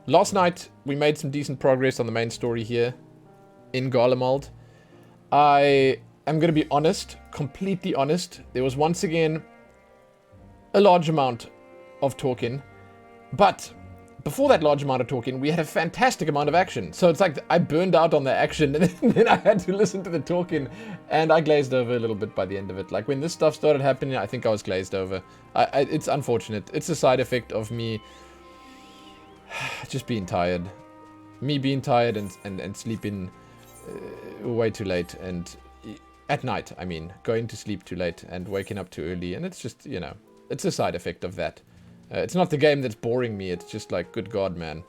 last night we made some decent progress on the main story here in Garlemald. I am going to be honest, completely honest. There was once again a large amount of talking, but before that large amount of talking, we had a fantastic amount of action. So it's like I burned out on the action, and then I had to listen to the talking, and I glazed over a little bit by the end of it. Like when this stuff started happening, I think I was glazed over. It's unfortunate. It's a side effect of me just being tired. Me being tired and sleeping way too late, and at night, I mean, going to sleep too late and waking up too early, and it's just, you know, it's a side effect of that. It's not the game that's boring me, it's just like, good God, man.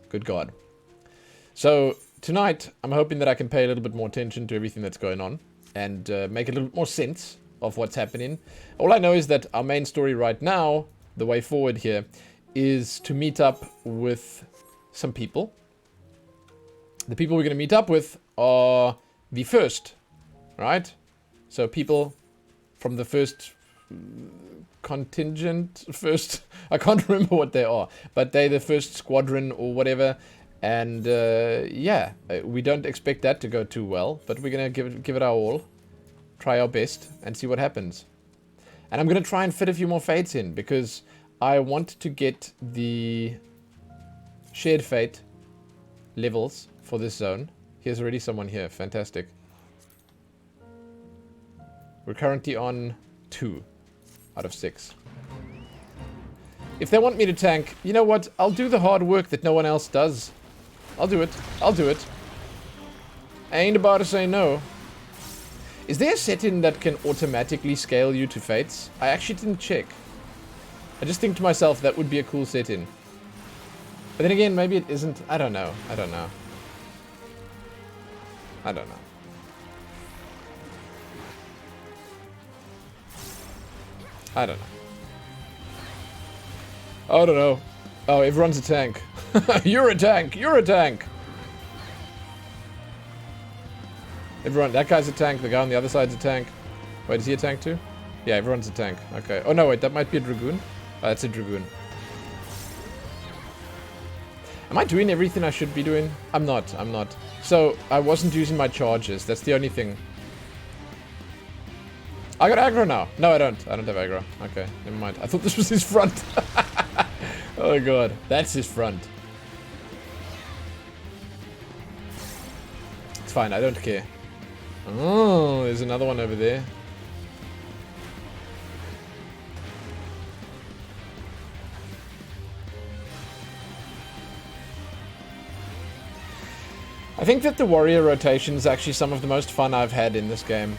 Good God. So, tonight, I'm hoping that I can pay a little bit more attention to everything that's going on, and make a little bit more sense of what's happening. All I know is that our main story right now, the way forward here, is to meet up with some people. The people we're going to meet up with are the first, right? So people from the first contingent, I can't remember what they are, but they're the first squadron or whatever, and yeah, we don't expect that to go too well, but we're gonna give it our all, try our best, and see what happens. And I'm gonna try and fit a few more fates in, because I want to get the shared fate levels for this zone. Here's already someone here, fantastic. We're currently on 2 out of 6. If they want me to tank, you know what? I'll do the hard work that no one else does. I'll do it. I'll do it. I ain't about to say no. Is there a setting that can automatically scale you to fates? I actually didn't check. I just think to myself that would be a cool setting. But then again, maybe it isn't. I don't know. I don't know. I don't know. I don't know. I don't know. Oh, everyone's a tank. You're a tank. You're a tank. Everyone, that guy's a tank. The guy on the other side's a tank. Wait, is he a tank too? Yeah, everyone's a tank. Okay. Oh no, wait, that might be a dragoon. Oh, that's a dragoon. Am I doing everything I should be doing? I'm not. I'm not. So, I wasn't using my charges. That's the only thing. I got aggro now. No, I don't. I don't have aggro. Okay, never mind. I thought this was his front. Oh god, that's his front. It's fine, I don't care. Oh, there's another one over there. I think that the warrior rotation is actually some of the most fun I've had in this game.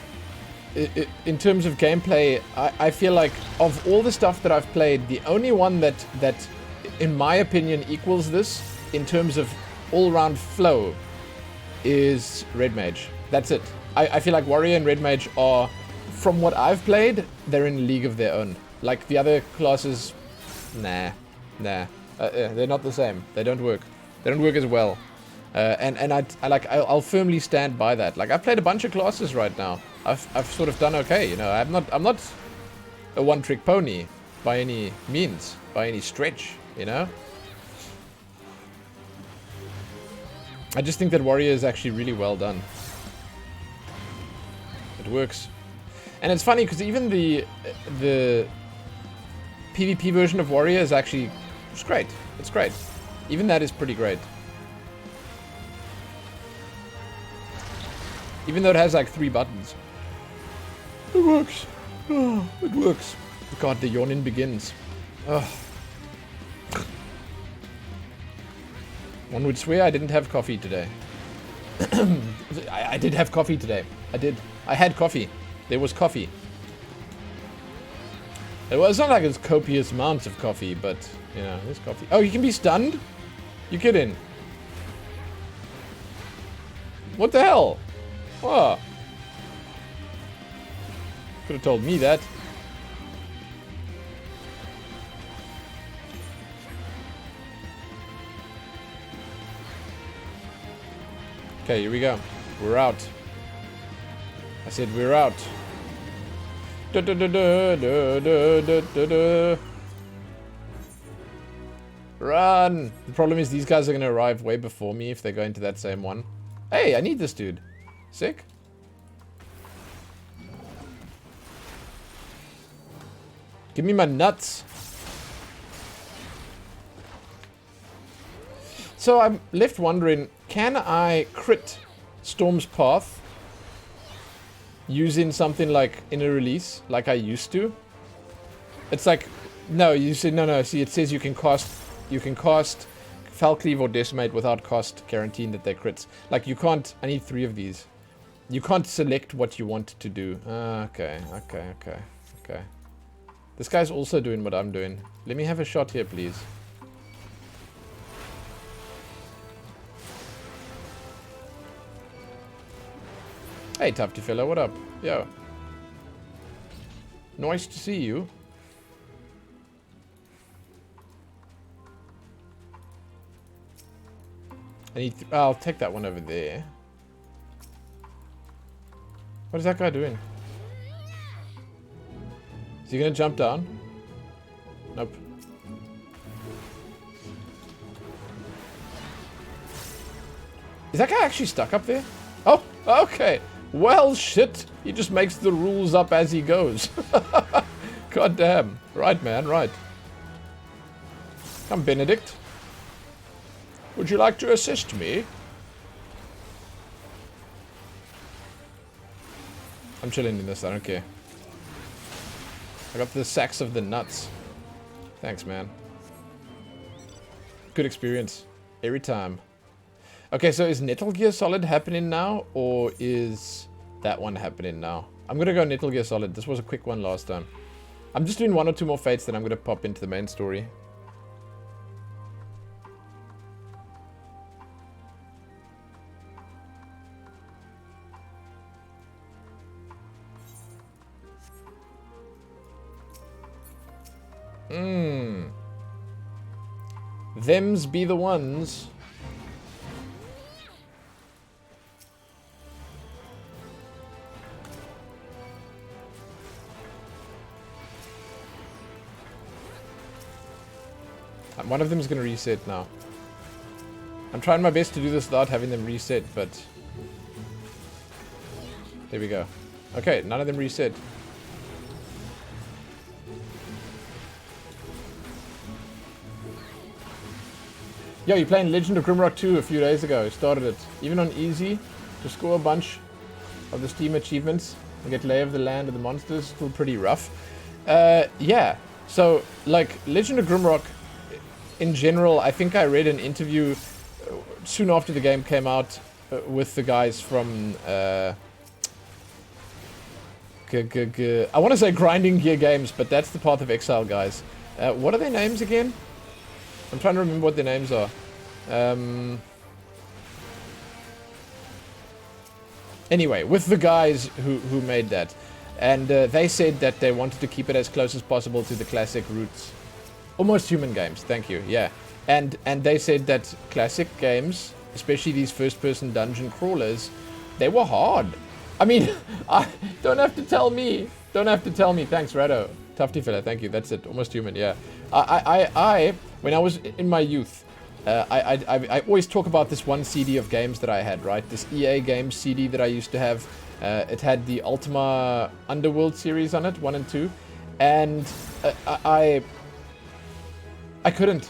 In terms of gameplay, I feel like of all the stuff that I've played, the only one that in my opinion equals this in terms of all-round flow is Red Mage. That's it. I feel like warrior and Red Mage are, from what I've played, they're in a league of their own. Like the other classes, nah. They're not the same. They don't work. They don't work as well. And I'll firmly stand by that. Like I've played a bunch of classes right now. I've sort of done okay, you know. I'm not a one-trick pony by any means, by any stretch, you know. I just think that warrior is actually really well done. It works, and it's funny because even the PvP version of warrior is actually it's great. It's great. Even that is pretty great. Even though it has like 3 buttons. It works. Oh, it works. God, the yawning begins. Oh. One would swear I didn't have coffee today. I did have coffee today. I did. I had coffee. There was coffee. It's not like it's copious amounts of coffee, but, you know, there's coffee. Oh, you can be stunned? You kidding? What the hell? Oh. Could have told me that. Okay, here we go. We're out. I said we're out. Da, da, da, da, da, da, da, da. Run! The problem is these guys are going to arrive way before me if they go into that same one. Hey, I need this dude. Sick. Give me my nuts. So I'm left wondering, can I crit Storm's Path using something like Inner Release, like I used to? It's like, no, you see, no, see, it says you can cast Falcleave or Decimate without cost, guaranteeing that they're crits. Like, you can't, I need 3 of these. You can't select what you want to do. Okay. This guy's also doing what I'm doing. Let me have a shot here, please. Hey, Tufty fella, what up? Yo. Nice to see you. I'll take that one over there. What is that guy doing? Is he gonna jump down? Nope. Is that guy actually stuck up there? Oh, okay. Well, shit. He just makes the rules up as he goes. God damn. Right, man, right. Come, Benedict. Would you like to assist me? I'm chilling in this, I don't care. I got the sacks of the nuts. Thanks, man. Good experience. Every time. Okay, so is Metal Gear Solid happening now? Or is that one happening now? I'm gonna go Metal Gear Solid. This was a quick one last time. I'm just doing 1 or 2 more fates, then I'm gonna pop into the main story. Thems be the ones. One of them is going to reset now. I'm trying my best to do this without having them reset, but... There we go. Okay, none of them reset. Yo, you're playing Legend of Grimrock 2 a few days ago. Started it. Even on easy, to score a bunch of the Steam achievements and get lay of the land of the monsters, still pretty rough. Yeah. So, like, Legend of Grimrock, in general, I think I read an interview soon after the game came out with the guys from... I want to say Grinding Gear Games, but that's the Path of Exile guys. What are their names again? I'm trying to remember what their names are. Anyway, with the guys who made that. And they said that they wanted to keep it as close as possible to the classic roots. Almost Human games, thank you, yeah. And they said that classic games, especially these first-person dungeon crawlers, they were hard. I mean, don't have to tell me. Don't have to tell me. Thanks, Rado. Tufty fella, thank you. That's it. Almost Human, yeah. When I was in my youth, I always talk about this one CD of games that I had, right? This EA Games CD that I used to have. It had the Ultima Underworld series on it, 1 and 2. And I couldn't.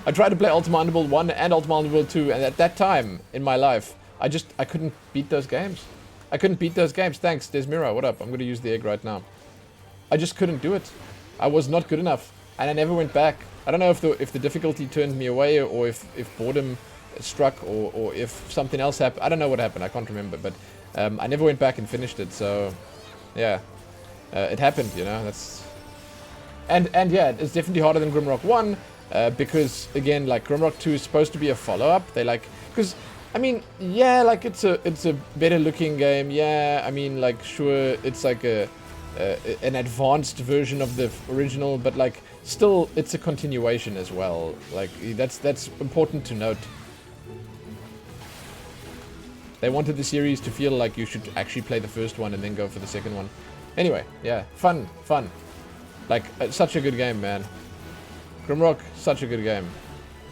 I tried to play Ultima Underworld 1 and Ultima Underworld 2, and at that time in my life, I couldn't beat those games. I couldn't beat those games. Thanks, Desmira. What up? I'm going to use the egg right now. I just couldn't do it. I was not good enough, and I never went back. I don't know if the difficulty turned me away, or if boredom struck, or if something else happened. I don't know what happened. I can't remember, but I never went back and finished it. So, yeah, it happened. You know, that's and yeah, it's definitely harder than Grimrock 1 because again, like Grimrock 2 is supposed to be a follow-up. They like because. I mean, yeah, like it's a better looking game. Yeah, I mean, like sure, it's like an advanced version of the original, but like still, it's a continuation as well. Like that's important to note. They wanted the series to feel like you should actually play the first one and then go for the second one. Anyway, yeah, fun. Like such a good game, man. Grimrock, such a good game.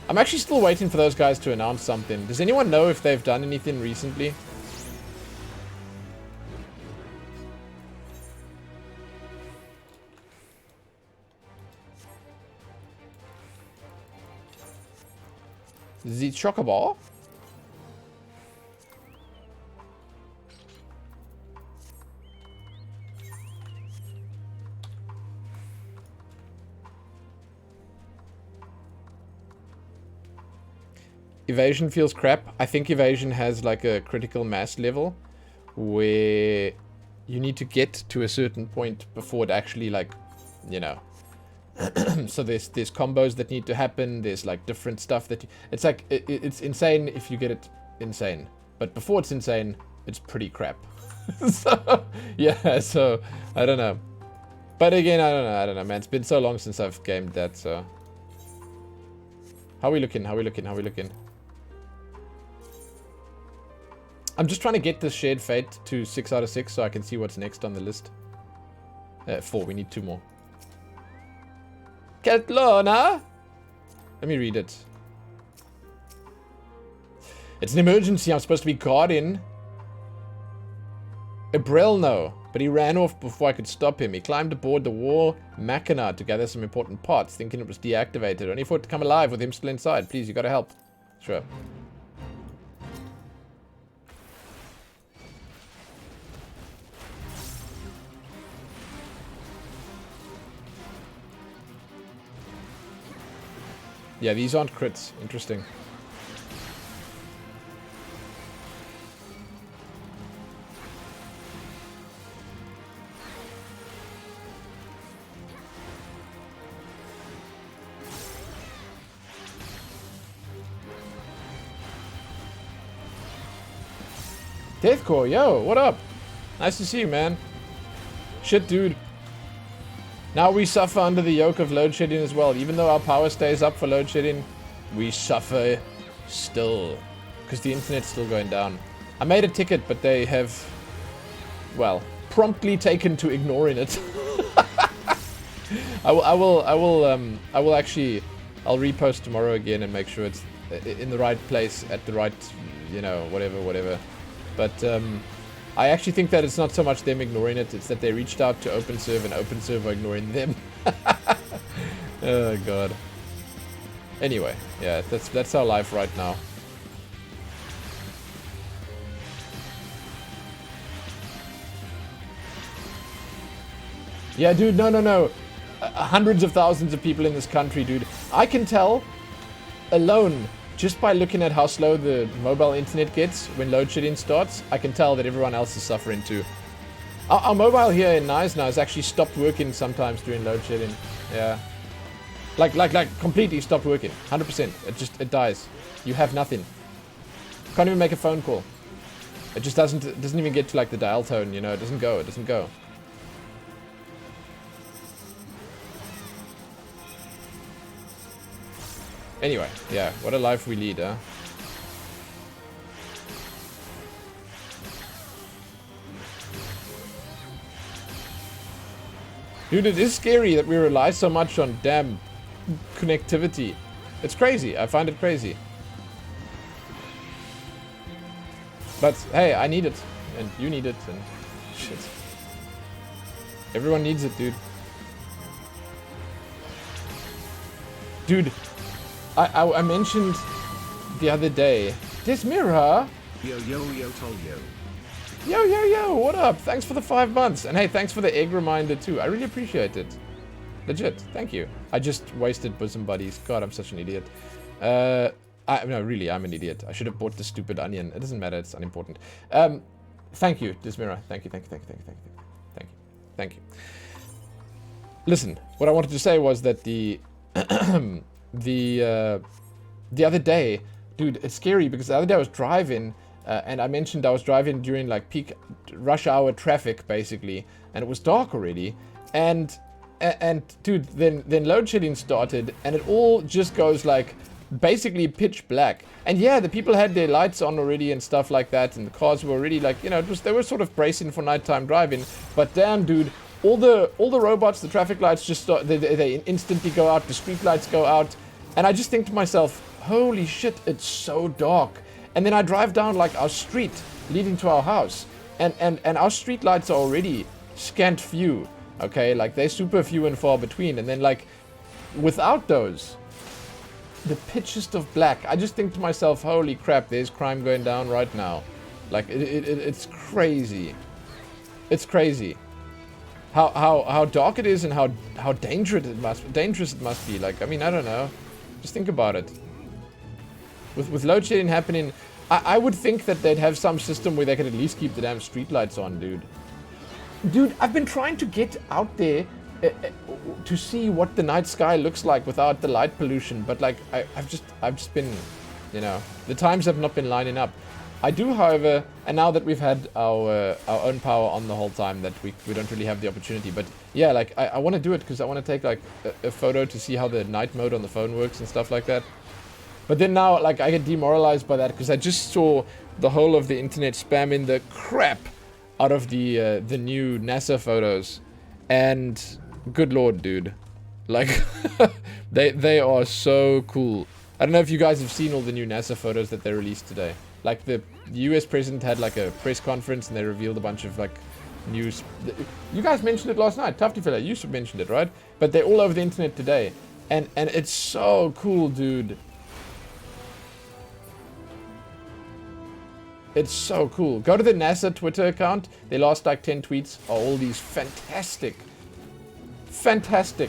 I'm actually still waiting for those guys to announce something. Does anyone know if they've done anything recently? The Chocobo? Evasion feels crap. I think evasion has like a critical mass level where you need to get to a certain point before it actually, like, you know. So there's combos that need to happen. There's like different stuff that it's like it's insane if you get it insane, but before it's insane, it's pretty crap. So yeah, so I don't know. But again, I don't know, man. It's been so long since I've gamed that. So how are we looking? I'm just trying to get this Shared Fate to 6 out of 6 so I can see what's next on the list. 4. We need 2 more. Ketlona! Let me read it. It's an emergency. I'm supposed to be guarding Ebrelno, but he ran off before I could stop him. He climbed aboard the war machina to gather some important parts, thinking it was deactivated, only for it to come alive with him still inside. Please, you gotta help. Sure. Yeah, these aren't crits. Interesting. Deathcore, yo, what up? Nice to see you, man. Shit, dude. Now we suffer under the yoke of load shedding as well. Even though our power stays up for load shedding, we suffer still. Because the internet's still going down. I made a ticket, but they have, well, promptly taken to ignoring it. I'll repost tomorrow again and make sure it's in the right place at the right, you know, whatever. But I actually think that it's not so much them ignoring it, it's that they reached out to OpenServe and OpenServe are ignoring them. Oh god. Anyway, yeah, that's our life right now. Yeah, dude, no. Hundreds of thousands of people in this country, dude. I can tell alone, just by looking at how slow the mobile internet gets when load shedding starts, I can tell that everyone else is suffering too. Our mobile here in Nice now has actually stopped working sometimes during load shedding. Yeah. Like completely stopped working. 100%. It dies. You have nothing. Can't even make a phone call. It just doesn't even get to like the dial tone, you know, it doesn't go. Anyway, yeah, what a life we lead, huh? Dude, it is scary that we rely so much on damn connectivity. It's crazy. I find it crazy. But hey, I need it. And you need it. And shit. Everyone needs it, dude. Dude. I mentioned the other day. This mirror. Yo, told you. Yo, what up? Thanks for the 5 months. And hey, thanks for the egg reminder too. I really appreciate it. Legit, thank you. I just wasted bosom buddies. God, I'm such an idiot. No, really, I'm an idiot. I should have bought the stupid onion. It doesn't matter, it's unimportant. Thank you, Dismira. Thank you. Listen, what I wanted to say was that the other day, dude, it's scary because the other day I was driving, and I mentioned I was driving during like peak rush hour traffic basically, and it was dark already, and dude, then load shedding started, and it all just goes like basically pitch black. And yeah, the people had their lights on already and stuff like that, and the cars were already like, you know, they were sort of bracing for nighttime driving, but damn, dude, all the robots, the traffic lights just start, they instantly go out, the street lights go out, and I just think to myself, holy shit, it's so dark. And then I drive down like our street leading to our house, and our street lights are already scant few, okay, like they're super few and far between, and then like without those, the pitchiest of black, I just think to myself, holy crap, there's crime going down right now. Like it's crazy. It's crazy. How dark it is and how dangerous it must be. Like, I mean, I don't know. Just think about it. With load shedding happening, I would think that they'd have some system where they could at least keep the damn streetlights on, dude. Dude, I've been trying to get out there to see what the night sky looks like without the light pollution, but like I've just been, you know, the times have not been lining up. I do, however, and now that we've had our own power on the whole time, that we don't really have the opportunity. But yeah, like I want to do it because I want to take like a photo to see how the night mode on the phone works and stuff like that. But then now, like, I get demoralized by that because I just saw the whole of the internet spamming the crap out of the new NASA photos, and good lord, dude, like they are so cool. I don't know if you guys have seen all the new NASA photos that they released today. Like, the US president had like a press conference and they revealed a bunch of like news. You guys mentioned it last night. Tufty fella, you mentioned it, right? But they're all over the internet today, and it's so cool, dude. It's so cool. Go to the NASA Twitter account. Their last like 10 tweets are all these fantastic,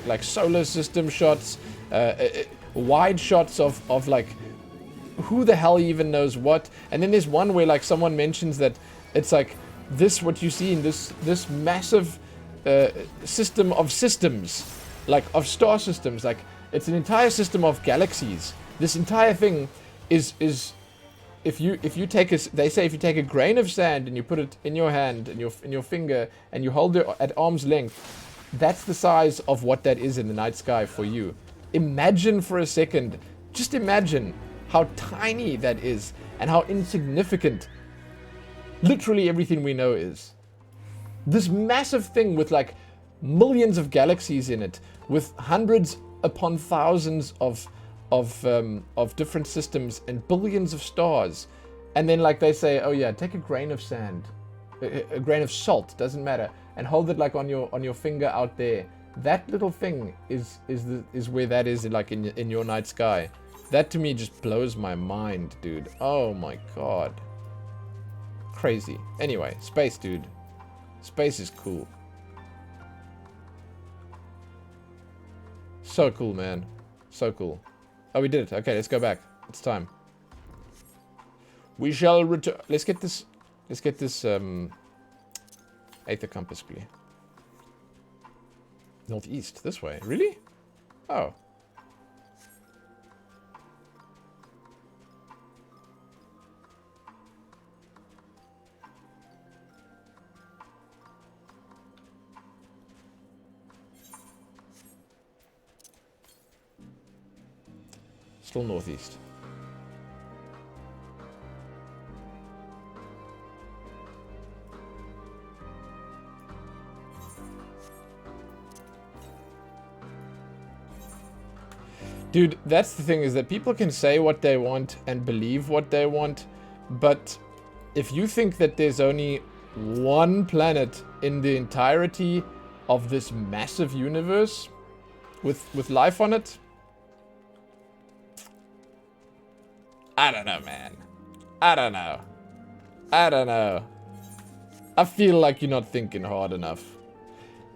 like solar system shots, wide shots of like who the hell even knows what. And then there's one where like someone mentions that it's like this, what you see in this massive system of systems, like of star systems. Like, it's an entire system of galaxies. This entire thing is if you take they say if you take a grain of sand and you put it in your hand and in your finger and you hold it at arm's length, that's the size of what that is in the night sky for you. Imagine for a second, just imagine how tiny that is and how insignificant literally everything we know is. This massive thing with like millions of galaxies in it, with hundreds upon thousands of different systems and billions of stars. And then like they say, oh yeah, take a grain of sand, a grain of salt, doesn't matter, and hold it like on your finger out there. That little thing is where that is, like in your night sky. That to me just blows my mind, dude. Oh my god. Crazy. Anyway, space, dude. Space is cool. So cool, man. So cool. Oh, we did it. Okay, let's go back. It's time. We shall return. Let's get this Aether compass, please. Northeast, this way. Really? Oh. Still northeast. Dude, that's the thing, is that people can say what they want and believe what they want, but if you think that there's only one planet in the entirety of this massive universe with life on it, I don't know, man. I don't know. I feel like you're not thinking hard enough.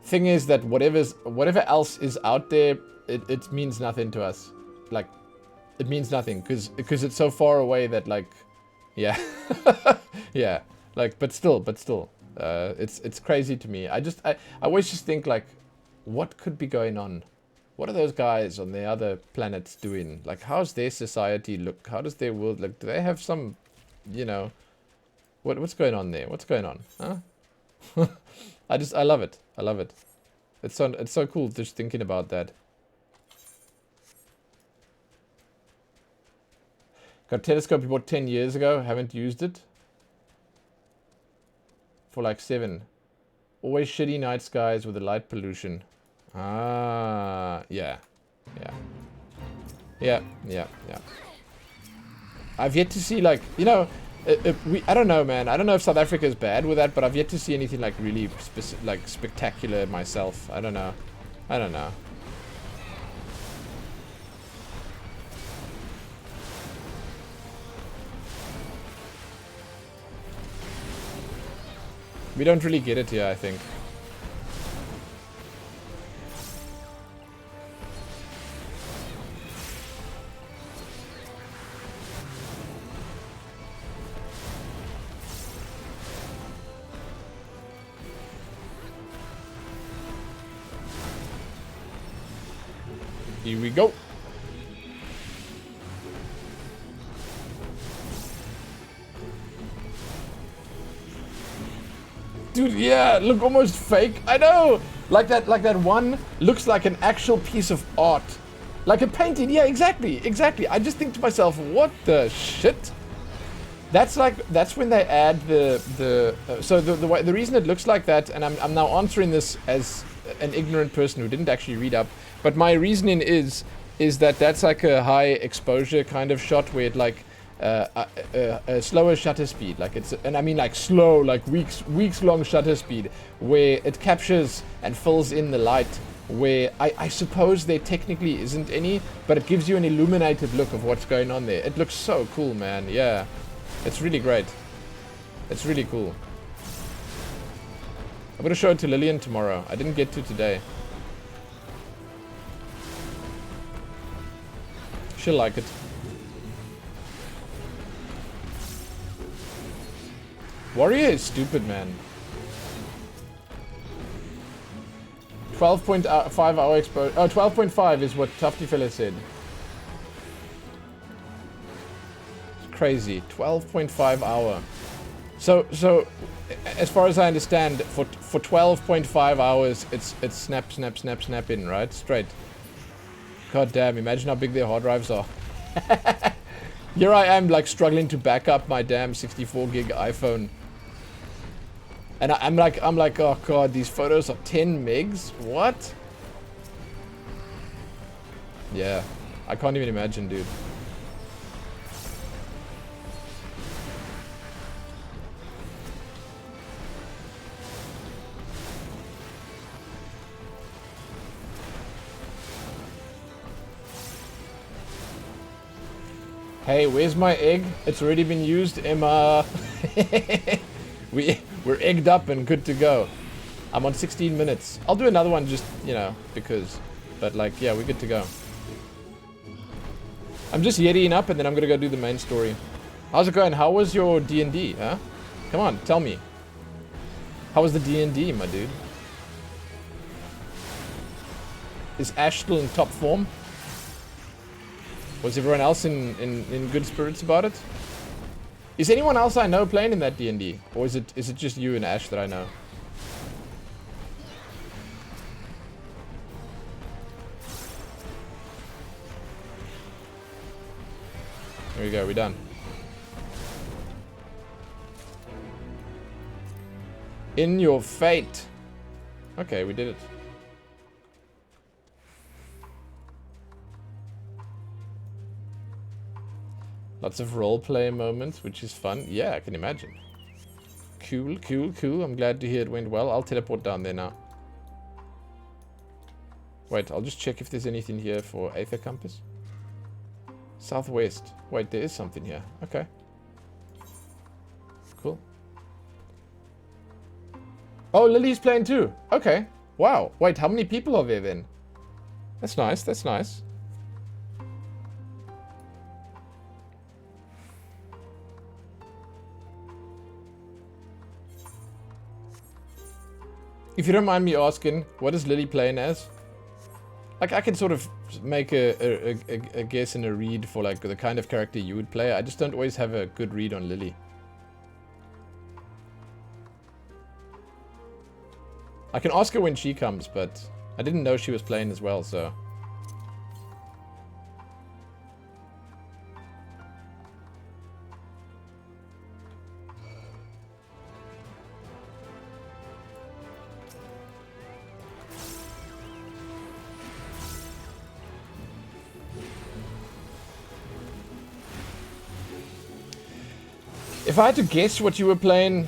Thing is that whatever else is out there, it means nothing to us. Like, it means nothing because it's so far away that, like, yeah. Yeah. Like, but still, it's crazy to me. I always just think, like, what could be going on? What are those guys on the other planets doing? Like, how's their society look? How does their world look? Do they have some, you know, what's going on there? What's going on? Huh? I love it. I love it. It's so cool just thinking about that. Got a telescope you bought 10 years ago. Haven't used it for like 7. Always shitty night skies with the light pollution. Ah, yeah. Yeah. Yeah, yeah, yeah. I've yet to see, like, you know, I don't know, man. I don't know if South Africa is bad with that, but I've yet to see anything, like, really spectacular myself. I don't know. I don't know. We don't really get it here, I think. Here we go. Dude, yeah, look almost fake. I know. Like that one looks like an actual piece of art. Like a painting. Yeah, exactly. Exactly. I just think to myself, what the shit? That's when they add the reason it looks like that, and I'm now answering this as an ignorant person who didn't actually read up, but my reasoning is that that's like a high exposure kind of shot where it like a slower shutter speed, like it's, and I mean like slow, like weeks long shutter speed, where it captures and fills in the light, where I suppose there technically isn't any, but it gives you an illuminated look of what's going on there. It looks so cool, man. Yeah, it's really great. It's really cool. I'm gonna show it to Lillian tomorrow. I didn't get to today. She'll like it. Warrior is stupid, man. 12.5 hour exposure. Oh, 12.5 is what Tufty Fella said. It's crazy. 12.5 hour. So as far as I understand, for 12.5 hours, it's snap, snap, snap, snap in, right? Straight. God damn, imagine how big their hard drives are. Here I am, like, struggling to back up my damn 64 gig iPhone. And I'm like, oh god, these photos are 10 megs? What? Yeah, I can't even imagine, dude. Hey, where's my egg? It's already been used, Emma. We're egged up and good to go. I'm on 16 minutes. I'll do another one just, you know, because. But like, yeah, we're good to go. I'm just yetiing up and then I'm gonna go do the main story. How's it going? How was your D&D, huh? Come on, tell me. How was the D&D, my dude? Is Ash still in top form? Was everyone else in good spirits about it? Is anyone else I know playing in that D&D? Or is it just you and Ash that I know? There we go, we're done. In your fate. Okay, we did it. Lots of roleplay moments, which is fun. Yeah, I can imagine. Cool, cool, cool. I'm glad to hear it went well. I'll teleport down there now. Wait, I'll just check if there's anything here for Aether Compass. Southwest. Wait, there is something here. Okay. Cool. Oh, Lily's playing too. Okay. Wow. Wait, how many people are there then? That's nice, that's nice. If you don't mind me asking, what is Lily playing as? Like, I can sort of make a guess and a read for, like, the kind of character you would play. I just don't always have a good read on Lily. I can ask her when she comes, but I didn't know she was playing as well, so... If I had to guess what you were playing...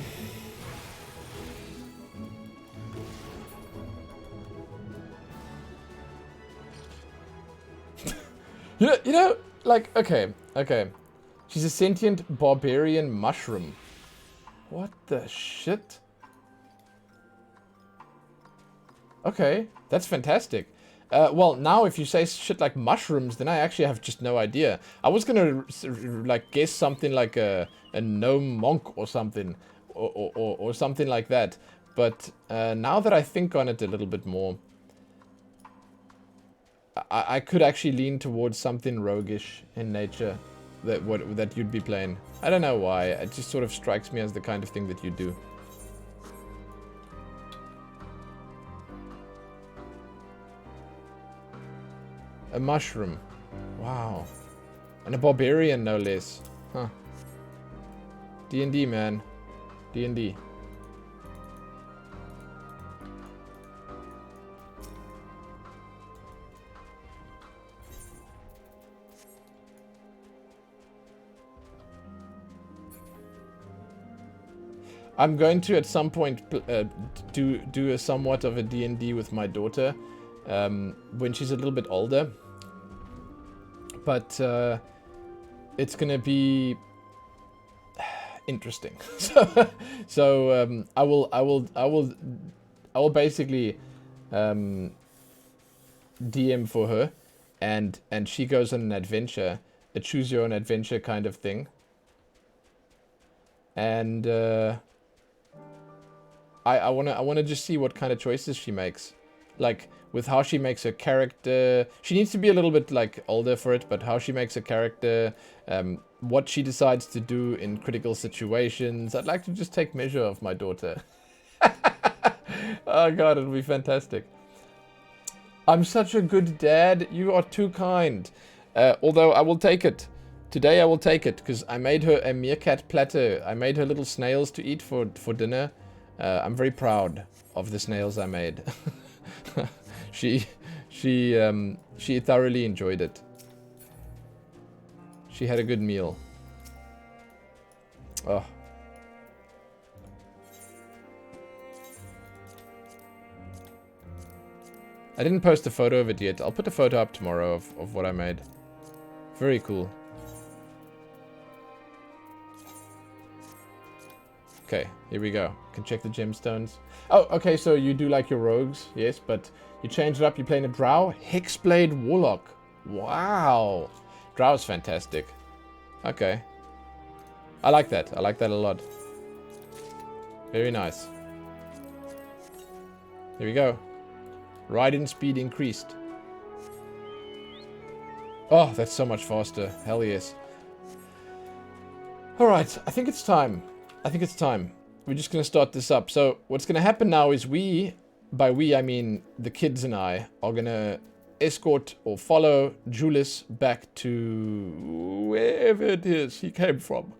you know, like, okay. She's a sentient barbarian mushroom. What the shit? Okay, that's fantastic. Well, now if you say shit like mushrooms, then I actually have just no idea. I was gonna like guess something like a gnome monk or something, or something like that. But now that I think on it a little bit more, I could actually lean towards something roguish in nature that you'd be playing. I don't know why. It just sort of strikes me as the kind of thing that you do. A mushroom. Wow. And a barbarian, no less. Huh. D&D, man. D&D. I'm going to, at some point, do a somewhat of a D&D with my daughter. When she's a little bit older, but it's gonna be interesting. so I will basically DM for her, and she goes on an adventure, a choose your own adventure kind of thing, and I wanna just see what kind of choices she makes, like. With how she makes her character. She needs to be a little bit, like, older for it, but how she makes a character, what she decides to do in critical situations. I'd like to just take measure of my daughter. Oh god, it'll be fantastic. I'm such a good dad. You are too kind. Although I will take it. Today I will take it, because I made her a meerkat platter. I made her little snails to eat for dinner. I'm very proud of the snails I made. She thoroughly enjoyed it. She had a good meal. Oh. I didn't post a photo of it yet. I'll put a photo up tomorrow of what I made. Very cool. Okay, here we go. Can check the gemstones. Oh, okay, so you do like your rogues, yes, but you change it up. You're playing a drow, Hexblade Warlock. Wow, drow's fantastic. Okay, I like that. I like that a lot. Very nice. Here we go. Ride-in speed increased. Oh, that's so much faster. Hell yes. All right, I think it's time. We're just going to start this up. So what's going to happen now is by we I mean the kids and I, are going to escort or follow Julius back to wherever it is he came from.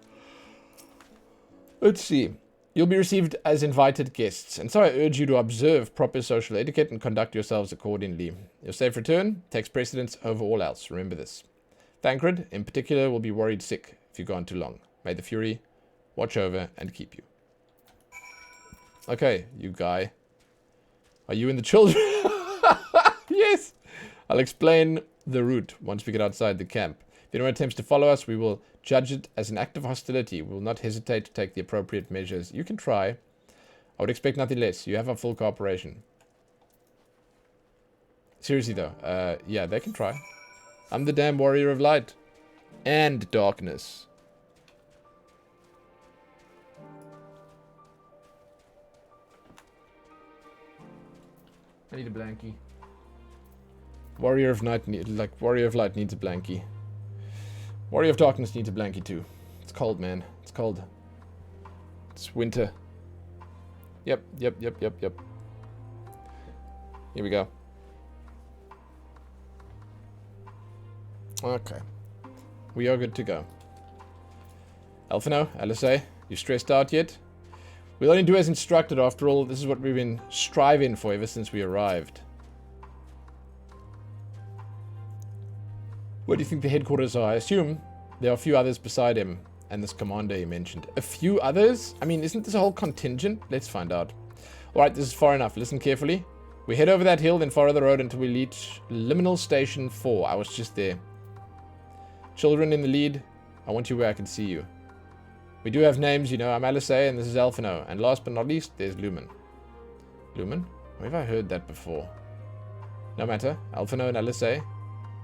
Let's see. You'll be received as invited guests, and so I urge you to observe proper social etiquette and conduct yourselves accordingly. Your safe return takes precedence over all else. Remember this. Thancred, in particular, will be worried sick if you've gone too long. May the Fury watch over and keep you. Okay, you guy. Are you and the children? Yes! I'll explain the route once we get outside the camp. If anyone attempts to follow us, we will judge it as an act of hostility. We will not hesitate to take the appropriate measures. You can try. I would expect nothing less. You have our full cooperation. Seriously though, yeah, they can try. I'm the damn warrior of light. And darkness. I need a blankie. Warrior of Light needs a blankie. Warrior of Darkness needs a blankie too. It's cold, man. It's cold. It's winter. Yep. Here we go. Okay. We are good to go. Alphino, LSA, you stressed out yet? We'll only do as instructed, after all. This is what we've been striving for ever since we arrived. Where do you think the headquarters are? I assume there are a few others beside him. and this commander he mentioned. A few others? I mean, isn't this a whole contingent? Let's find out. Alright, this is far enough. Listen carefully. We head over that hill, then follow the road until we reach Liminal Station 4. I was just there. Children in the lead. I want you where I can see you. We do have names, you know. I'm Eorzea, and this is Alphino. And last but not least, there's Lumen. Lumen? Where have I heard that before? No matter. Alphino and Eorzea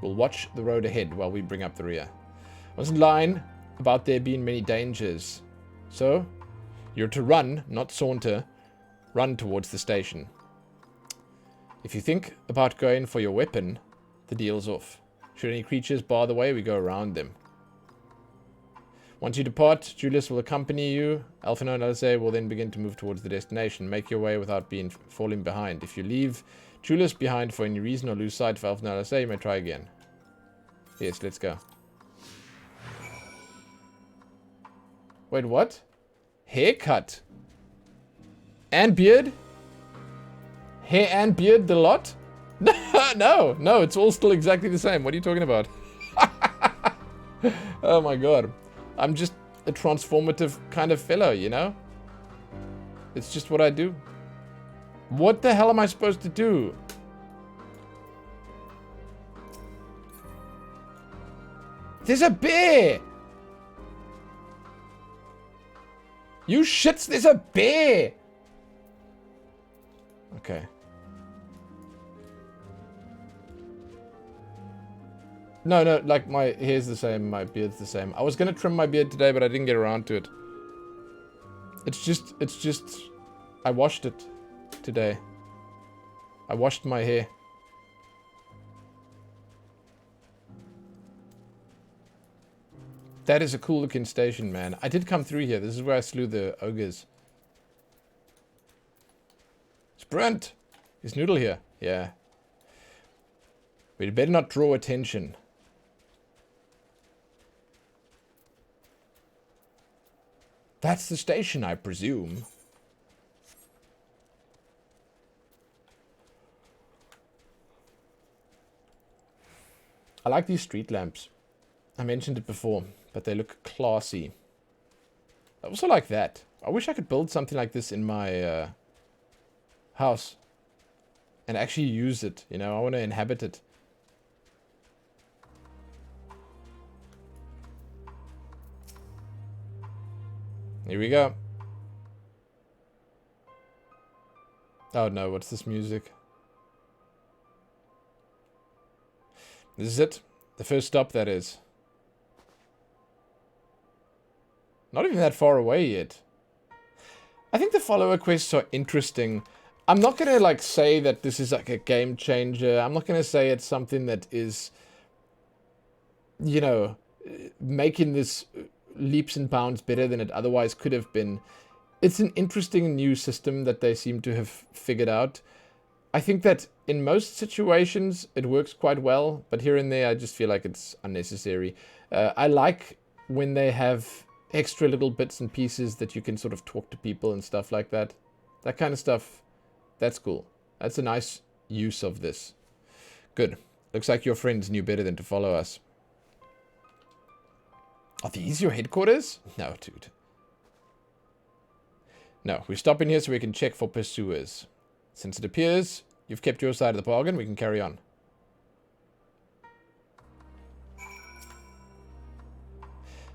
will watch the road ahead while we bring up the rear. I wasn't lying about there being many dangers. So, you're to run, not saunter. Run towards the station. If you think about going for your weapon, the deal's off. Should any creatures bar the way, we go around them. Once you depart, Julius will accompany you. Alphino and Eorzea will then begin to move towards the destination. Make your way without falling behind. If you leave Julius behind for any reason or lose sight of Alphino and Eorzea, you may try again. Yes, let's go. Wait, what? Haircut? And beard? Hair and beard, the lot? No, it's all still exactly the same. What are you talking about? Oh my god. I'm just a transformative kind of fellow, you know? It's just what I do. What the hell am I supposed to do? There's a bear! You shits, there's a bear! Okay. No, like my hair's the same, my beard's the same. I was gonna trim my beard today, but I didn't get around to it. It's just, I washed it today. I washed my hair. That is a cool looking station, man. I did come through here. This is where I slew the ogres. Sprint! Is Noodle here? Yeah. We'd better not draw attention. That's the station, I presume. I like these street lamps. I mentioned it before, but they look classy. I also like that. I wish I could build something like this in my house and actually use it. You know, I want to inhabit it. Here we go. Oh no, what's this music? This is it. The first stop, that is. Not even that far away yet. I think the follower quests are interesting. I'm not going to like say that this is like a game changer. I'm not going to say it's something that is, you know, making this leaps and bounds better than it otherwise could have been. It's an interesting new system that they seem to have figured out. I think that in most situations it works quite well, but here and there I just feel like it's unnecessary. I like when they have extra little bits and pieces that you can sort of talk to people and stuff like that. That kind of stuff, that's cool. That's a nice use of this. Good. Looks like your friends knew better than to follow us. Are these your headquarters? No, dude. No, we're stopping here so we can check for pursuers. Since it appears you've kept your side of the bargain, we can carry on.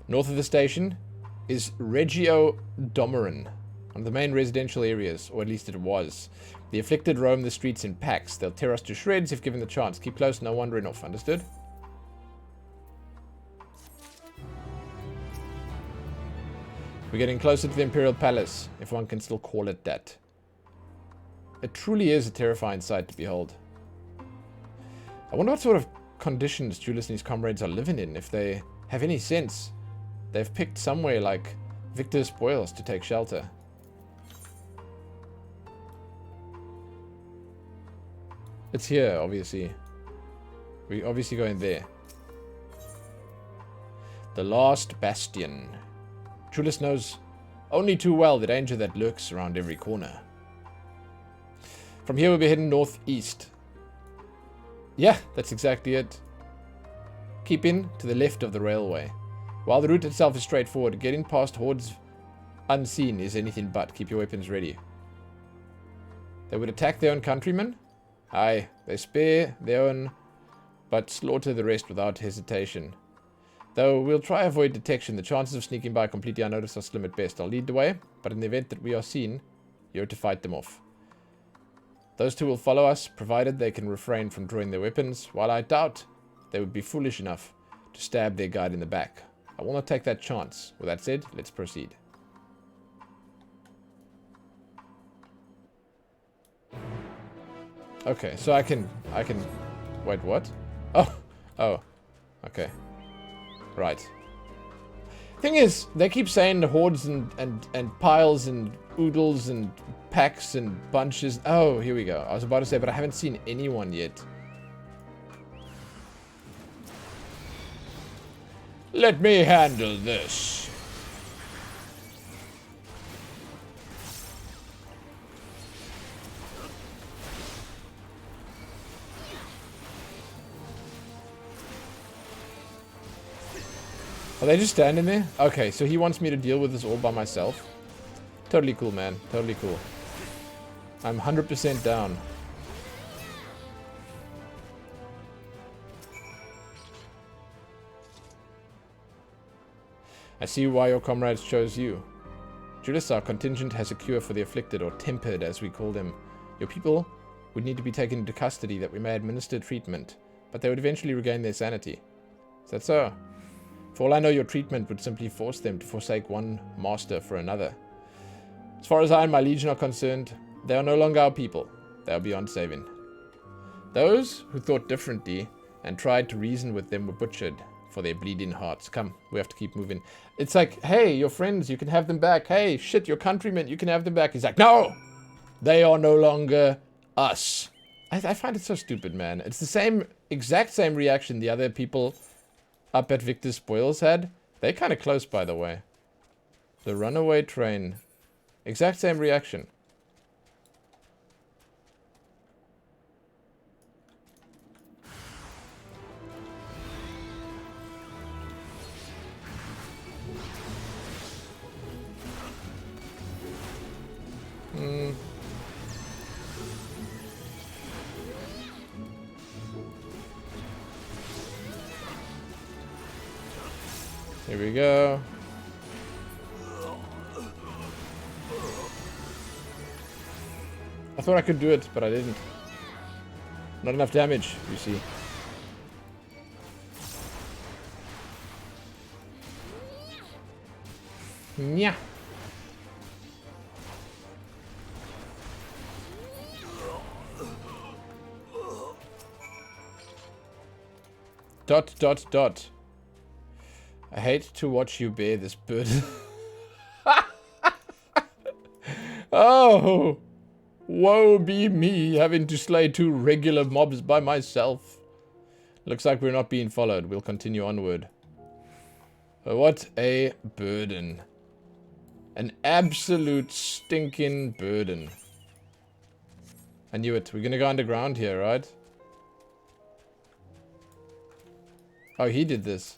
North of the station is Regio Domeran, one of the main residential areas, or at least it was. The afflicted roam the streets in packs. They'll tear us to shreds if given the chance. Keep close, no wandering off. Understood? We're getting closer to the Imperial Palace, if one can still call it that. It truly is a terrifying sight to behold. I wonder what sort of conditions Julius and his comrades are living in, if they have any sense. They've picked somewhere like Victor's Spoils to take shelter. It's here, obviously. We're obviously going there. The last bastion. Julius knows only too well the danger that lurks around every corner. From here we'll be heading northeast. Yeah, that's exactly it. Keep in to the left of the railway. While the route itself is straightforward, getting past hordes unseen is anything but. Keep your weapons ready. They would attack their own countrymen? Aye, they spare their own, but slaughter the rest without hesitation. Though we'll try avoid detection, the chances of sneaking by completely unnoticed are slim at best. I'll lead the way, but in the event that we are seen, you're to fight them off. Those two will follow us, provided they can refrain from drawing their weapons, while I doubt they would be foolish enough to stab their guide in the back. I will not take that chance. With that said, let's proceed. Okay, so I can... Wait, what? Oh. Okay. Right. Thing is, they keep saying hordes and piles and oodles and packs and bunches. Oh, here we go. I was about to say, but I haven't seen anyone yet. Let me handle this. Are they just standing there? Okay, so he wants me to deal with this all by myself. Totally cool, man. Totally cool. I'm 100% down. I see why your comrades chose you. Judas, our contingent has a cure for the afflicted, or tempered as we call them. Your people would need to be taken into custody that we may administer treatment, but they would eventually regain their sanity. Is that so? For all I know, your treatment would simply force them to forsake one master for another. As far as I and my legion are concerned, they are no longer our people. They are beyond saving. Those who thought differently and tried to reason with them were butchered for their bleeding hearts. Come, we have to keep moving. It's like, hey, your friends, you can have them back. Hey, shit, your countrymen, you can have them back. He's like, no! They are no longer us. I find it so stupid, man. It's the same, exact same reaction the other people up at Victor's Spoils had. They're kind of close, by the way. The runaway train. Exact same reaction. Here we go. I thought I could do it, but I didn't. Not enough damage, you see. Yeah. Dot, dot, dot. I hate to watch you bear this burden. Oh! Woe be me, having to slay 2 regular mobs by myself. Looks like we're not being followed. We'll continue onward. What a burden. An absolute stinking burden. I knew it. We're gonna go underground here, right? Oh, he did this.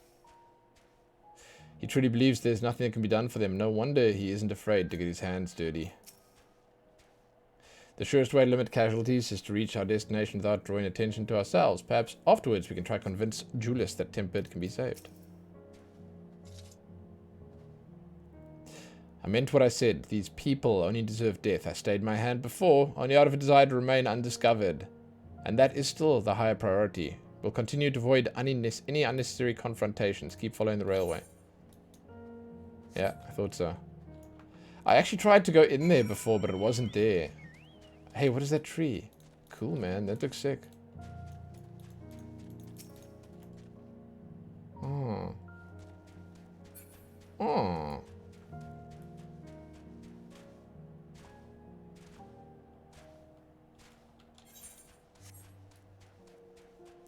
He truly believes there's nothing that can be done for them. No wonder he isn't afraid to get his hands dirty. The surest way to limit casualties is to reach our destination without drawing attention to ourselves. Perhaps afterwards we can try to convince Julius that Tempered can be saved. I meant what I said. These people only deserve death. I stayed my hand before, only out of a desire to remain undiscovered. And that is still the higher priority. We'll continue to avoid any unnecessary confrontations. Keep following the railway. Yeah, I thought so. I actually tried to go in there before, but it wasn't there. Hey, what is that tree? Cool, man. That looks sick. Oh. Oh.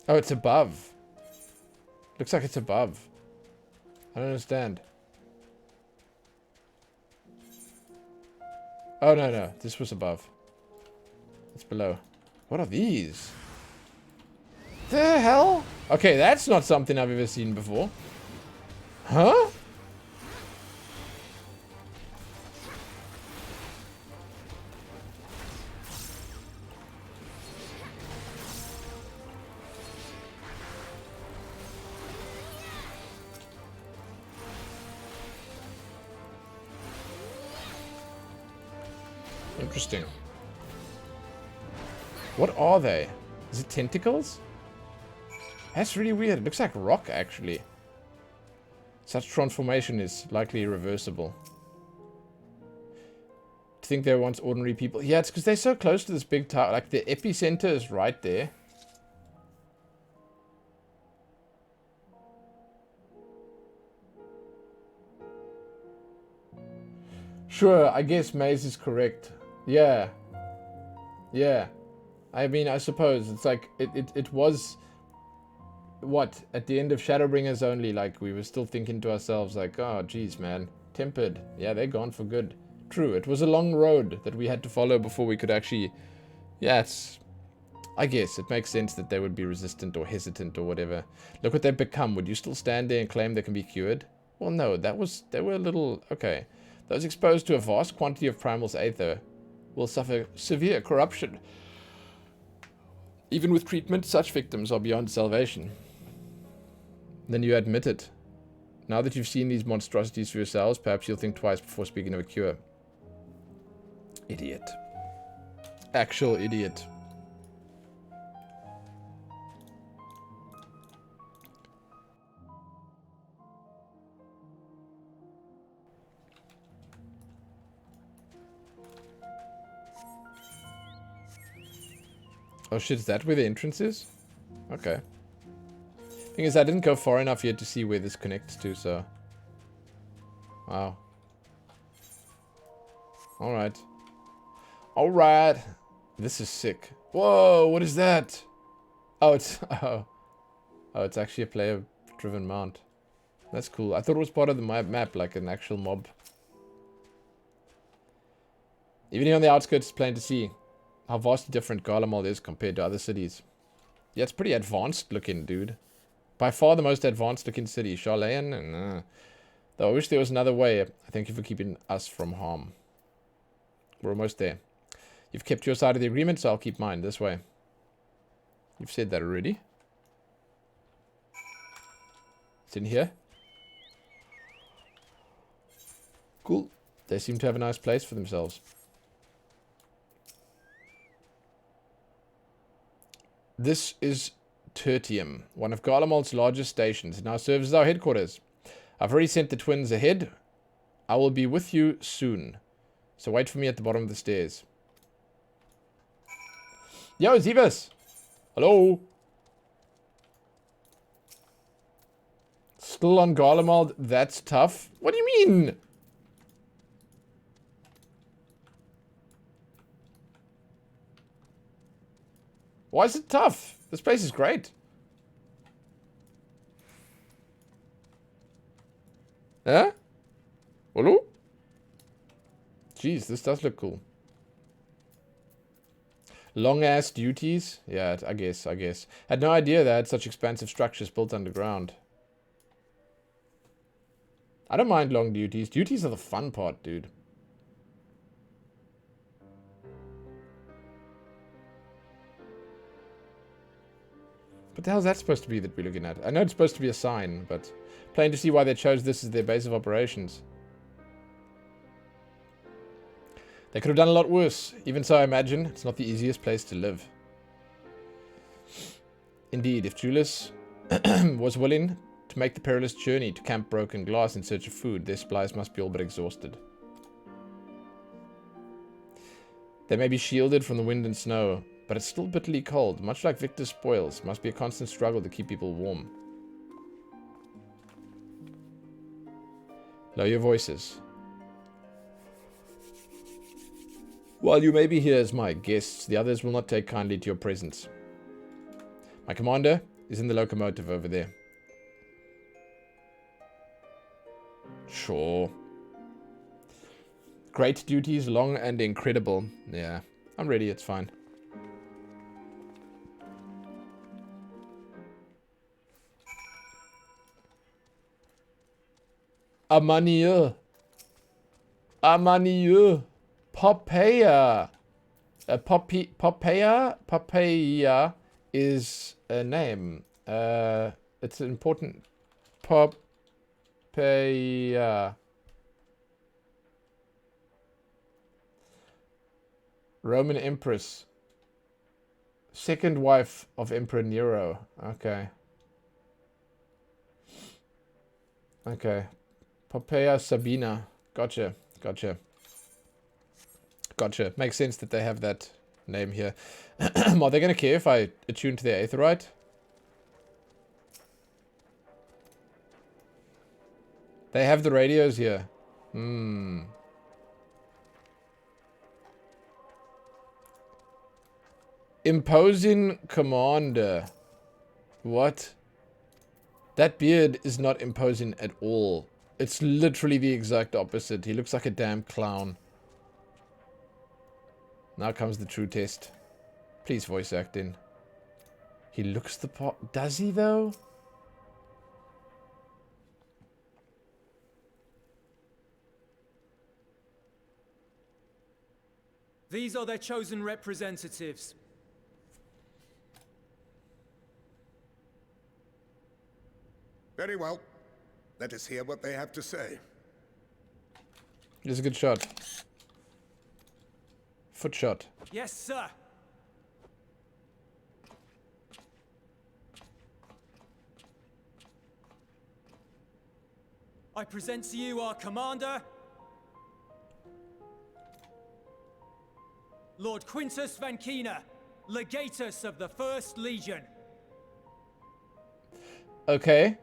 Oh, it's above. Looks like it's above. I don't understand. Oh, no, no. This was above. It's below. What are these? The hell? Okay, that's not something I've ever seen before. Huh? Interesting. What are they? Is it tentacles? That's really weird. It looks like rock, actually. Such transformation is likely irreversible. To think they were once ordinary people. Yeah, it's because they're so close to this big tower. Like, the epicenter is right there. Sure, I guess Maze is correct. Yeah. Yeah. I mean, I suppose. It's like, it was... What? At the end of Shadowbringers only, like, we were still thinking to ourselves, like, oh, geez, man. Tempered. Yeah, they're gone for good. True, it was a long road that we had to follow before we could actually... Yeah, it's... I guess it makes sense that they would be resistant or hesitant or whatever. Look what they've become. Would you still stand there and claim they can be cured? Well, no, that was... They were a little... Okay. Those exposed to a vast quantity of Primals Aether will suffer severe corruption. Even with treatment, such victims are beyond salvation. Then you admit it. Now that you've seen these monstrosities for yourselves, perhaps you'll think twice before speaking of a cure. Idiot. Actual idiot. Oh shit, is that where the entrance is? Okay. Thing is, I didn't go far enough yet to see where this connects to, so... Wow. Alright. Alright. This is sick. Whoa, what is that? Oh, it's... Oh. Oh, it's actually a player-driven mount. That's cool. I thought it was part of the map, like an actual mob. Even here on the outskirts, it's plain to see how vastly different Garlemald is compared to other cities. Yeah, it's pretty advanced looking, dude. By far the most advanced looking city. Charlayan, and though I wish there was another way. Thank you for keeping us from harm. We're almost there. You've kept your side of the agreement, so I'll keep mine. This way. You've said that already. It's in here. Cool. They seem to have a nice place for themselves. This is Tertium, one of Garlemald's largest stations. It now serves as our headquarters. I've already sent the twins ahead. I will be with you soon. So wait for me at the bottom of the stairs. Yo, Zivas! Hello! Still on Garlemald? That's tough. What do you mean? Why is it tough? This place is great. Huh? Hello? Jeez, this does look cool. Long-ass duties? Yeah, I guess. Had no idea they had such expansive structures built underground. I don't mind long duties. Duties are the fun part, dude. What the hell is that supposed to be that we're looking at? I know it's supposed to be a sign, but plain to see why they chose this as their base of operations. They could have done a lot worse. Even so, I imagine it's not the easiest place to live. Indeed, if Julius was willing to make the perilous journey to Camp Broken Glass in search of food, their supplies must be all but exhausted. They may be shielded from the wind and snow, but it's still bitterly cold. Much like Victor's spoils, must be a constant struggle to keep people warm. Lower your voices. While you may be here as my guests, the others will not take kindly to your presence. My commander is in the locomotive over there. Sure. Great duties, long and incredible. Yeah, I'm ready, it's fine. Amanieu. Amanieu. Popea. Popea is a name. It's important. Popea. 'Cause Roman Empress. Second wife of Emperor Nero. Okay. Okay. Poppaea Sabina. Gotcha. Gotcha. Gotcha. Makes sense that they have that name here. Are they going to care if I attune to their Aetherite? They have the radios here. Imposing commander. What? That beard is not imposing at all. It's literally the exact opposite. He looks like a damn clown. Now comes the true test. Please voice act in. He looks the part. Does he though? These are their chosen representatives. Very well. Let us hear what they have to say. It's a good shot. Foot shot. Yes, sir. I present to you our commander, Lord Quintus Vankina, Legatus of the First Legion. Okay.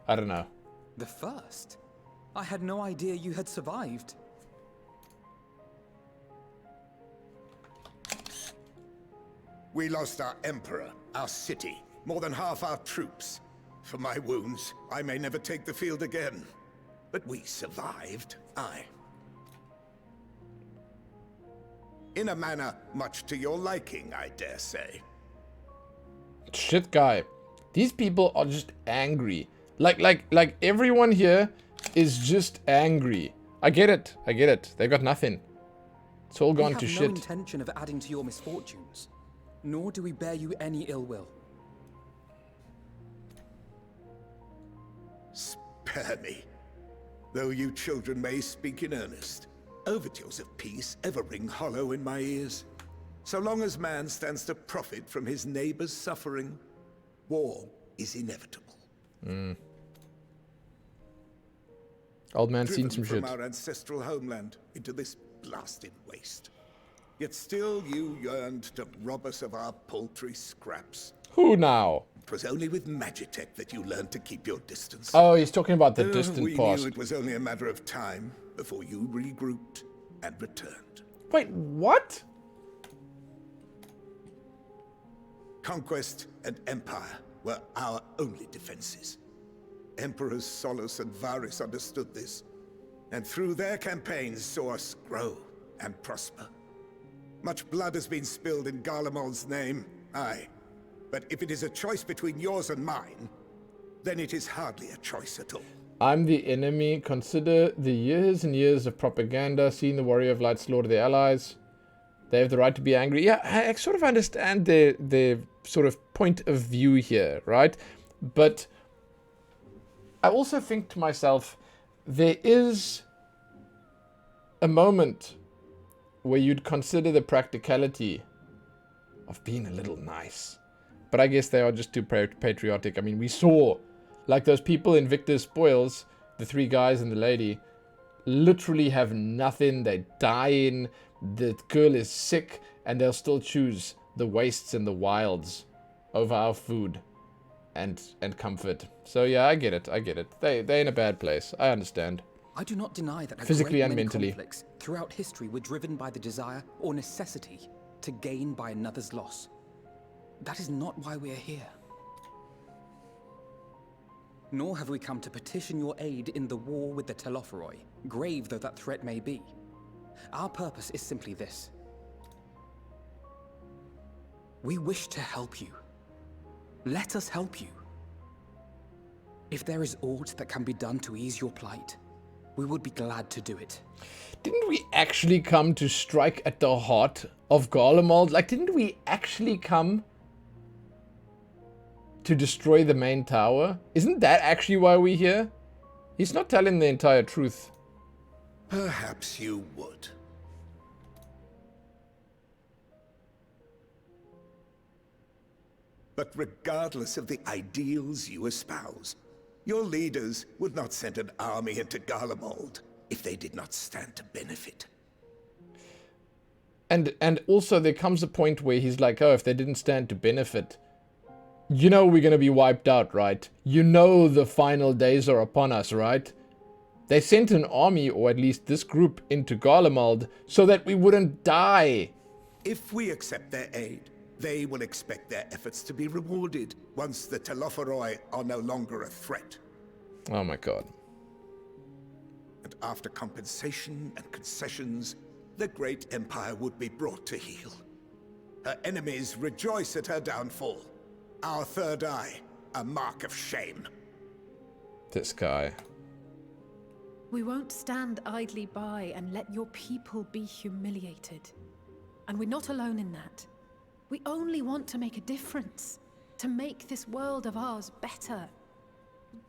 I don't know. The first? I had no idea you had survived. We lost our emperor, our city, more than half our troops. For my wounds, I may never take the field again. But we survived, aye. In a manner much to your liking, I dare say. Shit, guy. These people are just angry. Like everyone here is just angry. I get it. I get it. They got nothing. It's all gone to shit. We have no intention of adding to your misfortunes, nor do we bear you any ill will. Spare me. Though you children may speak in earnest, overtures of peace ever ring hollow in my ears. So long as man stands to profit from his neighbor's suffering, war is inevitable. Old man seen Driven some from shit. our ancestral homeland into this blasted waste. Yet still you yearned to rob us of our paltry scraps. Who now? It was only with Magitech that you learned to keep your distance. Oh, he's talking about the We distant past. knew it was only a matter of time before you regrouped and returned. Wait, what? Conquest and empire were our only defenses. Emperors Solus and Varys understood this, and through their campaigns saw us grow and prosper. Much blood has been spilled in Garlemald's name, aye. But if it is a choice between yours and mine, then it is hardly a choice at all. I'm the enemy. Consider the years and years of propaganda, seeing the Warrior of Light slaughter their allies. They have the right to be angry. Yeah, I sort of understand their sort of point of view here, right? But I also think to myself, there is a moment where you'd consider the practicality of being a little nice. But I guess they are just too patriotic. I mean, we saw, like those people in Victor's Spoils, the three guys and the lady, literally have nothing. They're dying. The girl is sick, and they'll still choose the wastes and the wilds over our food and comfort. So yeah, I get it. I get it. They're in a bad place. I understand. I do not deny that Physically a and great many mentally. conflicts throughout history were driven by the desire or necessity to gain by another's loss. That is not why we are here. Nor have we come to petition your aid in the war with the Telophoroi, grave though that threat may be. Our purpose is simply this. We wish to help you. Let us help you. If there is aught that can be done to ease your plight, we would be glad to do it. Didn't we actually come to strike at the heart of Garlemald? Like, didn't we actually come to destroy the main tower? Isn't that actually why we're here? He's not telling the entire truth. Perhaps you would. But regardless of the ideals you espouse, your leaders would not send an army into Garlemald if they did not stand to benefit. And also there comes a point where he's like, oh, if they didn't stand to benefit, you know we're gonna be wiped out, right? You know the final days are upon us, right? They sent an army, or at least this group, into Garlemald so that we wouldn't die. If we accept their aid, they will expect their efforts to be rewarded once the Telophoroi are no longer a threat. Oh my god. And after compensation and concessions, the great empire would be brought to heel. Her enemies rejoice at her downfall. Our third eye, a mark of shame. This guy. We won't stand idly by and let your people be humiliated. And we're not alone in that. We only want to make a difference, to make this world of ours better.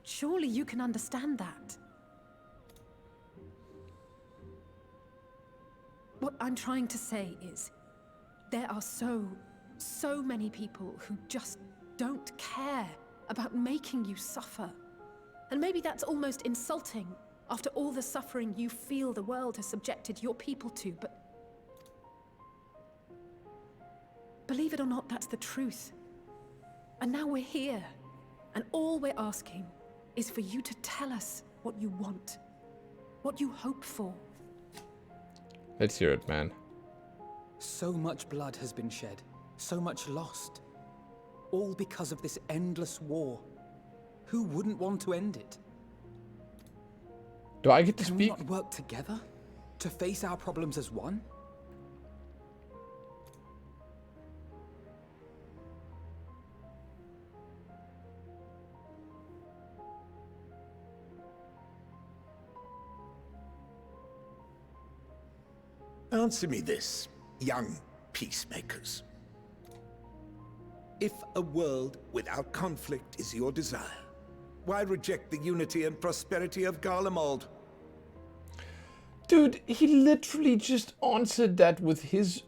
Surely you can understand that. What I'm trying to say is, there are so many people who just don't care about making you suffer. And maybe that's almost insulting after all the suffering you feel the world has subjected your people to, but believe it or not, that's the truth. And now we're here, and all we're asking is for you to tell us what you want, what you hope for. Let's hear it, man. So much blood has been shed, so much lost. All because of this endless war. Who wouldn't want to end it? Do I get to Can we speak? not work together to face our problems as one? Answer me this, young peacemakers. If a world without conflict is your desire, why reject the unity and prosperity of Garlemald? Dude, he literally just answered that with his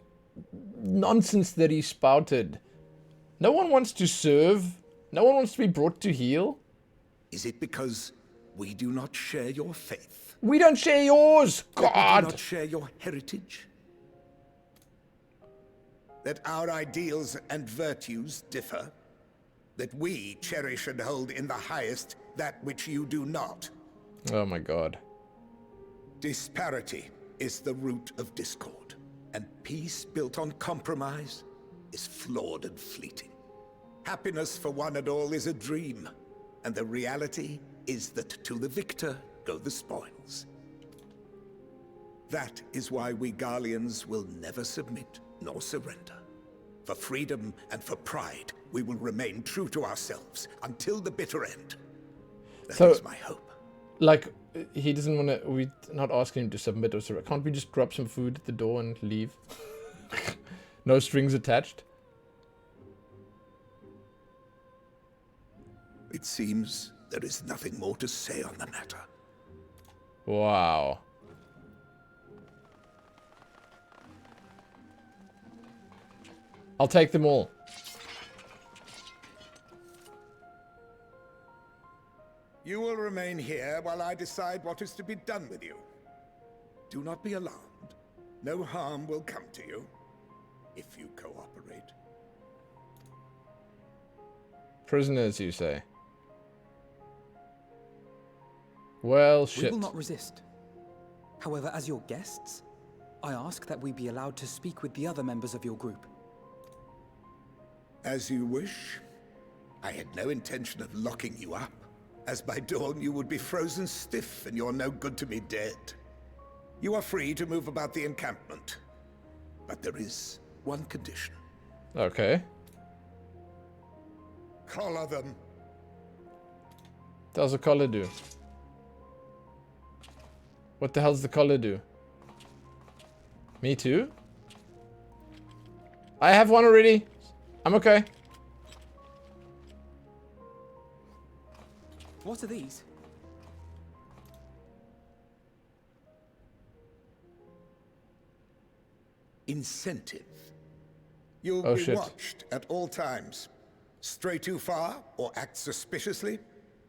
nonsense that he spouted. No one wants to serve. No one wants to be brought to heel. Is it because we do not share your faith? We don't share yours, That we do God! not share your heritage? That our ideals and virtues differ? That we cherish and hold in the highest that which you do not? Oh my god. Disparity is the root of discord, and peace built on compromise is flawed and fleeting. Happiness for one and all is a dream, and the reality is that to the victor go the spoils. That is why we Garleans will never submit nor surrender. For freedom and for pride, we will remain true to ourselves until the bitter end. That is my hope. Like, he doesn't want to... We're not asking him to submit or surrender. Can't we just drop some food at the door and leave? No strings attached? It seems there is nothing more to say on the matter. Wow. I'll take them all. You will remain here while I decide what is to be done with you. Do not be alarmed. No harm will come to you, if you cooperate. Prisoners, you say? Well, shit. We will not resist. However, as your guests, I ask that we be allowed to speak with the other members of your group. As you wish. I had no intention of locking you up, as by dawn you would be frozen stiff and you're no good to me dead. You are free to move about the encampment, but there is one condition. Okay. Collar them. What does a collar do? What the hell's the collar do? Me too? I have one already. I'm okay. What are these? Incentive. You'll Oh, be shit. watched at all times. Stray too far or act suspiciously,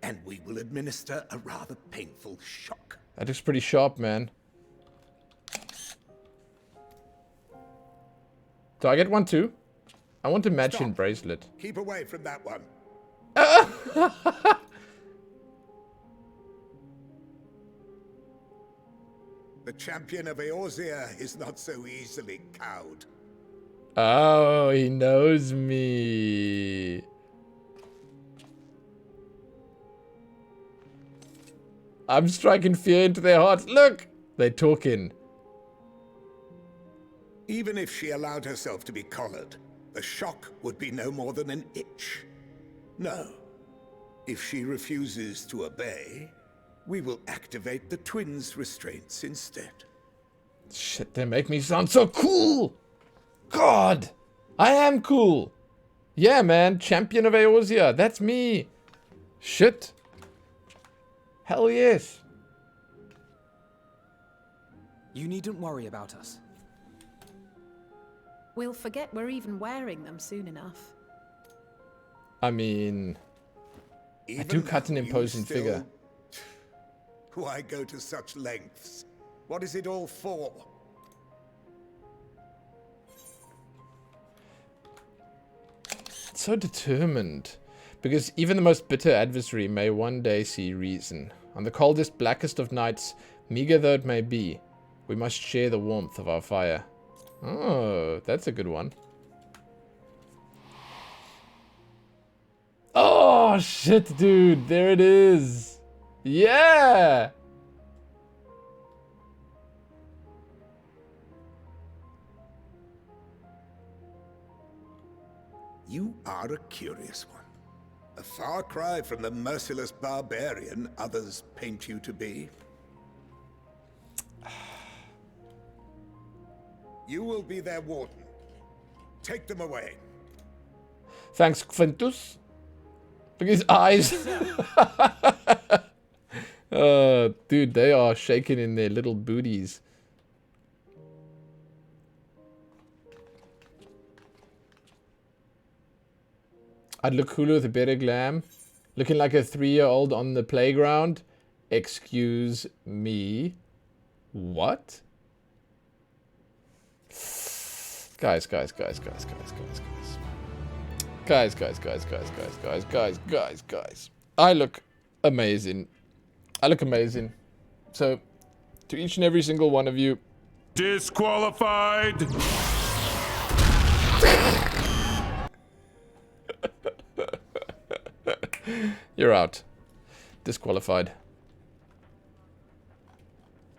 and we will administer a rather painful shock. That looks pretty sharp, man. Do I get one too? I want a matching Stop. bracelet. Keep away from that one. The champion of Eorzea is not so easily cowed. Oh, he knows me. I'm striking fear into their hearts. Look! They talking. Even if she allowed herself to be collared, the shock would be no more than an itch. No. If she refuses to obey, we will activate the twins' restraints instead. Shit, they make me sound so cool! God! I am cool! Yeah, man, champion of Eorzea, that's me! Shit. Hell yes. You needn't worry about us. We'll forget we're even wearing them soon enough. I mean, I do cut an imposing figure. Why go to such lengths? What is it all for? So determined. Because even the most bitter adversary may one day see reason. On the coldest, blackest of nights, meager though it may be, we must share the warmth of our fire. Oh, that's a good one. Oh, shit, dude. There it is. Yeah! You are a curious one. A far cry from the merciless barbarian others paint you to be. You will be their warden. Take them away. Thanks, Quintus. Look at his eyes. Dude, they are shaking in their little booties. I'd look cooler with a better glam. Looking like a 3-year-old on the playground. Excuse me. What? Guys. I look amazing. So, to each and every single one of you. Disqualified! You're out. Disqualified.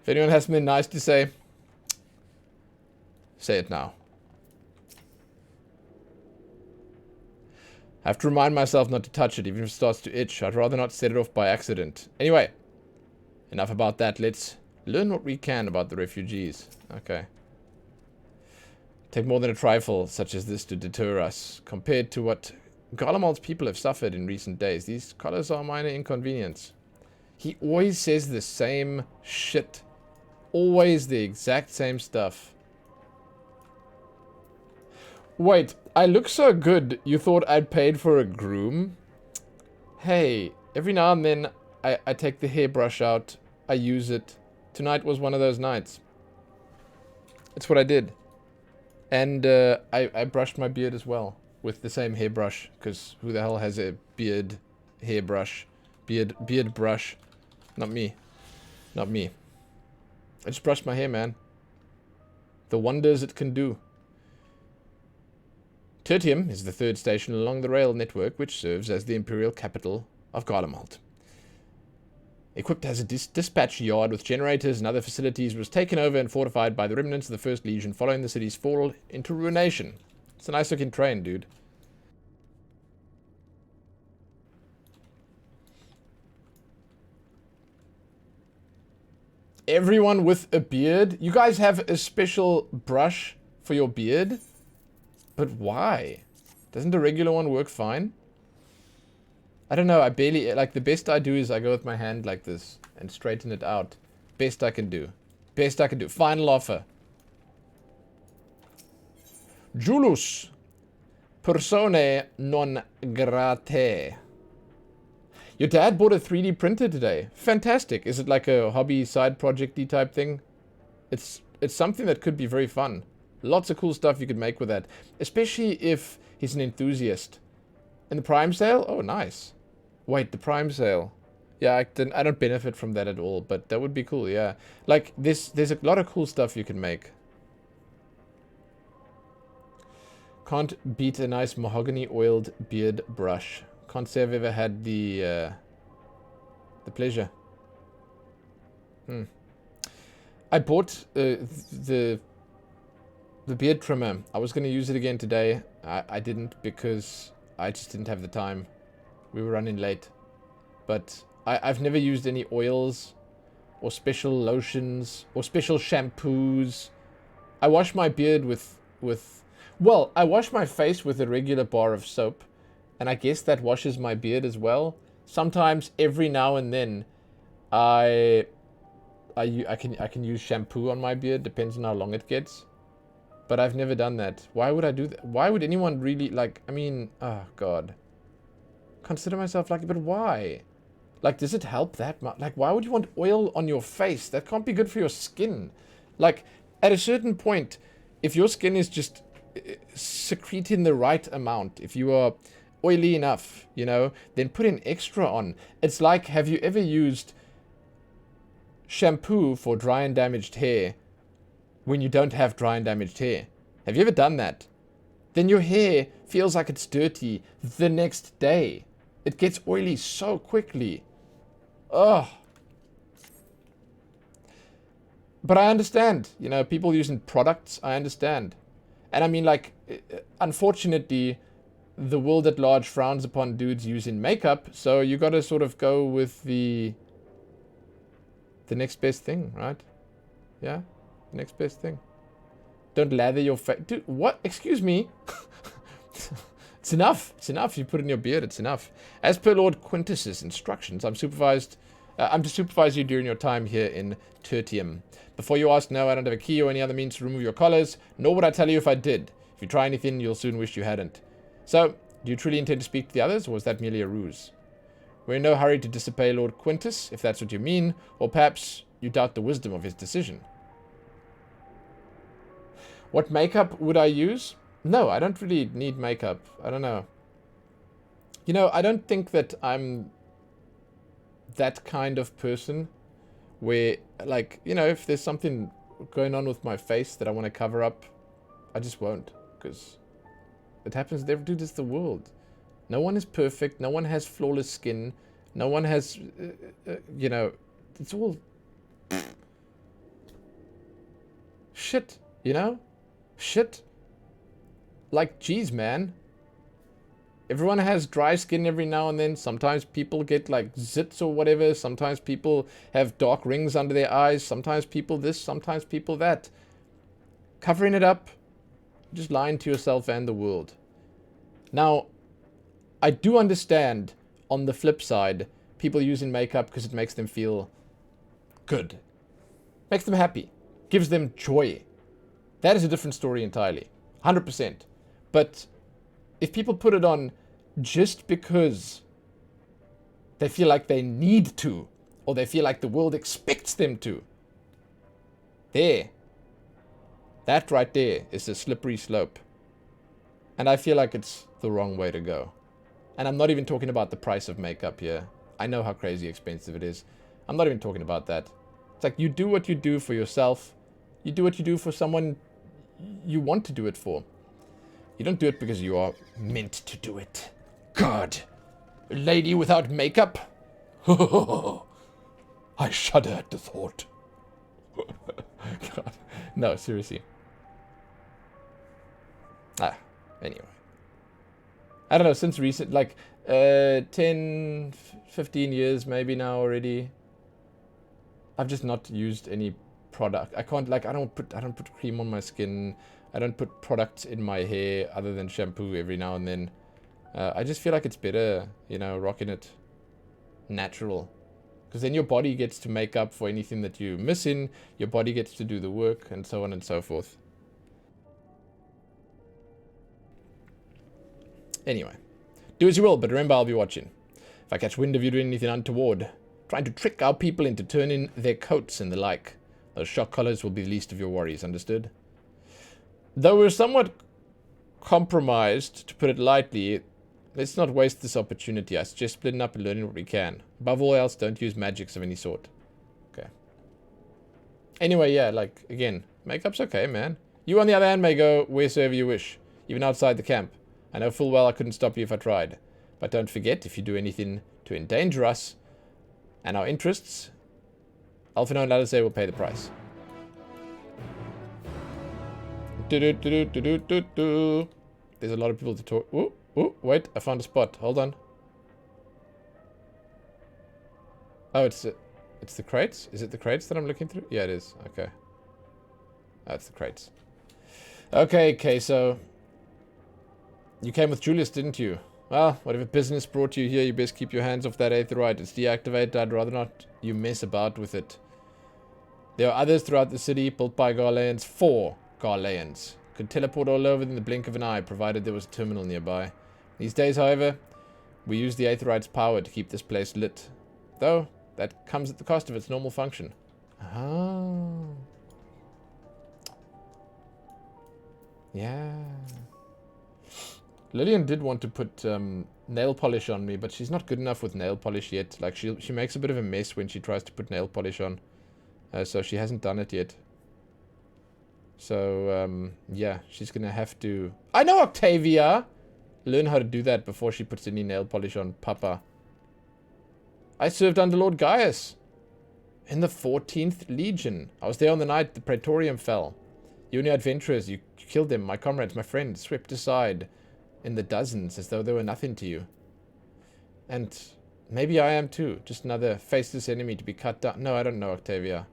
If anyone has something nice to say, say it now. I have to remind myself not to touch it, even if it starts to itch. I'd rather not set it off by accident. Anyway, enough about that. Let's learn what we can about the refugees. Okay. Take more than a trifle such as this to deter us. Compared to what Garlemald's people have suffered in recent days, these colors are a minor inconvenience. He always says the same shit. Always the exact same stuff. Wait, I look so good, you thought I'd paid for a groom? Hey, every now and then I take the hairbrush out, I use it. Tonight was one of those nights. It's what I did. And I brushed my beard as well with the same hairbrush, because who the hell has a beard hairbrush? Beard brush. Not me. Not me. I just brushed my hair, man. The wonders it can do. Tertium is the third station along the rail network, which serves as the imperial capital of Garlemald. Equipped as a dispatch yard with generators and other facilities, was taken over and fortified by the remnants of the First Legion following the city's fall into ruination. It's a nice looking train, dude. Everyone with a beard? You guys have a special brush for your beard? But why? Doesn't a regular one work fine? I don't know, I barely, like, the best I do is I go with my hand like this and straighten it out. Best I can do. Best I can do. Final offer. Julus. Persone non grate. Your dad bought a 3D printer today. Fantastic. Is it like a hobby side project-y type thing? It's something that could be very fun. Lots of cool stuff you could make with that. Especially if he's an enthusiast. And the Prime sale? Oh, nice. Wait, the Prime sale. Yeah, I don't benefit from that at all, but that would be cool, yeah. Like, there's a lot of cool stuff you can make. Can't beat a nice mahogany oiled beard brush. Can't say I've ever had the pleasure. I bought the beard trimmer. I was going to use it again today. I didn't because I just didn't have the time. We were running late. But I've never used any oils or special lotions or special shampoos. I wash my beard with well, I wash my face with a regular bar of soap. And I guess that washes my beard as well. Sometimes, every now and then, I can use shampoo on my beard. Depends on how long it gets. But I've never done that. Why would I do that? Why would anyone really, like, I mean, oh god. Consider myself lucky, but why? Like, does it help that much? Like, why would you want oil on your face? That can't be good for your skin. Like, at a certain point, if your skin is just secreting the right amount, if you are oily enough, you know, then put an extra on. It's like, have you ever used shampoo for dry and damaged hair when you don't have dry and damaged hair? Have you ever done that? Then your hair feels like it's dirty the next day. It gets oily so quickly. Ugh. But I understand, you know, people using products, I understand. And I mean, like, unfortunately, the world at large frowns upon dudes using makeup, so you gotta sort of go with the next best thing, right? Yeah? The next best thing. Don't lather your face. Dude, what? Excuse me? It's enough. It's enough. You put it in your beard, it's enough. As per Lord Quintus's instructions, I'm to supervise you during your time here in Tertium. Before you ask, no, I don't have a key or any other means to remove your collars, nor would I tell you if I did. If you try anything, you'll soon wish you hadn't. So, do you truly intend to speak to the others, or was that merely a ruse? We're in no hurry to disobey Lord Quintus, if that's what you mean, or perhaps you doubt the wisdom of his decision. What makeup would I use? No, I don't really need makeup. I don't know. You know, I don't think that I'm that kind of person where, like, you know, if there's something going on with my face that I want to cover up, I just won't, because it happens. Dude, it's the world. No one is perfect. No one has flawless skin. No one has, you know, it's all shit, you know? Shit. Like, geez, man. Everyone has dry skin every now and then. Sometimes people get, like, zits or whatever. Sometimes people have dark rings under their eyes. Sometimes people this, sometimes people that. Covering it up, just lying to yourself and the world. Now, I do understand, on the flip side, people using makeup because it makes them feel good. Makes them happy. Gives them joy. That is a different story entirely. 100%. But if people put it on just because they feel like they need to, or they feel like the world expects them to, that right there is a slippery slope. And I feel like it's the wrong way to go. And I'm not even talking about the price of makeup here. I know how crazy expensive it is. I'm not even talking about that. It's like, you do what you do for yourself. You do what you do for someone you want to do it for. You don't do it because you are meant to do it. God, a lady without makeup? I shudder at the thought. God. No, seriously. Anyway. I don't know, since recent, like, 10, 15 years maybe now already, I've just not used any product. I can't, like, I don't put cream on my skin. I don't put products in my hair other than shampoo every now and then. I just feel like it's better, you know, rocking it natural. Because then your body gets to make up for anything that you're missing. Your body gets to do the work, and so on and so forth. Anyway, do as you will, but remember I'll be watching. If I catch wind of you doing anything untoward, trying to trick our people into turning their coats and the like, those shock collars will be the least of your worries, understood? Though we're somewhat compromised, to put it lightly, let's not waste this opportunity. I suggest splitting up and learning what we can. Above all else, don't use magics of any sort. Okay. Anyway, yeah, like, again, makeup's okay, man. You, on the other hand, may go wheresoever you wish, even outside the camp. I know full well I couldn't stop you if I tried. But don't forget, if you do anything to endanger us and our interests, Alphino and Alizé will pay the price. There's a lot of people to talk. Ooh, wait, I found a spot. Hold on. Oh, it's the crates? Is it the crates that I'm looking through? Yeah, it is. Okay. That's the crates. Okay, Queso. You came with Julius, didn't you? Well, whatever business brought you here, you best keep your hands off that aetheryte. It's deactivated. I'd rather not you mess about with it. There are others throughout the city, built by Garleans. 4 Garleans. Could teleport all over in the blink of an eye, provided there was a terminal nearby. These days, however, we use the aetheryte's power to keep this place lit. Though, that comes at the cost of its normal function. Oh. Yeah. Lillian did want to put nail polish on me, but she's not good enough with nail polish yet. Like, she makes a bit of a mess when she tries to put nail polish on. So she hasn't done it yet. So, yeah, she's gonna have to... I know Octavia! Learn how to do that before she puts any nail polish on Papa. I served under Lord Gaius. In the 14th Legion. I was there on the night the Praetorium fell. You and your adventurers, you killed them, my comrades, my friends, swept aside in the dozens as though they were nothing to you. And maybe I am too. Just another faceless enemy to be cut down. No, I don't know, Octavia.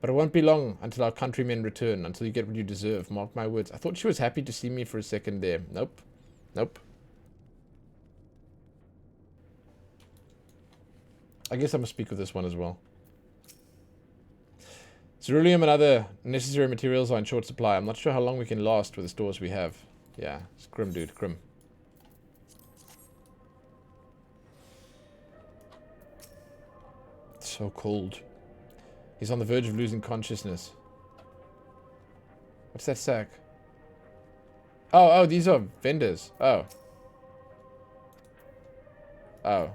But it won't be long until our countrymen return, until you get what you deserve. Mark my words. I thought she was happy to see me for a second there. Nope. Nope. I guess I'm going to speak with this one as well. Ceruleum and other necessary materials are in short supply. I'm not sure how long we can last with the stores we have. Yeah, it's grim, dude. Grim. It's so cold. He's on the verge of losing consciousness. What's that sack? Oh, these are vendors. Oh. Oh.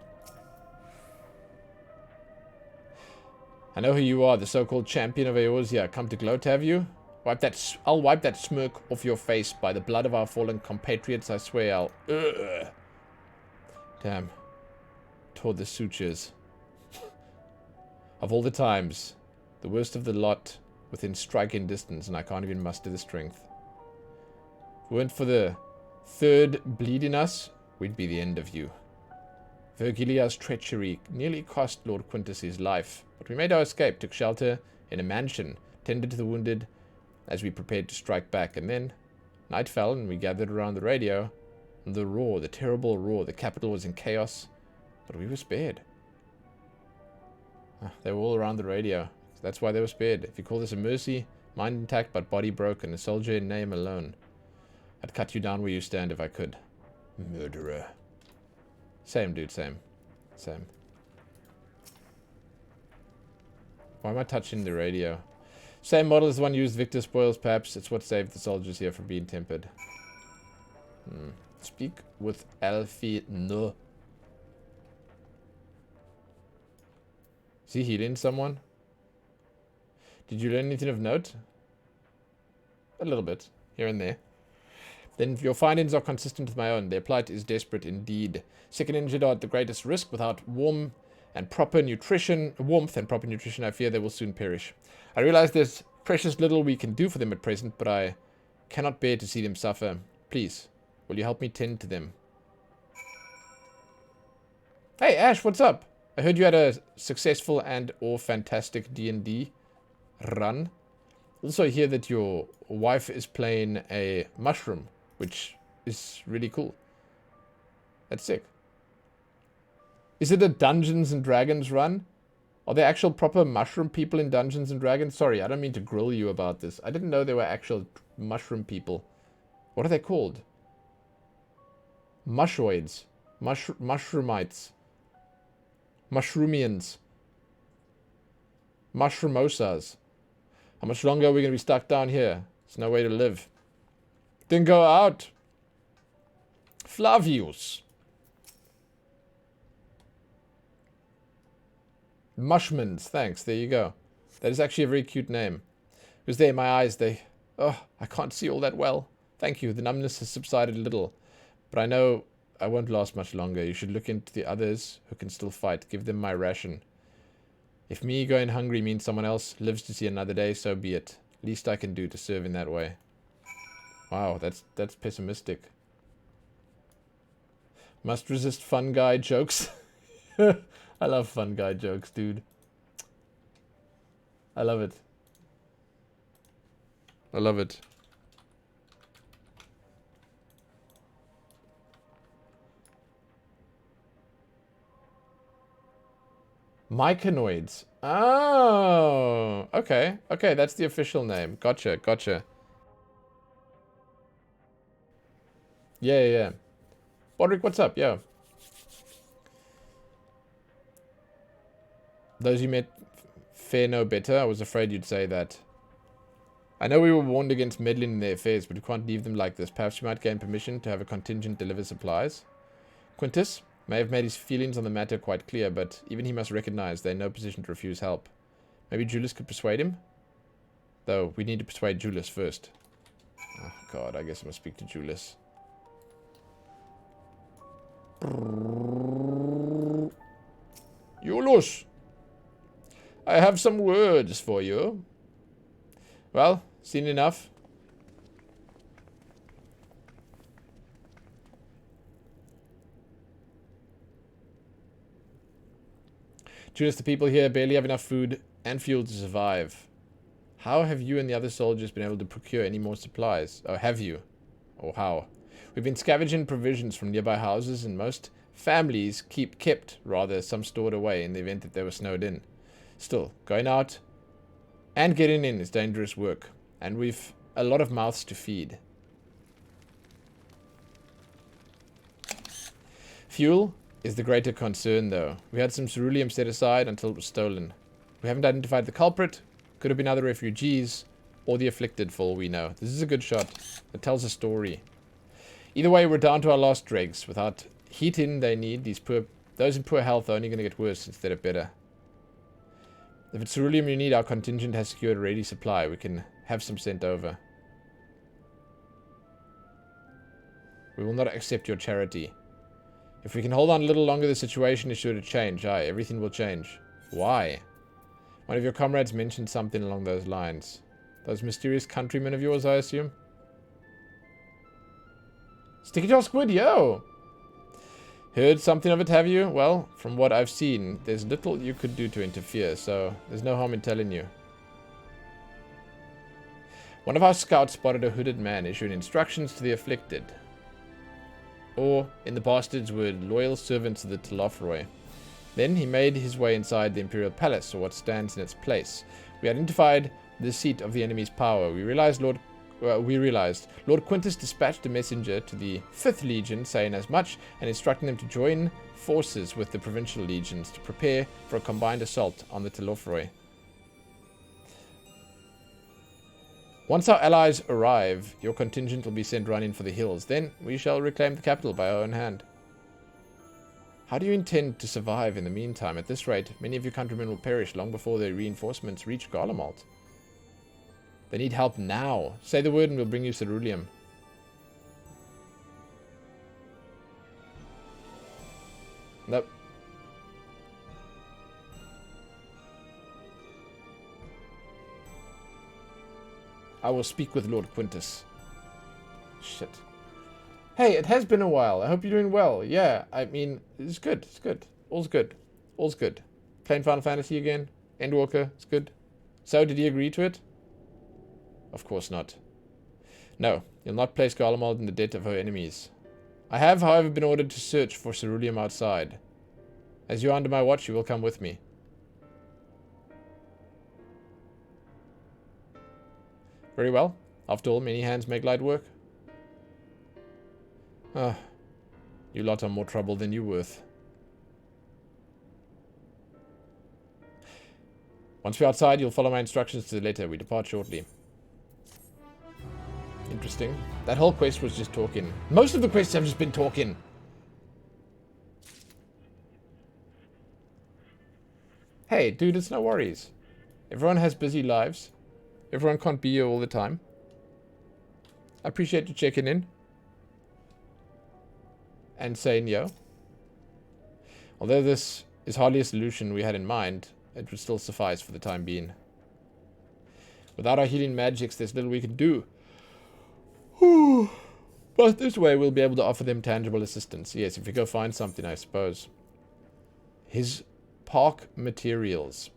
I know who you are, the so-called champion of Eorzea. Come to gloat, have you? I'll wipe that smirk off your face. By the blood of our fallen compatriots, I swear I'll... Ugh. Damn. Tore the sutures. Of all the times, the worst of the lot within striking distance, and I can't even muster the strength. If it weren't for the third bleeding us, we'd be the end of you. Virgilia's treachery nearly cost Lord Quintus his life, but we made our escape, took shelter in a mansion, tended to the wounded as we prepared to strike back, and then night fell and we gathered around the radio. And the roar, the terrible roar, the capital was in chaos, but we were spared. They were all around the radio. That's why they were spared. If you call this a mercy, mind intact but body broken, a soldier in name alone, I'd cut you down where you stand if I could. Murderer. Same, dude, same. Same. Why am I touching the radio? Same model as the one used Victor spoils, perhaps. It's what saved the soldiers here from being tempered. Speak with Alfie. No. Is he healing someone? Did you learn anything of note? A little bit, here and there. Then your findings are consistent with my own. Their plight is desperate indeed. Sick and injured are at the greatest risk. Without warmth and proper nutrition, I fear they will soon perish. I realize there's precious little we can do for them at present, but I cannot bear to see them suffer. Please, will you help me tend to them? Hey, Ash, what's up? I heard you had a successful and/or fantastic D&D run. Also, I hear that your wife is playing a mushroom, which is really cool. That's sick. Is it a Dungeons and Dragons run? Are there actual proper mushroom people in Dungeons and Dragons? Sorry, I don't mean to grill you about this. I didn't know there were actual mushroom people. What are they called? Mushoids. Mushroomites. Mushroomians. Mushroomosas. How much longer are we going to be stuck down here? There's no way to live. Then go out. Flavius. Mushmans. Thanks. There you go. That is actually a very cute name. Because there, my eyes, oh, I can't see all that well. Thank you. The numbness has subsided a little. But I know I won't last much longer. You should look into the others who can still fight. Give them my ration. If me going hungry means someone else lives to see another day, so be it. Least I can do to serve in that way. Wow, that's pessimistic. Must resist fun guy jokes. I love fun guy jokes, dude. I love it. I love it. Myconoids. Oh, okay. Okay, that's the official name. Gotcha, gotcha. Yeah. Bodrick, what's up? Yo. Those you met fare no better. I was afraid you'd say that. I know we were warned against meddling in their affairs, but we can't leave them like this. Perhaps we might gain permission to have a contingent deliver supplies. Quintus may have made his feelings on the matter quite clear, but even he must recognize they're in no position to refuse help. Maybe Julius could persuade him? Though, we need to persuade Julius first. Oh god, I guess I must speak to Julius. Julius! I have some words for you. Well, seen enough. Julius, the people here barely have enough food and fuel to survive. How have you and the other soldiers been able to procure any more supplies? Oh, have you? Or how? We've been scavenging provisions from nearby houses, and most families kept some stored away in the event that they were snowed in. Still, going out and getting in is dangerous work, and we've a lot of mouths to feed. Fuel is the greater concern, though. We had some ceruleum set aside until it was stolen. We haven't identified the culprit. Could have been other refugees or the afflicted, for all we know. This is a good shot. It tells a story. Either way, we're down to our last dregs. Without heating they need, those in poor health are only going to get worse instead of better. If it's ceruleum you need, our contingent has secured a ready supply. We can have some sent over. We will not accept your charity. If we can hold on a little longer, the situation is sure to change. Aye, everything will change. Why? One of your comrades mentioned something along those lines. Those mysterious countrymen of yours, I assume? Sticky Jaw Squid, yo! Heard something of it, have you? Well, from what I've seen, there's little you could do to interfere, so there's no harm in telling you. One of our scouts spotted a hooded man issuing instructions to the afflicted. Or, in the bastard's word, loyal servants of the Telophroi. Then he made his way inside the Imperial Palace, or what stands in its place. We identified the seat of the enemy's power. We realized Lord Quintus dispatched a messenger to the 5th Legion saying as much and instructing them to join forces with the provincial legions to prepare for a combined assault on the Telophroi. Once our allies arrive, your contingent will be sent running for the hills. Then we shall reclaim the capital by our own hand. How do you intend to survive in the meantime? At this rate, many of your countrymen will perish long before their reinforcements reach Garlemald. They need help now. Say the word and we'll bring you ceruleum. Nope. I will speak with Lord Quintus. Shit. Hey, it has been a while. I hope you're doing well. Yeah, I mean, it's good. It's good. All's good. All's good. Playing Final Fantasy again. Endwalker. It's good. So, did he agree to it? Of course not. No, you'll not place Garlemald in the debt of her enemies. I have, however, been ordered to search for ceruleum outside. As you are under my watch, you will come with me. Very well. After all, many hands make light work. You lot are more trouble than you're worth. Once we're outside, you'll follow my instructions to the letter. We depart shortly. Interesting. That whole quest was just talking. Most of the quests have just been talking. Hey, dude, it's no worries. Everyone has busy lives. Everyone can't be here all the time. I appreciate you checking in. And saying yo. Although this is hardly a solution we had in mind, it would still suffice for the time being. Without our healing magics, there's little we can do. But this way we'll be able to offer them tangible assistance. Yes, if we go find something, I suppose. His park materials.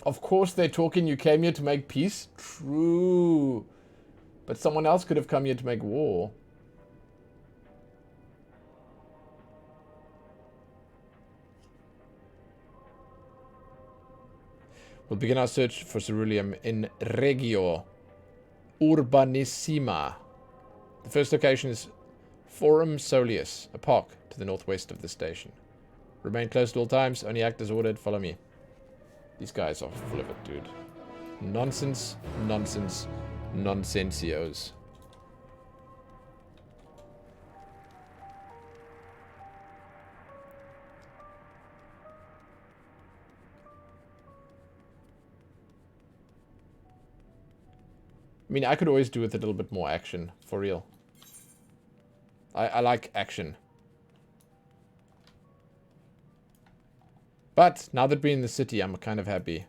Of course they're talking you came here to make peace. True. But someone else could have come here to make war. We'll begin our search for ceruleum in Regio Urbanissima. The first location is Forum Soleus, a park to the northwest of the station. Remain close at all times, only act as ordered, follow me. These guys are full of it, dude. Nonsense, nonsense, nonsensios. I mean, I could always do with a little bit more action, for real. I like action. But, now that we're in the city, I'm kind of happy.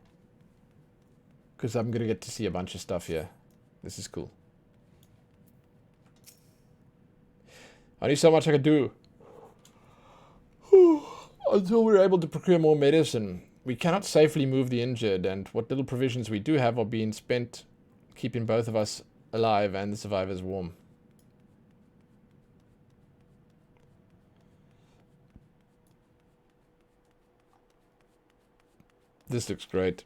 Because I'm going to get to see a bunch of stuff here. This is cool. Only so much I could do. Until we're able to procure more medicine. We cannot safely move the injured, and what little provisions we do have are being spent keeping both of us alive and the survivors warm. This looks great.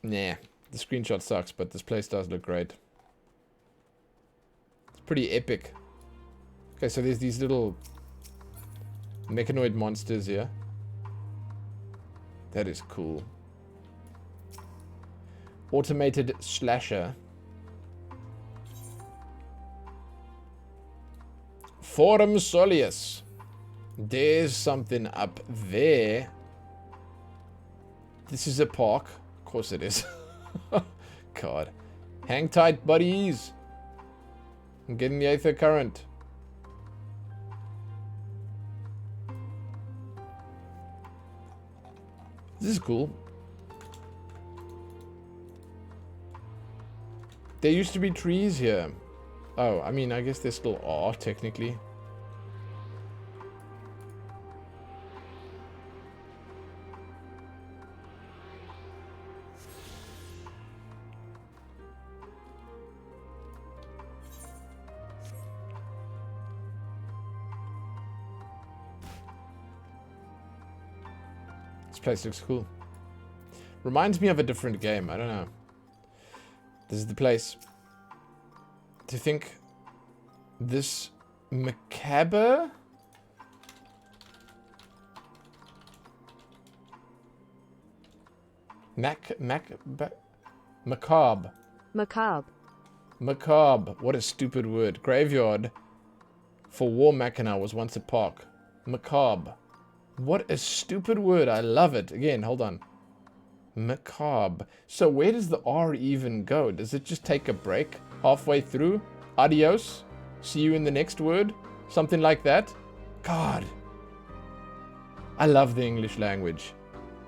Nah, the screenshot sucks, but this place does look great. It's pretty epic. Okay, so there's these little mechanoid monsters here. That is cool. Automated slasher. Forum Soleus. There's something up there. This is a park. Of course it is. God. Hang tight, buddies. I'm getting the Aether Current. This is cool. There used to be trees here. Oh, I mean, I guess there still are, technically. This place looks cool. Reminds me of a different game. I don't know. This is the place. Do you think this macabre? Macabre. Macabre. Macabre. What a stupid word. Graveyard for War Machina was once a park. Macabre. What a stupid word. I love it. Again, hold on. Macabre. So where does the R even go? Does it just take a break halfway through? Adios. See you in the next word? Something like that? God. I love the English language.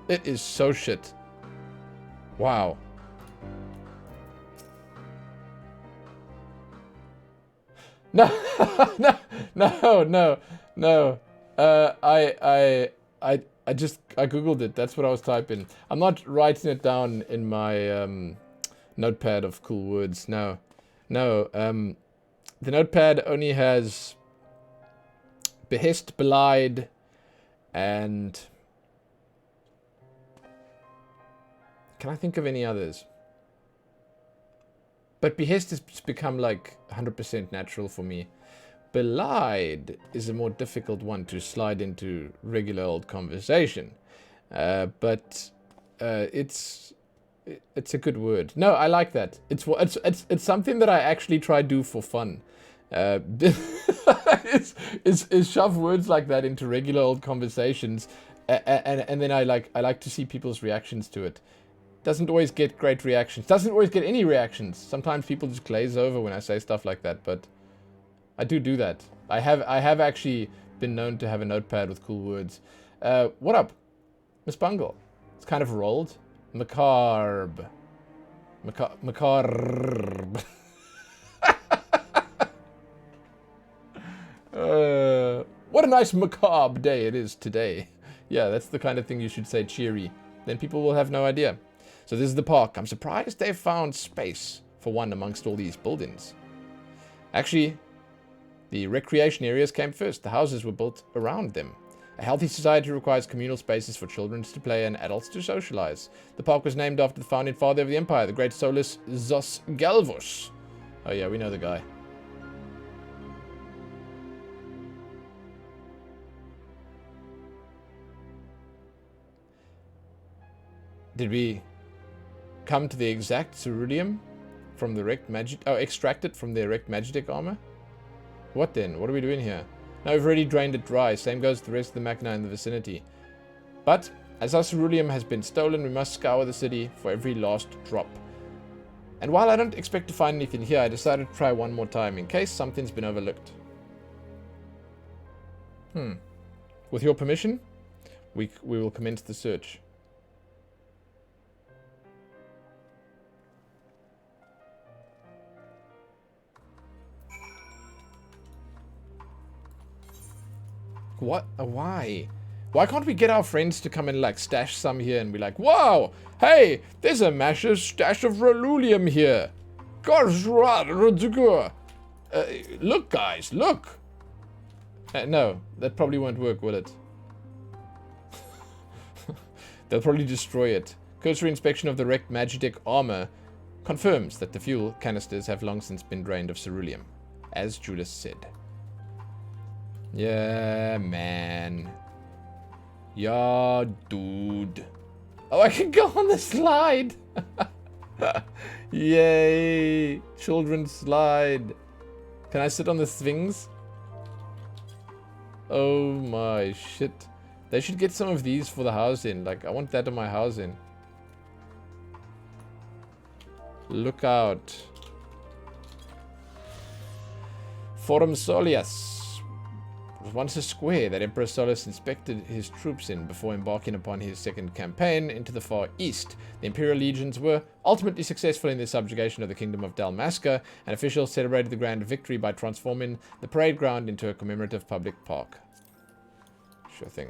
It is so shit. Wow. No, no. I googled it. That's what I was typing. I'm not writing it down in my notepad of cool words. No. The notepad only has behest, belied, and Can I think of any others? But Behest has become like 100% natural for me. Belied is a more difficult one to slide into regular old conversation. But it's a good word. No, I like that. It's something that I actually try to do for fun. Is shove words like that into regular old conversations, and then I like to see people's reactions to it. Doesn't always get great reactions. Doesn't always get any reactions. Sometimes people just glaze over when I say stuff like that, but I do that. I have actually been known to have a notepad with cool words. What up, Miss Bungle? It's kind of rolled. Macabre. Macabre. What a nice macabre day it is today. Yeah, that's the kind of thing you should say cheery. Then people will have no idea. So this is the park. I'm surprised they've found space for one amongst all these buildings. Actually, the recreation areas came first. The houses were built around them. A healthy society requires communal spaces for children to play and adults to socialize. The park was named after the founding father of the empire, the great Solus Zos Galvus. Oh yeah, we know the guy. Did we come to the exact ceruleum from the erect magic? Oh, extracted from the erect magic armor? What then? What are we doing here? No, we've already drained it dry. Same goes to the rest of the machina in the vicinity. But, as our ceruleum has been stolen, we must scour the city for every last drop. And while I don't expect to find anything here, I decided to try one more time, in case something's been overlooked. With your permission, we will commence the search. What? Why? Why can't we get our friends to come and like stash some here and be like, wow, hey, there's a massive stash of Relulium here. Look, guys, look. No, that probably won't work, will it? They'll probably destroy it. Cursory inspection of the wrecked Magitek armor confirms that the fuel canisters have long since been drained of ceruleum, as Judas said. Yeah, man. Yeah, dude. Oh, I can go on the slide. Yay. Children's slide. Can I sit on the swings? Oh my shit. They should get some of these for the housing. Like, I want that on my housing. Look out. Forum Solius. Was once a square that Emperor Solus inspected his troops in before embarking upon his second campaign into the Far East. The Imperial legions were ultimately successful in their subjugation of the Kingdom of Dalmasca, and officials celebrated the grand victory by transforming the parade ground into a commemorative public park. Sure thing.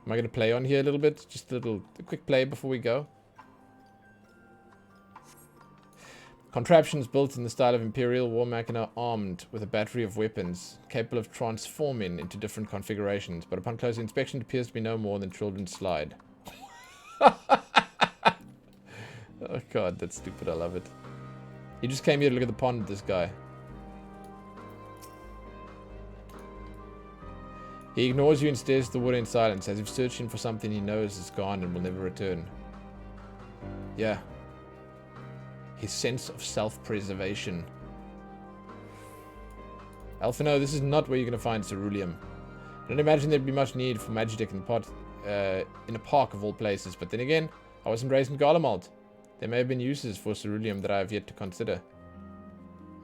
Am I going to play on here a little bit? Just a quick play before we go. Contraptions built in the style of Imperial war machina armed with a battery of weapons, capable of transforming into different configurations, but upon closer inspection it appears to be no more than children's slide. Oh god, that's stupid, I love it. He just came here to look at the pond, this guy. He ignores you and stares at the water in silence, as if searching for something he knows is gone and will never return. Yeah. His sense of self-preservation. Alphino, this is not where you're going to find ceruleum. I don't imagine there'd be much need for Magitek in a park of all places, but then again, I wasn't raised in Garlemald. There may have been uses for ceruleum that I have yet to consider.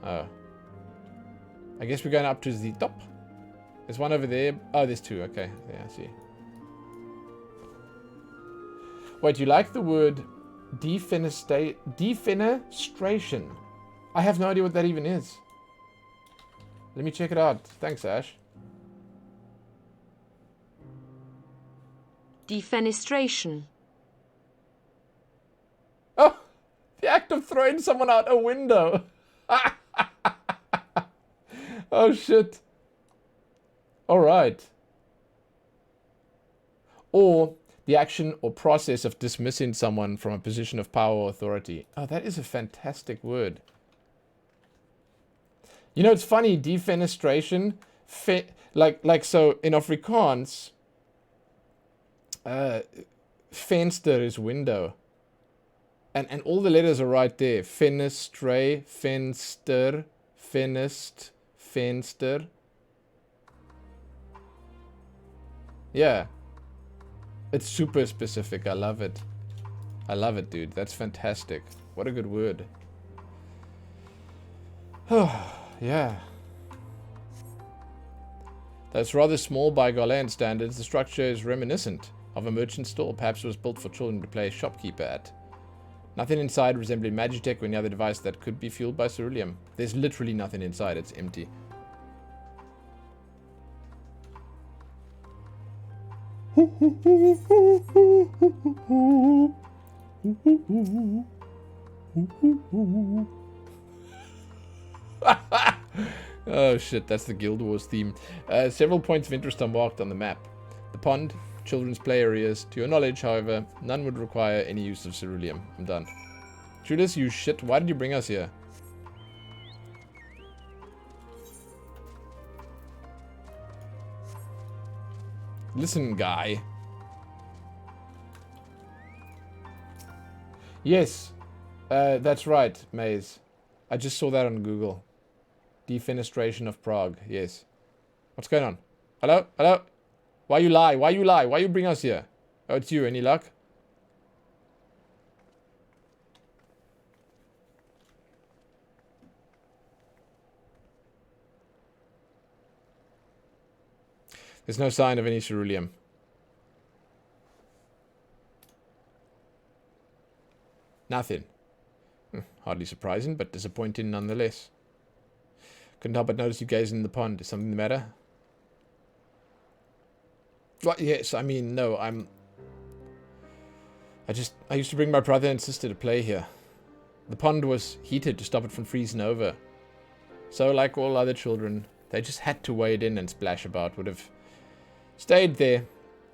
Oh. I guess we're going up to the top. There's one over there. Oh, there's two. Okay. Yeah, I see. Wait, you like the word defenestration? I have no idea what that even is. Let me check it out. Thanks, Ash. Defenestration. Oh, the act of throwing someone out a window. Oh, shit. All right. Or the action or process of dismissing someone from a position of power or authority. Oh, that is a fantastic word. You know, it's funny, defenestration, so in Afrikaans, venster is window. And all the letters are right there. Fenestre, venster, fenest, venster. Yeah. It's super specific. I love it. I love it, dude. That's fantastic. What a good word. Oh, yeah. That's rather small by Garlean standards. The structure is reminiscent of a merchant store. Perhaps it was built for children to play shopkeeper at. Nothing inside resembling Magitech or any other device that could be fueled by ceruleum. There's literally nothing inside. It's empty. Oh shit, that's the Guild Wars theme. Several points of interest are marked on the map. The pond, children's play areas. To your knowledge, however, none would require any use of ceruleum. I'm done. Judas, you shit, why did you bring us here? Listen, guy. Yes, that's right, Maze. I just saw that on Google. Defenestration of Prague, yes. What's going on? Hello? Hello? Why you lie? Why you lie? Why you bring us here? Oh, it's you. Any luck? There's no sign of any ceruleum. Nothing. Hardly surprising, but disappointing nonetheless. Couldn't help but notice you gazing in the pond. Is something the matter? Well, yes, I mean, no, I used to bring my brother and sister to play here. The pond was heated to stop it from freezing over. So, like all other children, they just had to wade in and splash about. Would have stayed there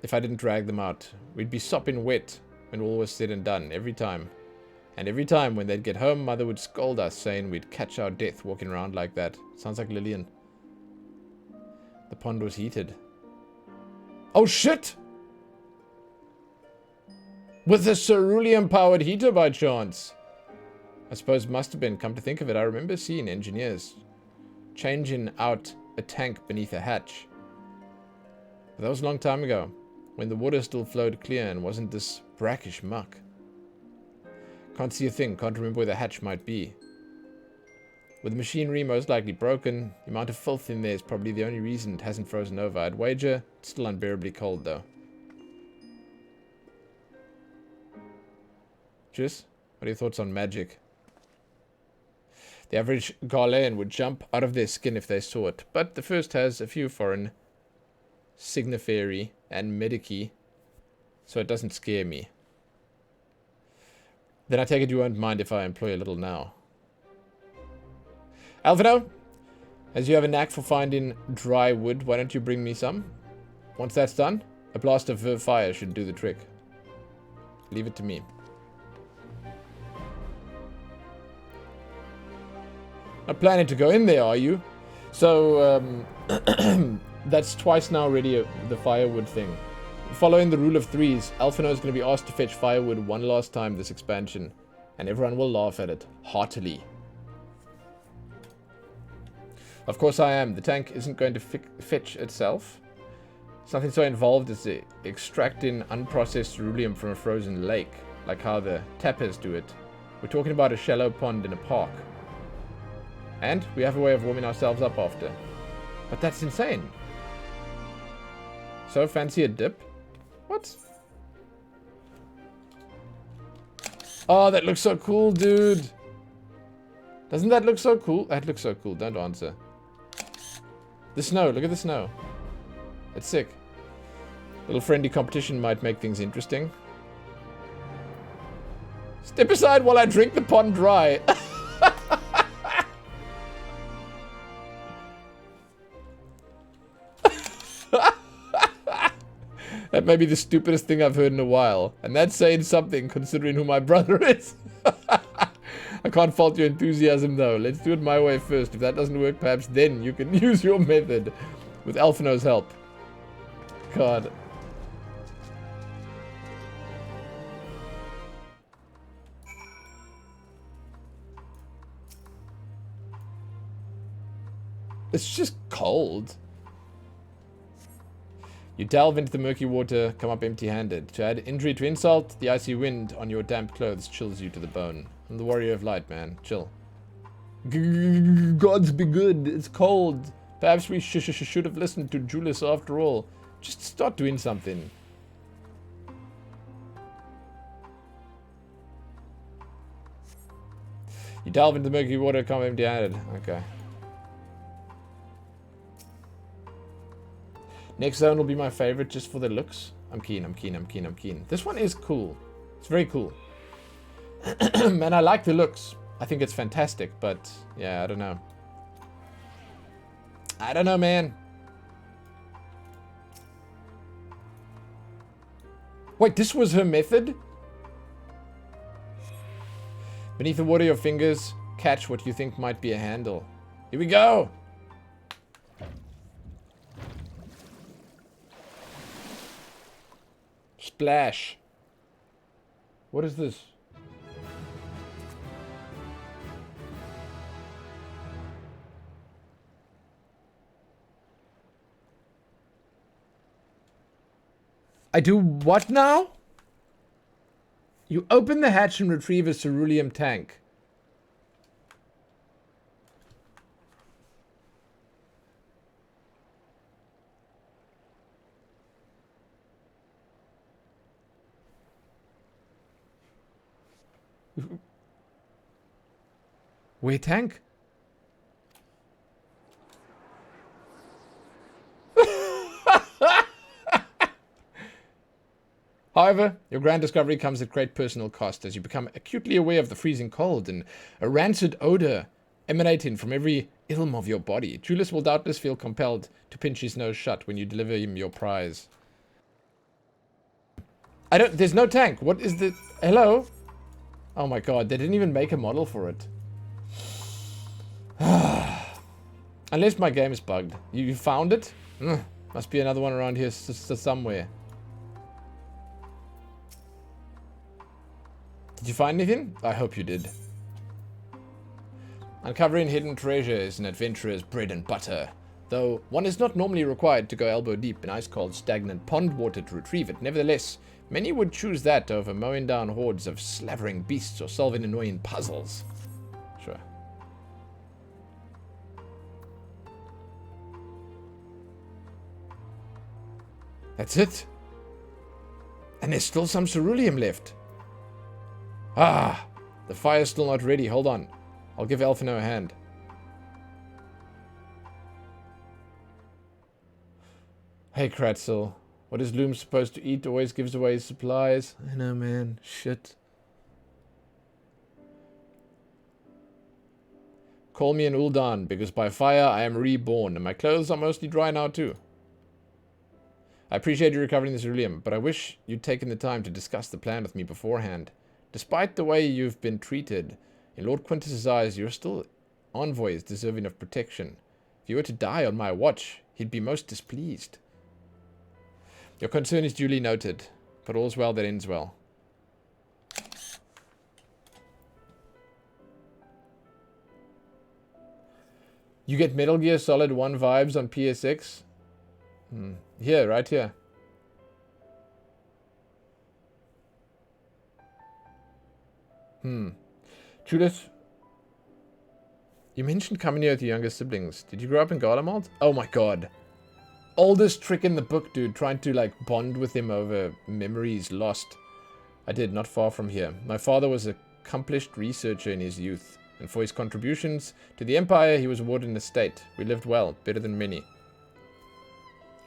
if I didn't drag them out. We'd be sopping wet when all was said and done, every time. And every time when they'd get home, Mother would scold us, saying we'd catch our death walking around like that. Sounds like Lillian. The pond was heated. Oh shit! With a ceruleum-powered heater by chance. I suppose it must have been. Come to think of it, I remember seeing engineers changing out a tank beneath a hatch. But that was a long time ago, when the water still flowed clear and wasn't this brackish muck. Can't see a thing, can't remember where the hatch might be. With the machinery most likely broken, the amount of filth in there is probably the only reason it hasn't frozen over. I'd wager it's still unbearably cold though. Jis, what are your thoughts on magic? The average Garlean would jump out of their skin if they saw it, but the first has a few foreign signiferi and medici, so it doesn't scare me. Then I take it you won't mind if I employ a little now. Alvino, as you have a knack for finding dry wood, why don't you bring me some? Once that's done, a blast of fire should do the trick. Leave it to me. Not planning to go in there, are you? So, that's twice now already the firewood thing. Following the rule of threes, Alphino is going to be asked to fetch firewood one last time this expansion, and everyone will laugh at it heartily. Of course I am. The tank isn't going to fetch itself. Something so involved as extracting unprocessed ceruleum from a frozen lake, like how the tappers do it. We're talking about a shallow pond in a park. And we have a way of warming ourselves up after. But that's insane. So fancy a dip? What? Oh, that looks so cool, dude. Doesn't that look so cool? That looks so cool. Don't answer. The snow. Look at the snow. It's sick. Little friendly competition might make things interesting. Step aside while I drink the pond dry. That may be the stupidest thing I've heard in a while. And that's saying something, considering who my brother is. I can't fault your enthusiasm, though. Let's do it my way first. If that doesn't work, perhaps then you can use your method. With Alphino's help. God. It's just cold. You delve into the murky water, come up empty-handed. To add injury to insult, the icy wind on your damp clothes chills you to the bone. I'm the warrior of light, man. Chill. Gods be good. It's cold. Perhaps we should have listened to Julius after all. Just start doing something. You delve into the murky water, come empty-handed. Okay. Next zone will be my favorite just for the looks. I'm keen, I'm keen, I'm keen, I'm keen. This one is cool. It's very cool. And I like the looks. I think it's fantastic, but yeah, I don't know. I don't know, man. Wait, this was her method? Beneath the water, your fingers catch what you think might be a handle. Here we go! Splash. What is this? I do what now? You open the hatch and retrieve a cerulean tank. Wait, tank? However, your grand discovery comes at great personal cost as you become acutely aware of the freezing cold and a rancid odor emanating from every ilm of your body. Julius will doubtless feel compelled to pinch his nose shut when you deliver him your prize. There's no tank. What is the... Hello? Oh my god, they didn't even make a model for it. Unless my game is bugged. You found it? Must be another one around here somewhere. Did you find anything? I hope you did. Uncovering hidden treasure is an adventurer's bread and butter. Though one is not normally required to go elbow deep in ice-cold, stagnant pond water to retrieve it. Nevertheless, many would choose that over mowing down hordes of slavering beasts or solving annoying puzzles. Sure. That's it. And there's still some ceruleum left. Ah, the fire's still not ready. Hold on. I'll give Alphino a hand. Hey, Kratzel. What is Loom supposed to eat? Always gives away his supplies. I know, man. Shit. Call me an Uldan, because by fire I am reborn, and my clothes are mostly dry now too. I appreciate you recovering the ceruleum, but I wish you'd taken the time to discuss the plan with me beforehand. Despite the way you've been treated, in Lord Quintus's eyes, you're still envoys deserving of protection. If you were to die on my watch, he'd be most displeased. Your concern is duly noted, but all's well that ends well. You get Metal Gear Solid 1 vibes on PSX? Here, right here. Judith, you mentioned coming here with your younger siblings. Did you grow up in Garlemald? Oh my god. Oldest trick in the book, dude. Trying to, like, bond with him over memories lost. I did, not far from here. My father was an accomplished researcher in his youth, and for his contributions to the Empire, he was awarded an estate. We lived well, better than many.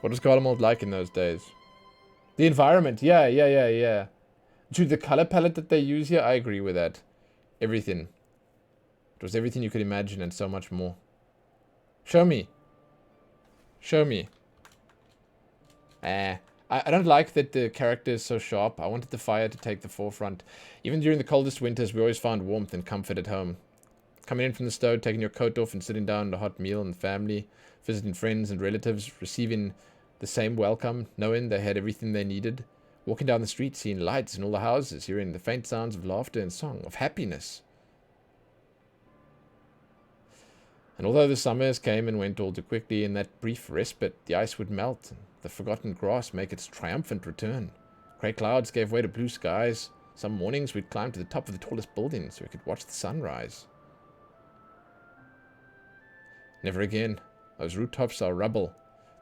What was Garlemald like in those days? The environment, yeah. Dude, the color palette that they use here, I agree with that. Everything. It was everything you could imagine and so much more. Show me. Show me. I don't like that the character is so sharp. I wanted the fire to take the forefront. Even during the coldest winters, we always found warmth and comfort at home. Coming in from the stove, taking your coat off and sitting down at a hot meal and family, visiting friends and relatives, receiving the same welcome, knowing they had everything they needed, walking down the street, seeing lights in all the houses, hearing the faint sounds of laughter and song, of happiness. And although the summers came and went all too quickly, in that brief respite, the ice would melt, and the forgotten grass make its triumphant return. Grey clouds gave way to blue skies. Some mornings we'd climb to the top of the tallest building so we could watch the sunrise. Never again. Those rooftops are rubble.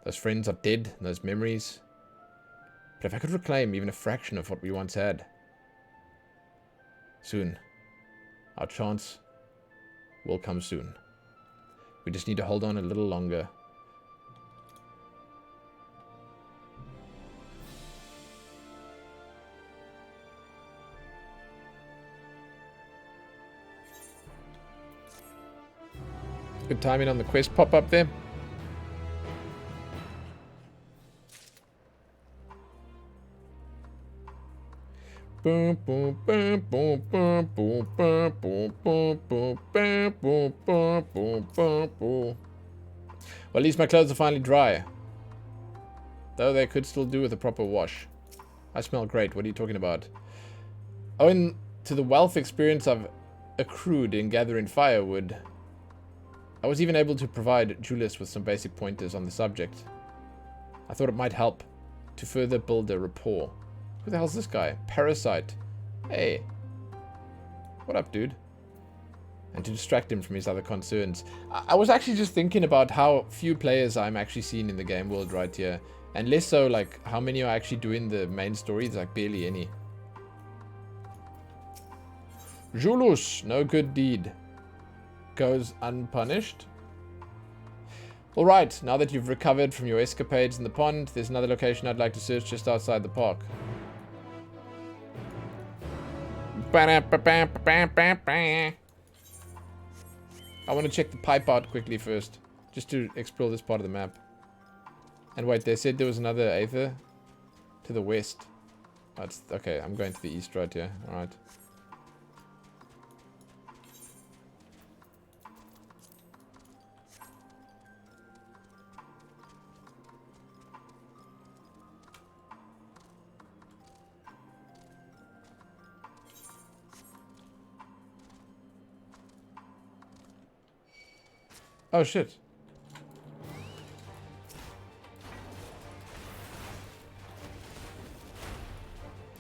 Those friends are dead, and those memories. But if I could reclaim even a fraction of what we once had. Soon. Our chance will come soon. We just need to hold on a little longer. Good timing on the quest pop-up there. Boom, boom, boom, boom, boom, boom, boom, boom, boom, boom, boom, boom, boom, boom, boom, boom. Well, at least my clothes are finally dry. Though they could still do with a proper wash. I smell great. What are you talking about? Owing to the wealth experience I've accrued in gathering firewood, I was even able to provide Julius with some basic pointers on the subject. I thought it might help to further build a rapport. Who the hell's this guy? Parasite. Hey. What up, dude? And to distract him from his other concerns. I was actually just thinking about how few players I'm actually seeing in the game world right here. And less so, like, how many are actually doing the main story. It's like barely any. Julius, no good deed goes unpunished. Alright, now that you've recovered from your escapades in the pond, there's another location I'd like to search just outside the park. I want to check the pipe out quickly first, just to explore this part of the map. And wait, they said there was another Aether to the west. That's okay, I'm going to the east right here. Alright. Oh shit.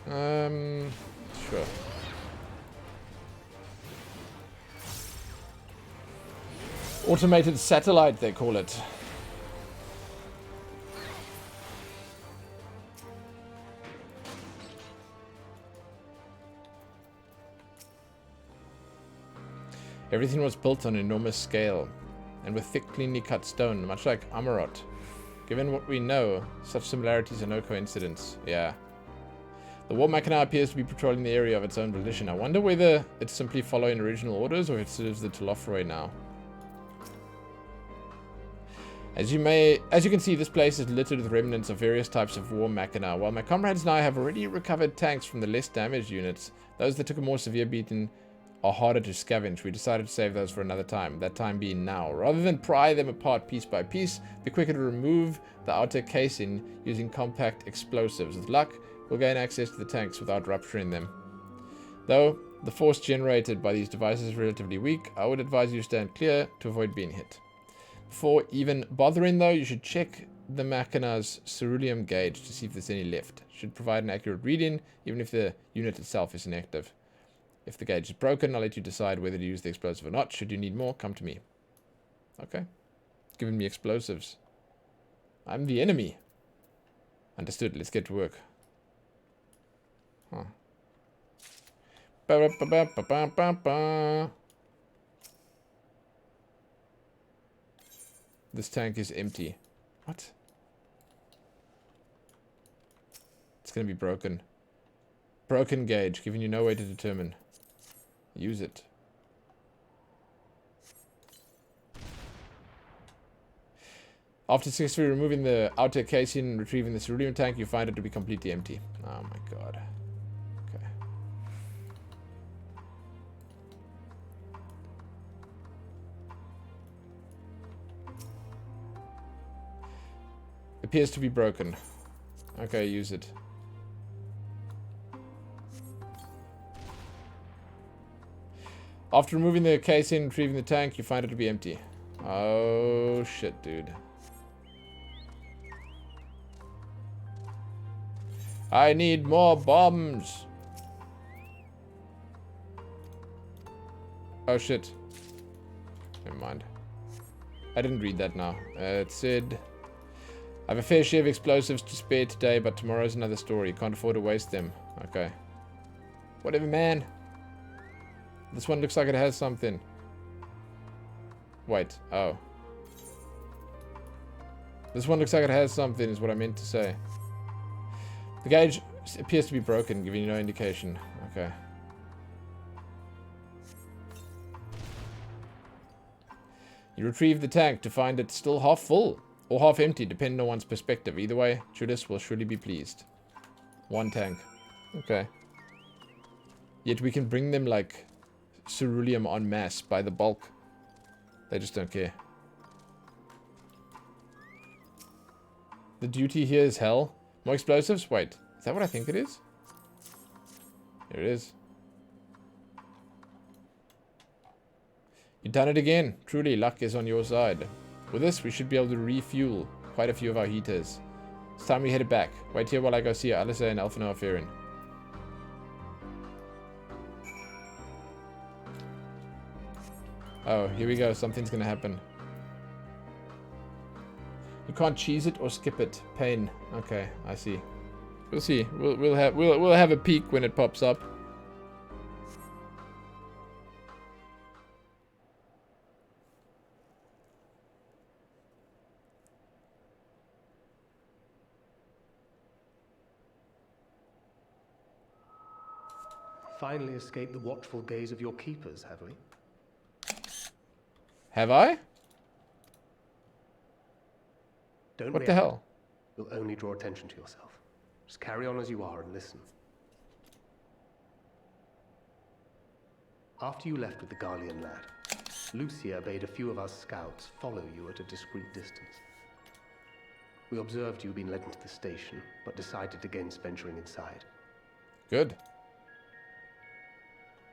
Sure. Automated satellite, they call it. Everything was built on an enormous scale, and with thick, cleanly cut stone, much like Amarot. Given what we know, such similarities are no coincidence. Yeah. The War Machina appears to be patrolling the area of its own volition. I wonder whether it's simply following original orders or it serves the Telofroi now. As you can see, this place is littered with remnants of various types of War Machina. While my comrades and I have already recovered tanks from the less damaged units, those that took a more severe beating are harder to scavenge. We decided to save those for another time, that time being now. Rather than pry them apart piece by piece, be quicker to remove the outer casing using compact explosives. With luck, we'll gain access to the tanks without rupturing them. Though the force generated by these devices is relatively weak, I would advise you stand clear to avoid being hit. Before even bothering though, you should check the Machina's ceruleum gauge to see if there's any left. It should provide an accurate reading, even if the unit itself is inactive. If the gauge is broken, I'll let you decide whether to use the explosive or not. Should you need more, come to me. Okay. It's giving me explosives. I'm the enemy. Understood. Let's get to work. Huh. Ba-ba-ba-ba-ba-ba-ba. This tank is empty. What? It's gonna be broken. Broken gauge, giving you no way to determine. Use it. After successfully removing the outer casing and retrieving the cerulean tank, you find it to be completely empty. Oh my god. Okay. Appears to be broken. Okay, use it. After removing the casing and retrieving the tank, you find it to be empty. Oh shit, dude. I need more bombs. Oh shit. Never mind. I didn't read that now. It said, I have a fair share of explosives to spare today, but tomorrow's another story. Can't afford to waste them. Okay. Whatever, man. This one looks like it has something. Wait. Oh. This one looks like it has something, is what I meant to say. The gauge appears to be broken, giving you no indication. Okay. You retrieve the tank to find it still half full, or half empty, depending on one's perspective. Either way, Judas will surely be pleased. One tank. Okay. Yet we can bring them, like, ceruleum en masse by the bulk. They just don't care. The duty here is hell. More explosives? Wait, is that what I think it is? Here it is. You've done it again. Truly, luck is on your side. With this, we should be able to refuel quite a few of our heaters. It's time we headed back. Wait here while I go see Alyssa and Alpha Noah Fearin. Oh, here we go. Something's gonna happen. You can't cheese it or skip it. Pain. Okay, I see. We'll see. We'll have a peek when it pops up. Finally escaped the watchful gaze of your keepers, have we? Have I? Don't What the react. hell? You'll only draw attention to yourself. Just carry on as you are and listen. After you left with the Garlean lad, Lucia bade a few of us scouts follow you at a discreet distance. We observed you being led into the station, but decided against venturing inside. Good.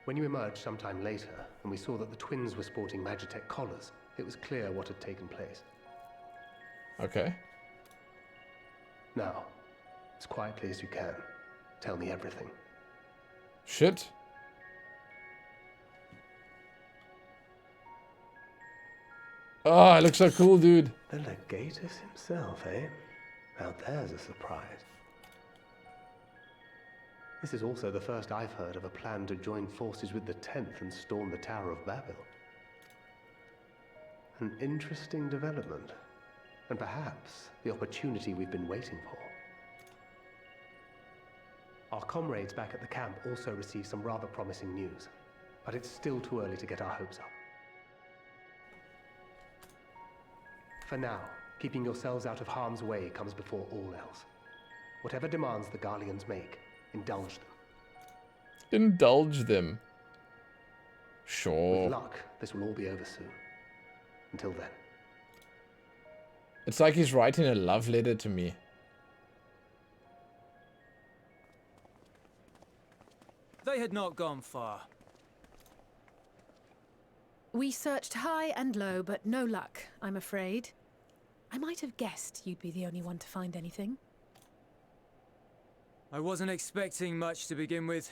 When you emerged sometime later, and we saw that the twins were sporting Magitech collars, it was clear what had taken place. Okay. Now, as quietly as you can, tell me everything. Shit. Oh, it looks so cool, dude. The Legatus himself, eh? Now there's a surprise. This is also the first I've heard of a plan to join forces with the 10th and storm the Tower of Babel. An interesting development, and perhaps the opportunity we've been waiting for. Our comrades back at the camp also received some rather promising news, but it's still too early to get our hopes up. For now, keeping yourselves out of harm's way comes before all else. Whatever demands the Garleans make, indulge them. Indulge them. Sure. With luck, this will all be over soon. Until then. It's like he's writing a love letter to me. They had not gone far. We searched high and low, but no luck, I'm afraid. I might have guessed you'd be the only one to find anything. I wasn't expecting much to begin with.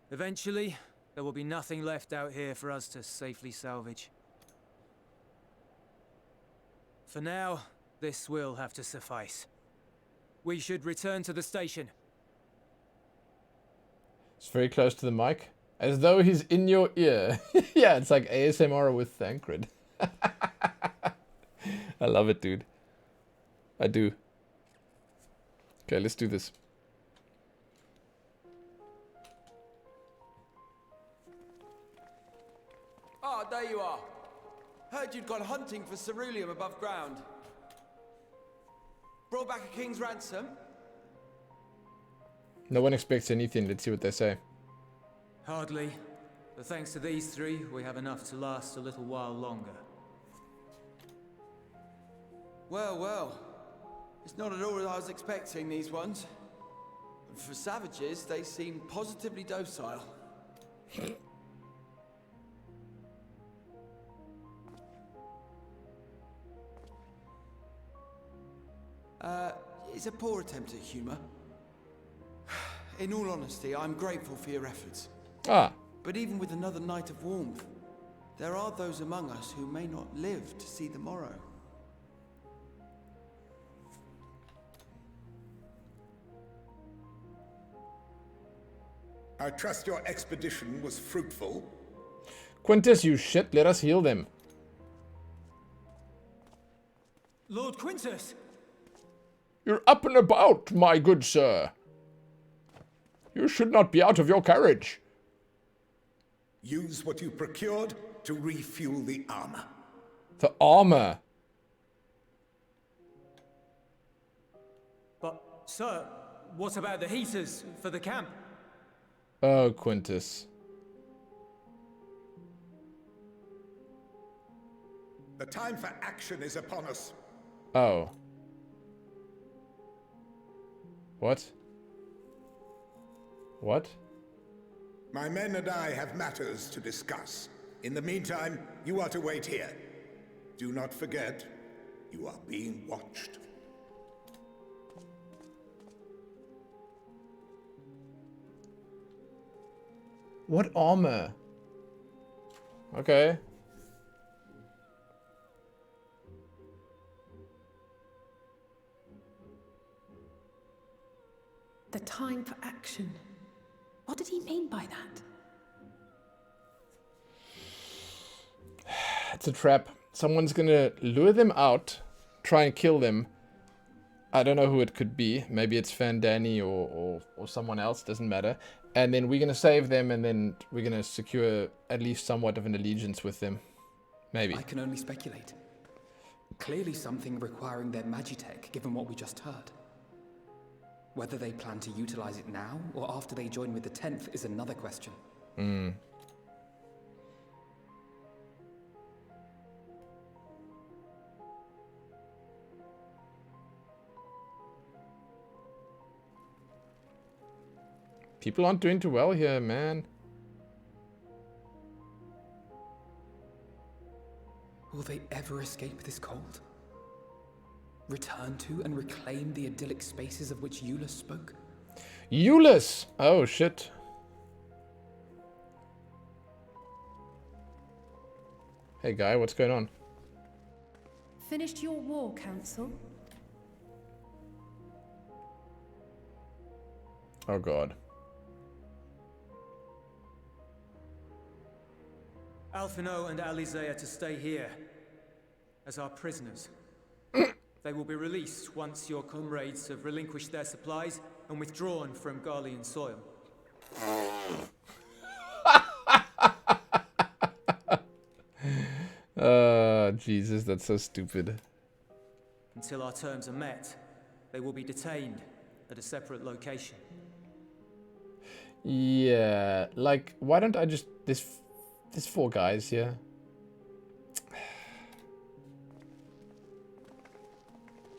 Eventually, there will be nothing left out here for us to safely salvage. For now, this will have to suffice. We should return to the station. It's very close to the mic. As though he's in your ear. Yeah, it's like ASMR with Thancred. I love it, dude. I do. Okay, let's do this. Ah, there you are. Heard you'd gone hunting for ceruleum above ground. Brought back a king's ransom? No one expects anything. Let's see what they say. Hardly. But thanks to these three, we have enough to last a little while longer. Well, well. It's not at all what I was expecting, these ones. For savages, they seem positively docile. It's a poor attempt at humor. In all honesty, I'm grateful for your efforts. Ah. But even with another night of warmth, there are those among us who may not live to see the morrow. I trust your expedition was fruitful. Quintus, you shit. Let us heal them. Lord Quintus! You're up and about, my good sir. You should not be out of your carriage. Use what you procured to refuel the armor. The armor. But, sir, what about the heaters for the camp? Oh, Quintus. The time for action is upon us. Oh. What? What? My men and I have matters to discuss. In the meantime, you are to wait here. Do not forget, you are being watched. What armor? Okay. The time for action. What did he mean by that? It's a trap. Someone's gonna lure them out, try and kill them. I don't know who it could be. Maybe it's Fandani or someone else, doesn't matter. And then we're gonna save them, and then we're gonna secure at least somewhat of an allegiance with them. Maybe. I can only speculate. Clearly something requiring their magitech, given what we just heard. Whether they plan to utilize it now, or after they join with the 10th, is another question. People aren't doing too well here, man. Will they ever escape this cold? Return to and reclaim the idyllic spaces of which Eulus spoke? Eulus! Oh, shit. Hey, guy, what's going on? Finished your war, Council? Oh, God. Alphino and Eorzea to stay here as our prisoners. They will be released once your comrades have relinquished their supplies and withdrawn from Garlean soil. Jesus, that's so stupid. Until our terms are met, they will be detained at a separate location. Yeah, like, why don't I just... There's 4 guys here.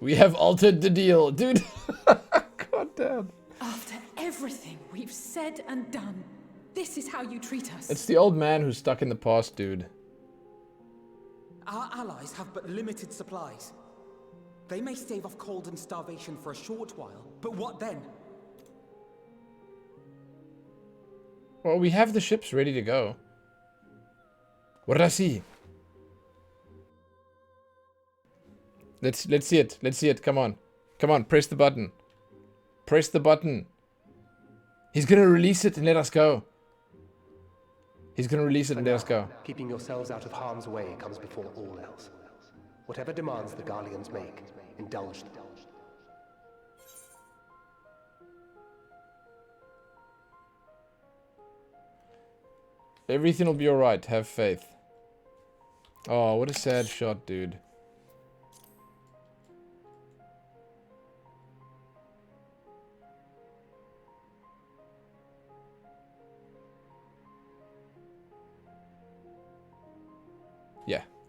We have altered the deal, dude. God damn. After everything we've said and done, this is how you treat us. It's the old man who's stuck in the past, dude. Our allies have but limited supplies. They may stave off cold and starvation for a short while, but what then? Well, we have the ships ready to go. What did I see? Let's see it. Let's see it. Come on. Come on, press the button. Press the button. He's gonna release it and let us go. He's gonna release it and let us go. Keeping yourselves out of harm's way comes before all else. Whatever demands the Garleans make, indulge them. Everything will be alright. Have faith. Oh, what a sad shot, dude.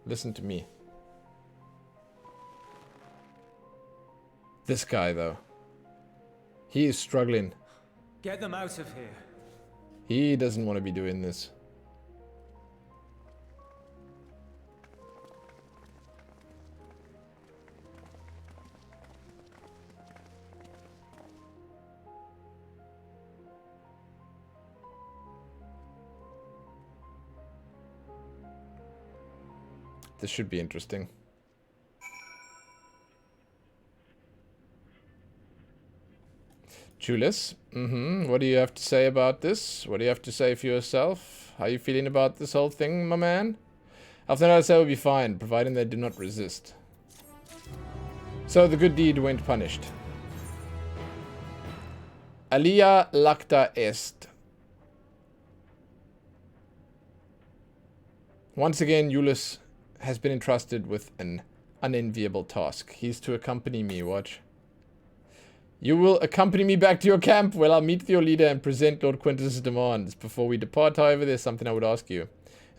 Listen to me. This guy, though. He is struggling. Get them out of here. He doesn't want to be doing this. This should be interesting. Julius, what do you have to say about this? What do you have to say for yourself? How are you feeling about this whole thing, my man? After that, I say will be fine, providing they do not resist. So the good deed went punished. Alia lacta est. Once again, Julius has been entrusted with an unenviable task. He's to accompany me, watch. You will accompany me back to your camp, where I'll meet your leader and present Lord Quintus's demands. Before we depart, however, there's something I would ask you.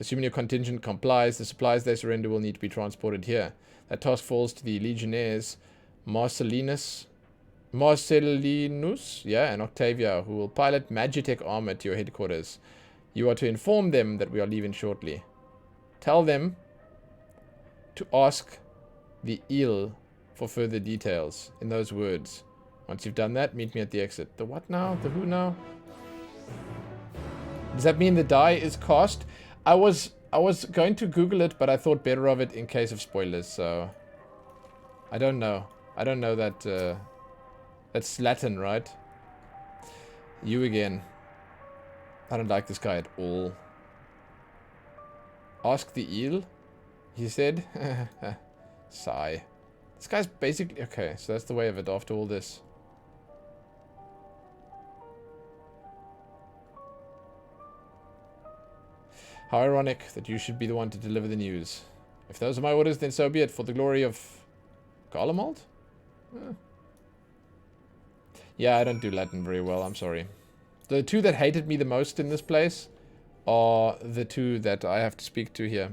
Assuming your contingent complies, the supplies they surrender will need to be transported here. That task falls to the legionnaires Marcellinus, yeah, and Octavia, who will pilot Magitech armor to your headquarters. You are to inform them that we are leaving shortly. Tell them to ask the eel for further details in those words. Once you've done that, meet me at the exit. The what now? The who now? Does that mean the die is cast? I was going to Google it, but I thought better of it in case of spoilers, so I don't know. I don't know that that's Latin, right? You again. I don't like this guy at all. Ask the eel? He said. Sigh. This guy's basically... Okay, so that's the way of it after all this. How ironic that you should be the one to deliver the news. If those are my orders, then so be it, for the glory of... Garlemald? Yeah, I don't do Latin very well, I'm sorry. The two that hated me the most in this place are the two that I have to speak to here.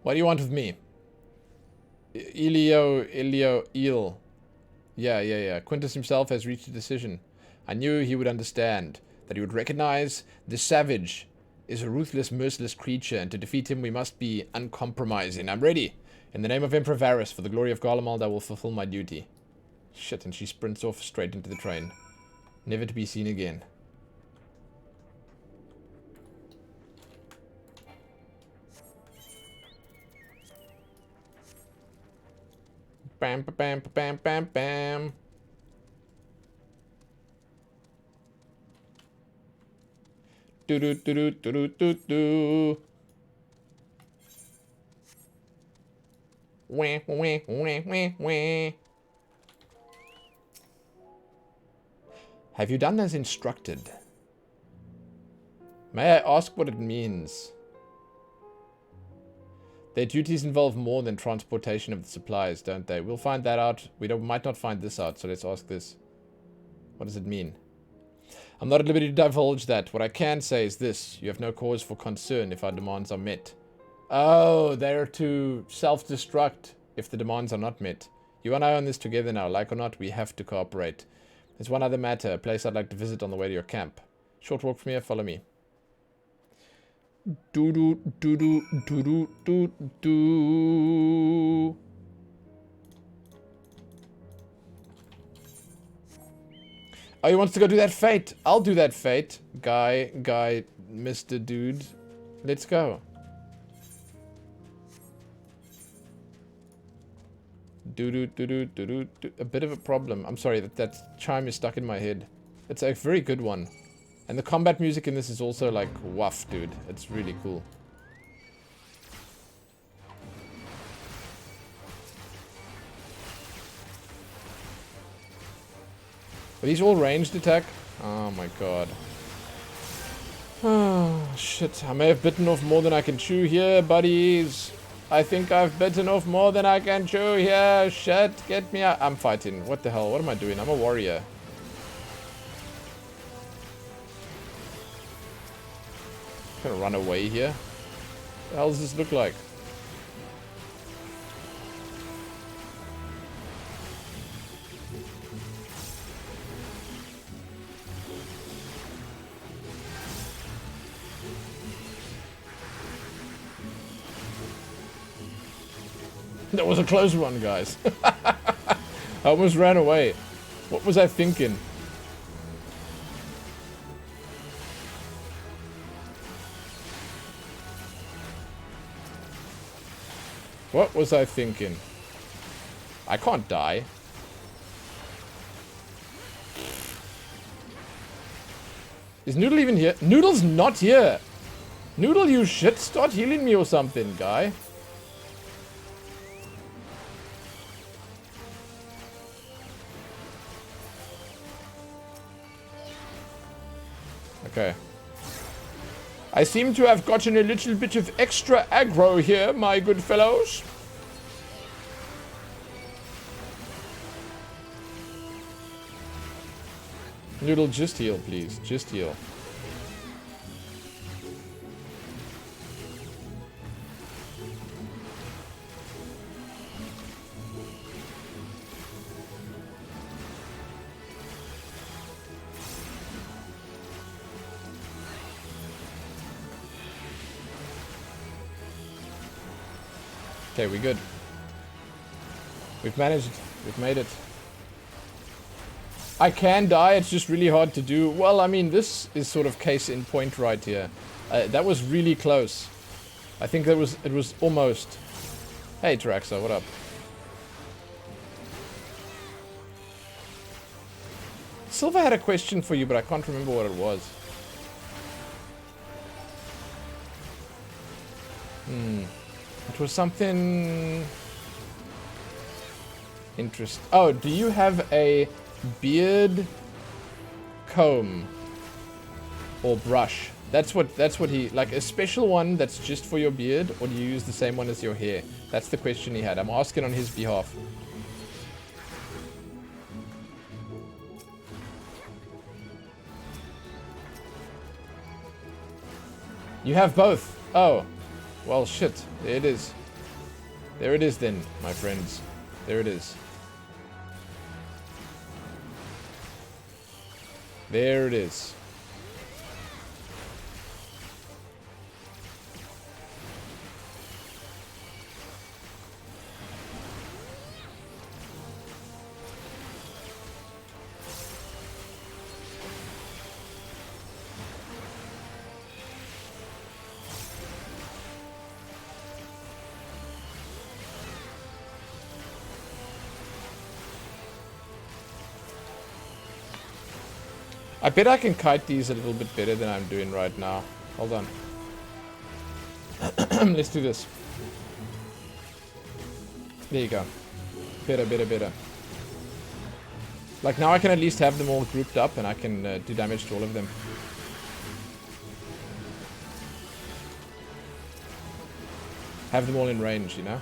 What do you want with me? Eel. Yeah. Quintus himself has reached a decision. I knew he would understand. That he would recognize the savage is a ruthless, merciless creature, and to defeat him we must be uncompromising. I'm ready. In the name of Emperor Varus, for the glory of Garlemald, I will fulfill my duty. Shit, and she sprints off straight into the train. Never to be seen again. Bam, bam, bam, bam, bam. Do do do do do do do. Wah wah wah wah wah. Have you done as instructed? May I ask what it means? Their duties involve more than transportation of the supplies, don't they? We'll find that out. Might not find this out, so let's ask this. What does it mean? I'm not at liberty to divulge that. What I can say is this. You have no cause for concern if our demands are met. Oh, they're to self-destruct if the demands are not met. You and I are on this together now. Like or not, we have to cooperate. There's one other matter, a place I'd like to visit on the way to your camp. Short walk from here, follow me. Do. Oh, he wants to go do that fate. I'll do that fate. Guy, Mr. Dude. Let's go. Do. A bit of a problem. I'm sorry, that chime is stuck in my head. It's a very good one. And the combat music in this is also like, woof, dude. It's really cool. Are these all ranged attack? Oh my god. Oh, shit. I may have bitten off more than I can chew here, buddies. I think I've bitten off more than I can chew here. Shit, get me out. I'm fighting. What the hell? What am I doing? I'm a warrior. I'm gonna run away here. The hell does this look like? That was a close one, guys. I almost ran away. What was I thinking? What was I thinking? I can't die. Is Noodle even here? Noodle's not here! Noodle, you shit! Start healing me or something, guy. Okay. I seem to have gotten a little bit of extra aggro here, my good fellows. Noodle, just heal, please. Just heal. Okay, we good. We've managed. We've made it. I can die, it's just really hard to do. Well, I mean, this is sort of case in point right here. That was really close. I think it was almost... Hey, Traxa, what up? Silver had a question for you, but I can't remember what it was. It was something... interesting. Oh, do you have a beard comb or brush? That's what he... Like, a special one that's just for your beard, or do you use the same one as your hair? That's the question he had. I'm asking on his behalf. You have both. Oh. Well, shit. There it is. There it is then, my friends. There it is. There it is. I bet I can kite these a little bit better than I'm doing right now. Hold on. Let's do this. There you go. Better, better, better. Like, now I can at least have them all grouped up and I can do damage to all of them. Have them all in range, you know?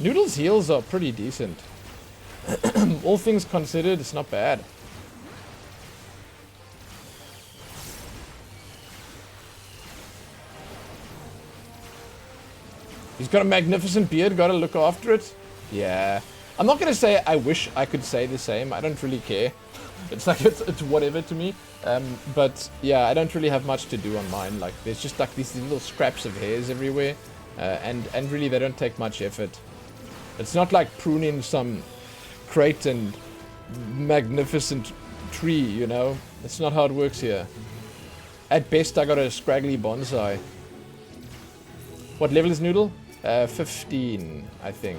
Noodle's heals are pretty decent. All things considered, it's not bad. He's got a magnificent beard, gotta look after it. Yeah. I'm not gonna say I wish I could say the same. I don't really care. It's like, it's whatever to me. But yeah, I don't really have much to do on mine. Like, there's just like these little scraps of hairs everywhere. And really, they don't take much effort. It's not like pruning some great and magnificent tree, you know? That's not how it works here. At best, I got a scraggly bonsai. What level is Noodle? 15, I think.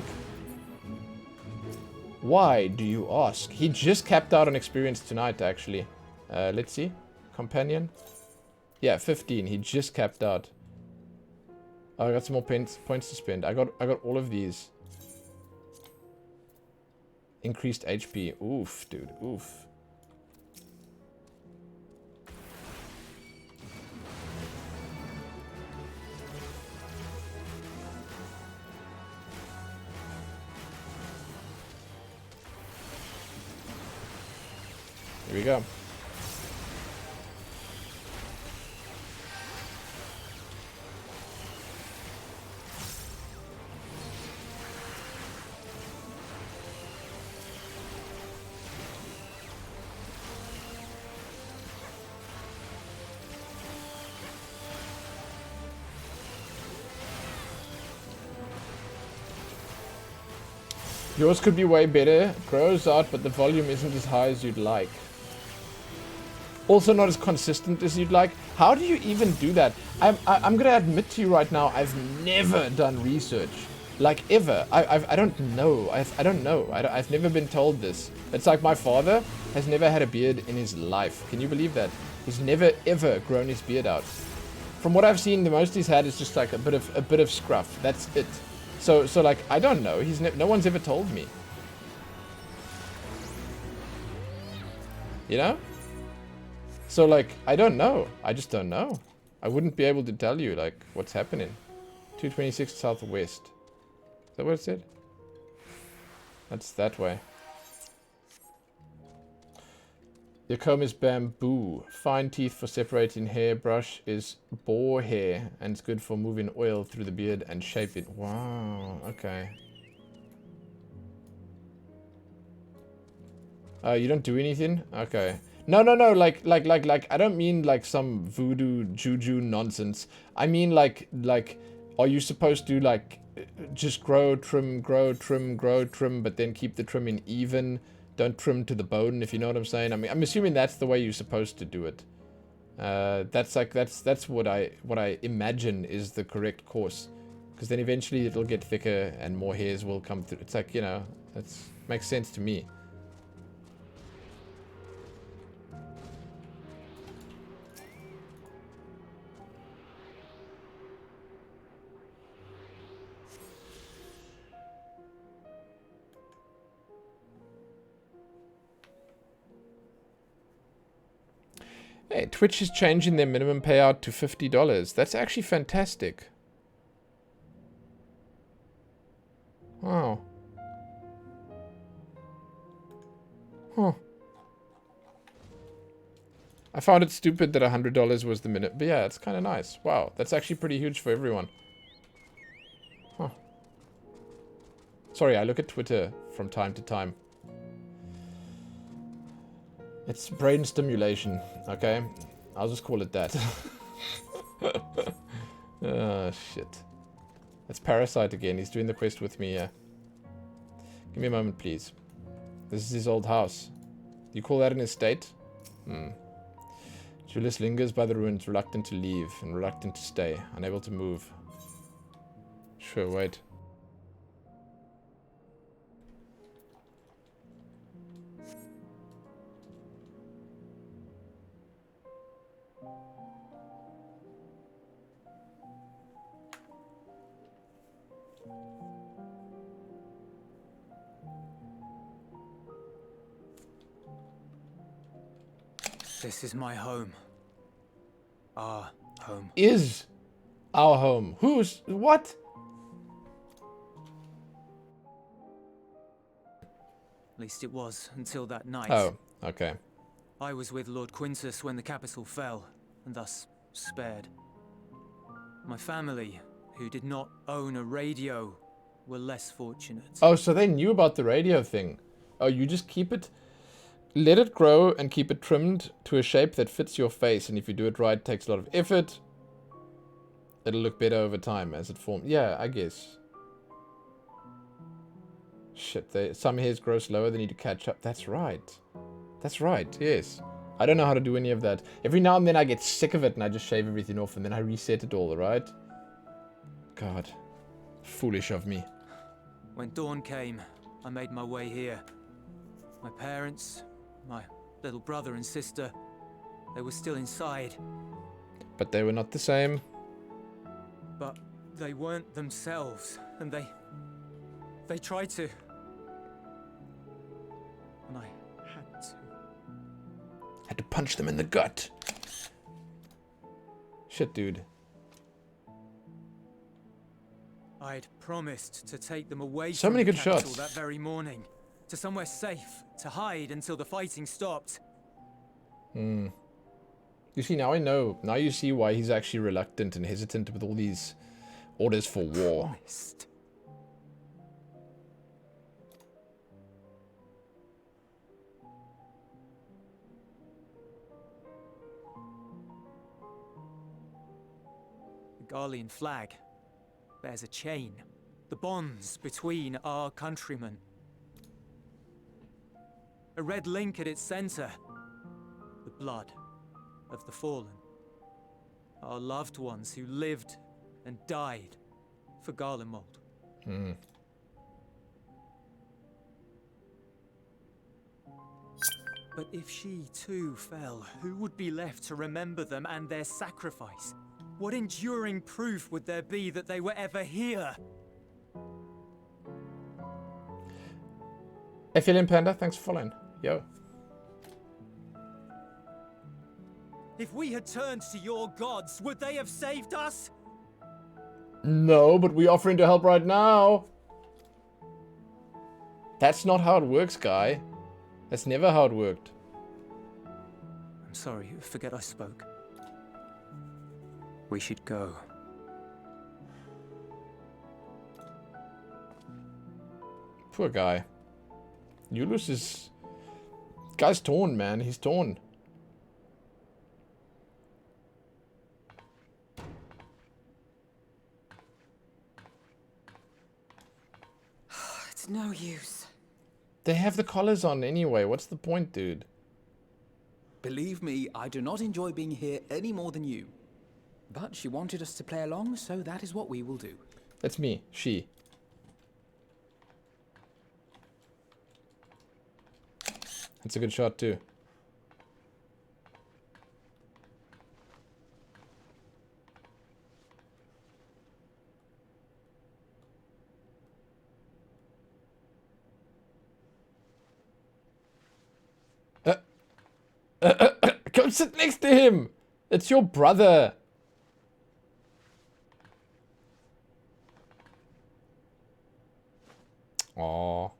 Why do you ask? He just capped out on experience tonight, actually. Let's see. Companion. Yeah, 15. He just capped out. Oh, I got some more points to spend. I got all of these. Increased HP. Oof, dude. Oof. Here we go. Yours could be way better. Grows out, but the volume isn't as high as you'd like. Also not as consistent as you'd like. How do you even do that? I'm gonna admit to you right now, I've never done research. Like, ever. I don't know. I don't know. I've never been told this. It's like my father has never had a beard in his life. Can you believe that? He's never, ever grown his beard out. From what I've seen, the most he's had is just like a bit of scruff. That's it. So like, I don't know. No one's ever told me. You know? So like, I don't know. I just don't know. I wouldn't be able to tell you like what's happening. 226 southwest. Is that what it said? That's that way. Your comb is bamboo. Fine teeth for separating hair. Brush is boar hair. And it's good for moving oil through the beard and shape it. Wow. Okay. You don't do anything? Okay. No. Like, I don't mean like some voodoo juju nonsense. I mean like, are you supposed to like just grow, trim, but then keep the trimming even? Don't trim to the bone, if you know what I'm saying. I mean, I'm assuming that's the way you're supposed to do it. That's what I imagine is the correct course, because then eventually it'll get thicker and more hairs will come through. It's like, you know, that makes sense to me. Hey, Twitch is changing their minimum payout to $50. That's actually fantastic. Wow. Huh. I found it stupid that $100 was the minute, but yeah, it's kind of nice. Wow, that's actually pretty huge for everyone. Huh. Sorry, I look at Twitter from time to time. It's brain stimulation, okay? I'll just call it that. Oh, shit. That's Parasite again. He's doing the quest with me, yeah. Give me a moment, please. This is his old house. You call that an estate? Julius lingers by the ruins, reluctant to leave and reluctant to stay, unable to move. Sure, wait. This is my home. Our home. Is our home. Who's... what? At least it was, until that night. Oh, okay. I was with Lord Quintus when the capital fell, and thus spared. My family, who did not own a radio, were less fortunate. Oh, so they knew about the radio thing. Oh, you just keep it... let it grow and keep it trimmed to a shape that fits your face. And if you do it right, it takes a lot of effort. It'll look better over time as it forms. Yeah, I guess. Shit, some hairs grow slower. They need to catch up. That's right. That's right, yes. I don't know how to do any of that. Every now and then I get sick of it and I just shave everything off and then I reset it all, right? God. Foolish of me. When dawn came, I made my way here. My parents, my little brother and sister, they were still inside. But they were not the same. But they weren't themselves, and they tried to. And I had to. Had to punch them in the gut. Shit, dude. I'd promised to take them away So from many the good capital shots. that very morning, to somewhere safe, to hide until the fighting stopped. You see, now I know. Now you see why he's actually reluctant and hesitant with all these orders for war. Promised. The Garlean flag bears a chain. The bonds between our countrymen. A red link at its center. The blood of the fallen. Our loved ones who lived and died for Garlemald. But if she too fell, who would be left to remember them and their sacrifice? What enduring proof would there be that they were ever here? Ephelian Panda, thanks for following. Yo. If we had turned to your gods, would they have saved us? No, but we're offering to help right now. That's not how it works, guy. That's never how it worked. I'm sorry, forget I spoke. We should go. Poor guy. Julius is... Guy's torn, man. He's torn. It's no use. They have the collars on anyway. What's the point, dude? Believe me, I do not enjoy being here any more than you. But she wanted us to play along, so that is what we will do. That's me. She. That's a good shot, too. Come sit next to him! It's your brother! Aww.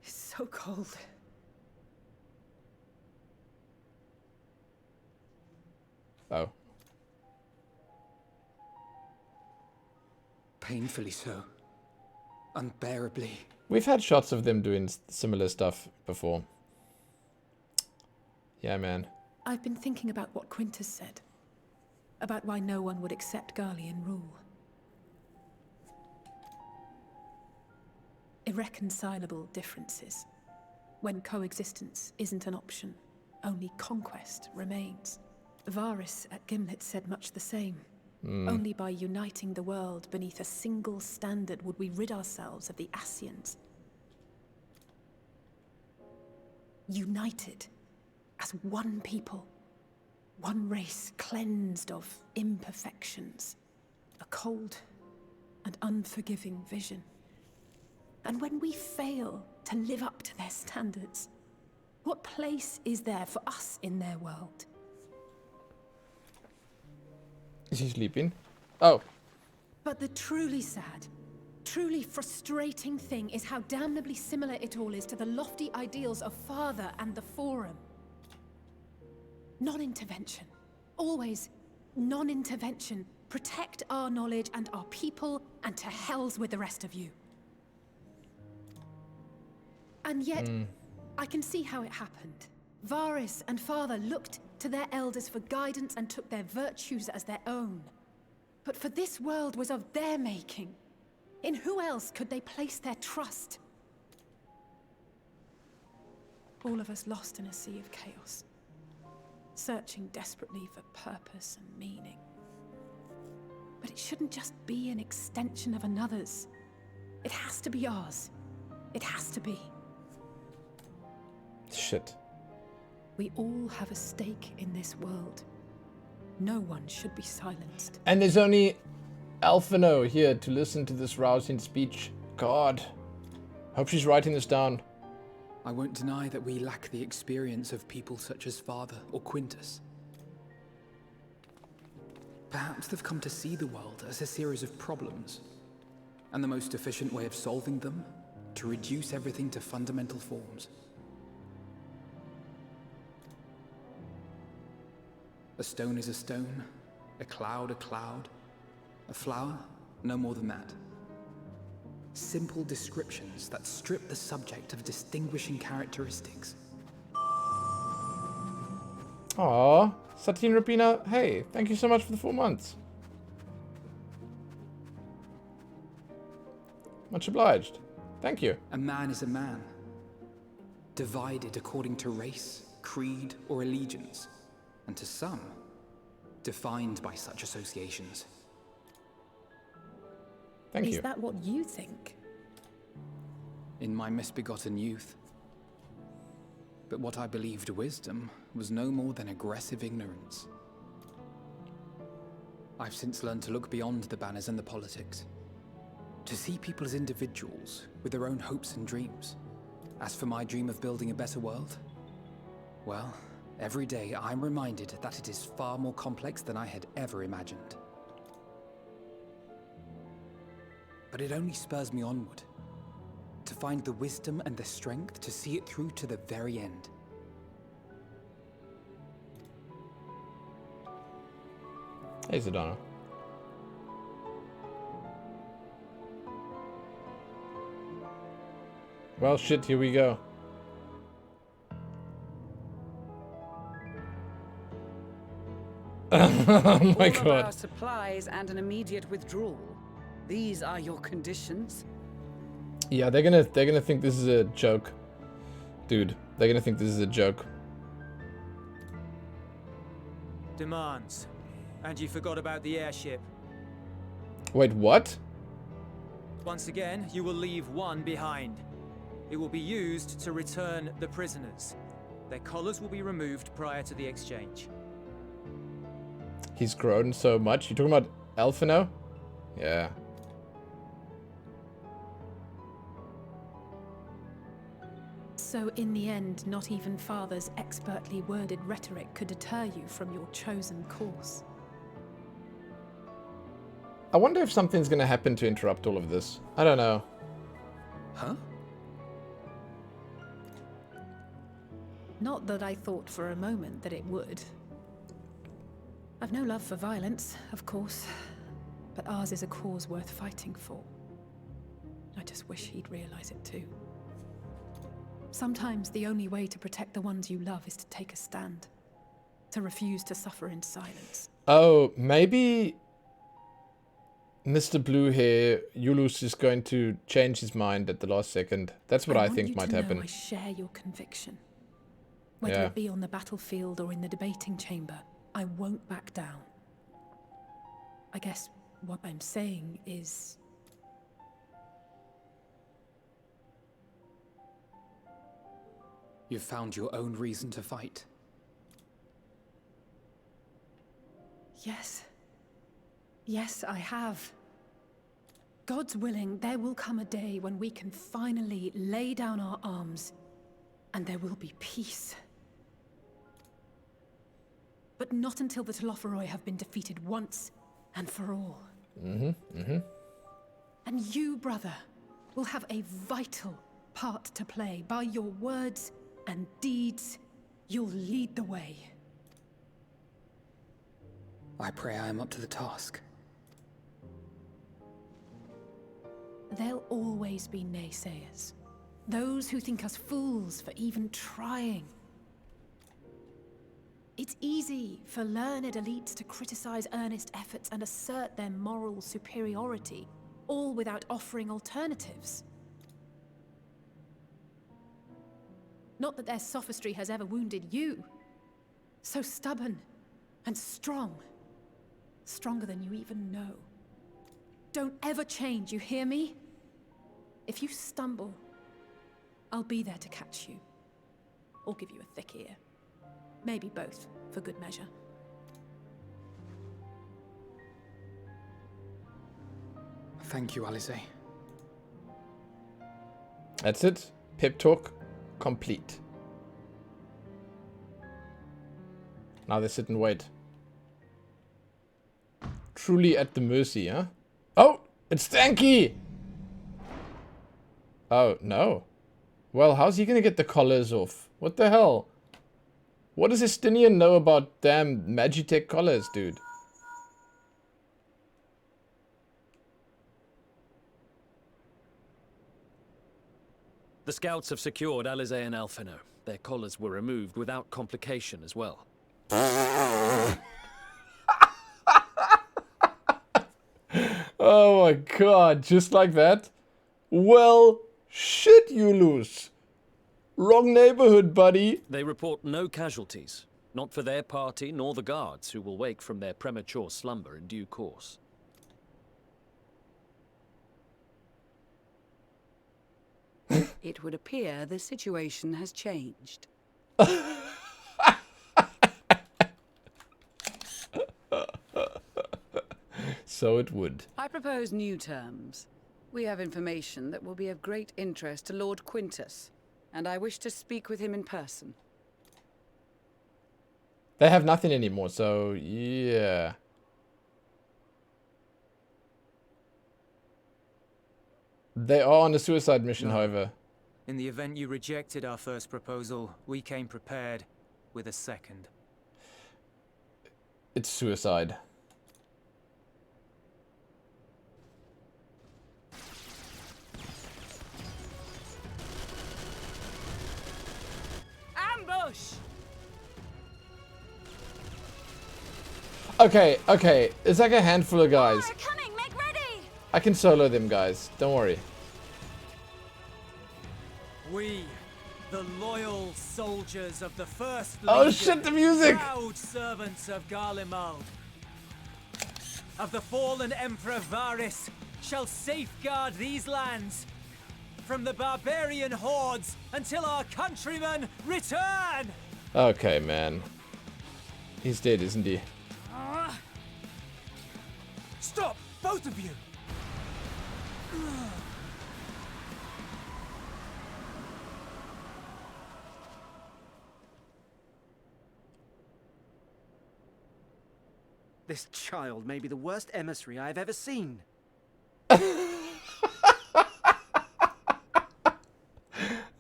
It's so cold. Oh. Painfully so. Unbearably. We've had shots of them doing similar stuff before. Yeah, man. I've been thinking about what Quintus said. About why no one would accept Garlean rule. Irreconcilable differences. When coexistence isn't an option, only conquest remains. Varys at Gimlet said much the same. Only by uniting the world beneath a single standard would we rid ourselves of the Ascians. United as one people, one race cleansed of imperfections, a cold and unforgiving vision. And when we fail to live up to their standards, what place is there for us in their world? Is he sleeping? Oh. But the truly sad, truly frustrating thing is how damnably similar it all is to the lofty ideals of Father and the Forum. Non-intervention. Always non-intervention. Protect our knowledge and our people, and to hells with the rest of you. And yet, I can see how it happened. Varys and Father looked to their elders for guidance and took their virtues as their own. But for this world was of their making. In who else could they place their trust? All of us lost in a sea of chaos, searching desperately for purpose and meaning. But it shouldn't just be an extension of another's. It has to be ours. It has to be. Shit. We all have a stake in this world. No one should be silenced. And there's only Alphino here to listen to this rousing speech. God. Hope she's writing this down. I won't deny that we lack the experience of people such as Father or Quintus. Perhaps they've come to see the world as a series of problems, and the most efficient way of solving them, to reduce everything to fundamental forms. A stone is a stone, a cloud, a flower, no more than that. Simple descriptions that strip the subject of distinguishing characteristics. Aww, Satine Rapina, hey, thank you so much for the 4 months. Much obliged. Thank you. A man is a man, divided according to race, creed, or allegiance, and to some, defined by such associations. Thank you. Is that what you think? In my misbegotten youth. But what I believed wisdom was no more than aggressive ignorance. I've since learned to look beyond the banners and the politics. To see people as individuals with their own hopes and dreams. As for my dream of building a better world, well, every day I'm reminded that it is far more complex than I had ever imagined. But it only spurs me onward, to find the wisdom and the strength to see it through to the very end. Hey, Sedona. Well, shit, here we go. Oh my god. All of our supplies and an immediate withdrawal. These are your conditions? Yeah, they're gonna think this is a joke. Dude, they're gonna think this is a joke. Demands. And you forgot about the airship. Wait, what? Once again, you will leave one behind. It will be used to return the prisoners. Their collars will be removed prior to the exchange. He's grown so much. You talking about Elfino? Yeah. So in the end, not even Father's expertly worded rhetoric could deter you from your chosen course. I wonder if something's gonna happen to interrupt all of this. I don't know. Huh? Not that I thought for a moment that it would. I've no love for violence, of course, but ours is a cause worth fighting for. I just wish he'd realize it too. Sometimes the only way to protect the ones you love is to take a stand. To refuse to suffer in silence. Oh, maybe Mr. Blue here, Yulus is going to change his mind at the last second. That's what I think might happen. I share your conviction. Whether it be on the battlefield or in the debating chamber, I won't back down. I guess what I'm saying is... You've found your own reason to fight. Yes. Yes, I have. God's willing, there will come a day when we can finally lay down our arms, and there will be peace. But not until the Telophoroi have been defeated once and for all. And you, brother, will have a vital part to play. By your words and deeds, you'll lead the way. I pray I am up to the task. There'll always be naysayers. Those who think us fools for even trying. It's easy for learned elites to criticize earnest efforts and assert their moral superiority, all without offering alternatives. Not that their sophistry has ever wounded you. So stubborn and strong. Stronger than you even know. Don't ever change, you hear me? If you stumble, I'll be there to catch you. Or give you a thick ear. Maybe both, for good measure. Thank you, Alize. That's it. Pep talk complete. Now they sit and wait. Truly at the mercy, huh? Oh, it's Stanky! Oh, no. Well, how's he gonna get the collars off? What the hell? What does Estinian know about damn Magitech collars, dude? The scouts have secured Alizé and Alphino. Their collars were removed without complication as well. Oh my god, just like that? Well, shit you lose. Wrong neighborhood, buddy. They report no casualties. Not for their party, nor the guards, who will wake from their premature slumber in due course. It would appear the situation has changed. So it would. I propose new terms. We have information that will be of great interest to Lord Quintus, and I wish to speak with him in person. They have nothing anymore, so yeah. They are on a suicide mission, however. In the event you rejected our first proposal, we came prepared with a second. It's suicide. Ambush! Okay, okay. It's like a handful of guys. Coming, make ready! I can solo them, guys. Don't worry. We, the loyal soldiers of the First Oh Legion, shit, the music! proud servants of Garlemald, of the fallen Emperor Varys, shall safeguard these lands from the barbarian hordes until our countrymen return! Okay, man. He's dead, isn't he? Stop, both of you! This child may be the worst emissary I have ever seen. Oh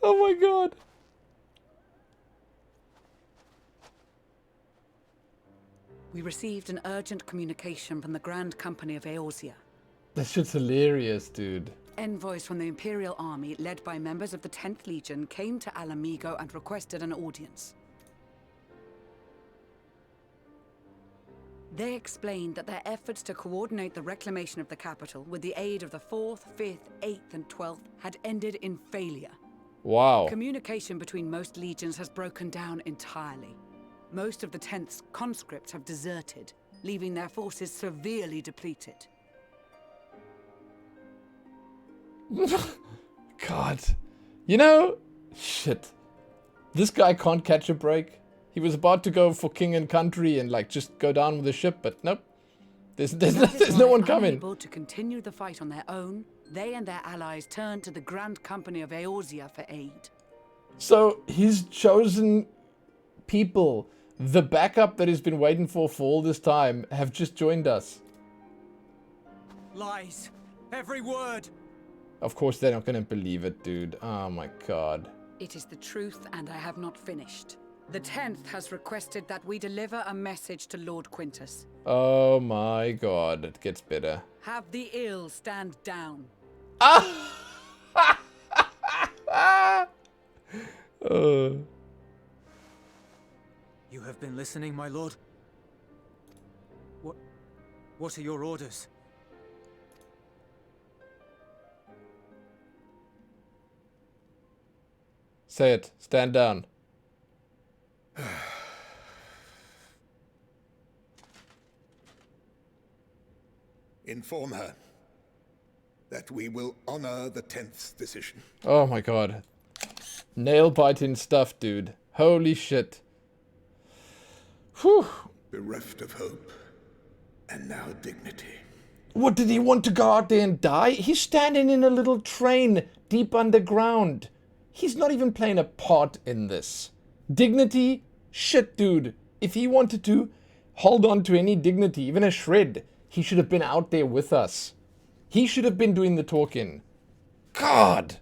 my god. We received an urgent communication from the Grand Company of Eorzea. That shit's hilarious, dude. Envoys from the Imperial Army, led by members of the 10th Legion, came to Alamigo and requested an audience. They explained that their efforts to coordinate the reclamation of the capital with the aid of the 4th, 5th, 8th, and 12th had ended in failure. Wow. Communication between most legions has broken down entirely. Most of the 10th's conscripts have deserted, leaving their forces severely depleted. God. You know, shit. This guy can't catch a break. He was about to go for king and country and like just go down with the ship, but nope. There's no one coming. Unable to continue the fight on their own, they and their allies turned to the Grand Company of Eorzea for aid. So his chosen people, the backup that he's been waiting for all this time, have just joined us. Lies. Every word. Of course they're not gonna believe it, dude. Oh my god. It is the truth, and I have not finished. The 10th has requested that we deliver a message to Lord Quintus. Oh my god, it gets better. Have the ill stand down. You have been listening, my lord? What are your orders? Say it. Stand down. Inform her that we will honor the 10th's decision. Oh my god. Nail-biting stuff, dude. Holy shit. Whew. Bereft of hope, and now dignity. What, did he want to go out there and die? He's standing in a little train deep underground. He's not even playing a part in this. Dignity? Shit, dude. If he wanted to hold on to any dignity, even a shred, he should have been out there with us. He should have been doing the talking. God!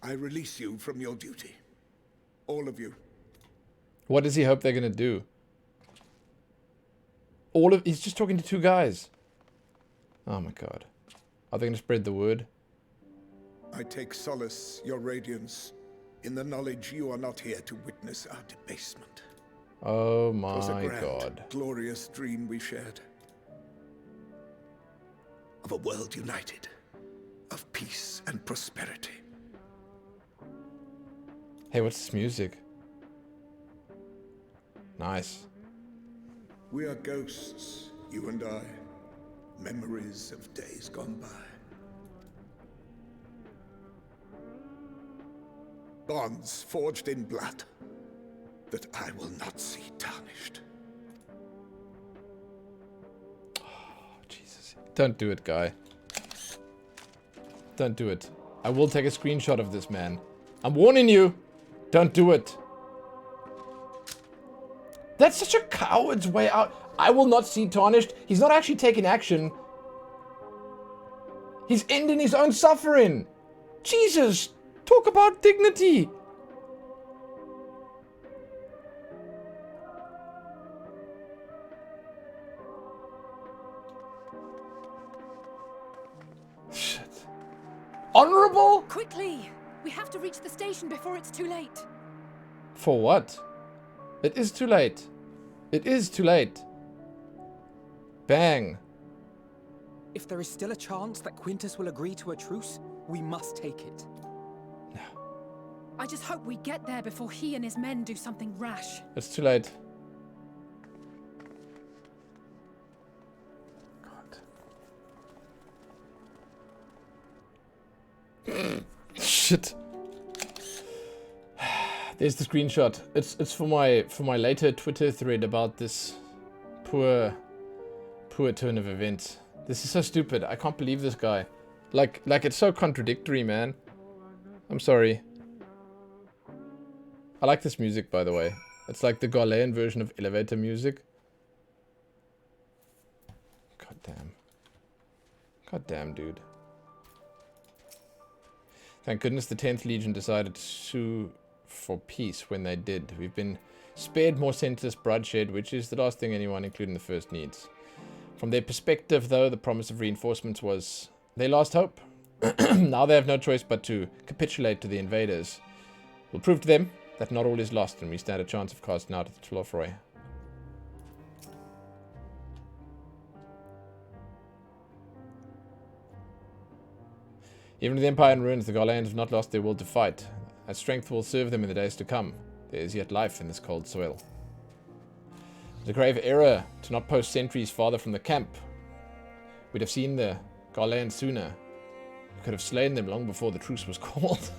I release you from your duty. All of you. What does he hope they're gonna do? He's just talking to two guys. Oh my god. Are they gonna spread the word? I take solace, your radiance, in the knowledge you are not here to witness our debasement. Oh It was a my grand, god. glorious dream we shared. Of a world united. Of peace and prosperity. Hey, what's this music? Nice. We are ghosts, you and I. Memories of days gone by. Bonds forged in blood that I will not see tarnished. Oh, Jesus. Don't do it, guy. Don't do it. I will take a screenshot of this, man. I'm warning you. Don't do it. That's such a coward's way out. I will not see tarnished. He's not actually taking action. He's ending his own suffering. Jesus. Talk about dignity. Shit. Honorable? Quickly! We have to reach the station before it's too late. For what? It is too late. It is too late. Bang. If there is still a chance that Quintus will agree to a truce, we must take it. I just hope we get there before he and his men do something rash. It's too late. God. Shit. There's the screenshot. It's for my later Twitter thread about this poor turn of events. This is so stupid. I can't believe this guy. Like it's so contradictory, man. I'm sorry. I like this music, by the way. It's like the Garlean version of elevator music. God damn. God damn, dude. Thank goodness the 10th Legion decided to sue for peace when they did. We've been spared more senseless bloodshed, which is the last thing anyone, including the First, needs. From their perspective, though, the promise of reinforcements was their last hope. Now they have no choice but to capitulate to the invaders. We'll prove to them that not all is lost, and we stand a chance of casting out at the Tlofroy. Even with the Empire in ruins, the Garleans have not lost their will to fight. That strength will serve them in the days to come. There is yet life in this cold soil. It's a grave error to not post sentries farther from the camp. We'd have seen the Garleans sooner. We could have slain them long before the truce was called.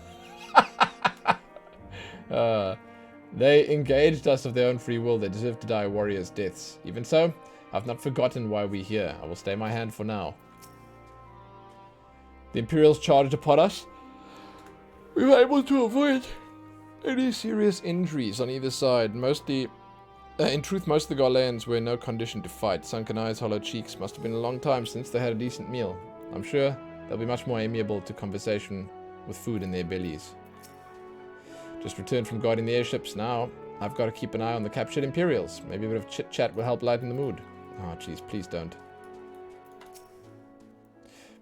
They engaged us of their own free will. They deserve to die warriors' deaths. Even so, I've not forgotten why we're here. I will stay my hand for now. The Imperials charged upon us. We were able to avoid any serious injuries on either side. Mostly, in truth, most of the Garleans were in no condition to fight. Sunken eyes, hollow cheeks. Must have been a long time since they had a decent meal. I'm sure they'll be much more amiable to conversation with food in their bellies. Just returned from guarding the airships. Now I've got to keep an eye on the captured Imperials. Maybe a bit of chit-chat will help lighten the mood. Oh, jeez, please don't.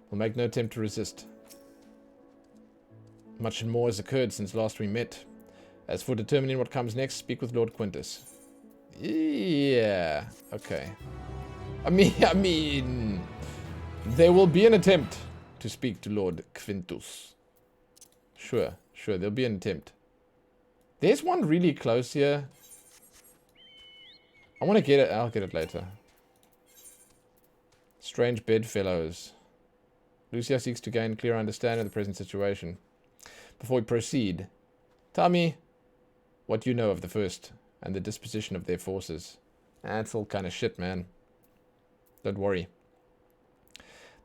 We'll make no attempt to resist. Much and more has occurred since last we met. As for determining what comes next, speak with Lord Quintus. Yeah, okay. I mean, there will be an attempt to speak to Lord Quintus. Sure, there'll be an attempt. There's one really close here. I want to get it. I'll get it later. Strange bedfellows. Lucia seeks to gain clear understanding of the present situation. Before we proceed, tell me what you know of the First and the disposition of their forces. That's all kind of shit, man. Don't worry.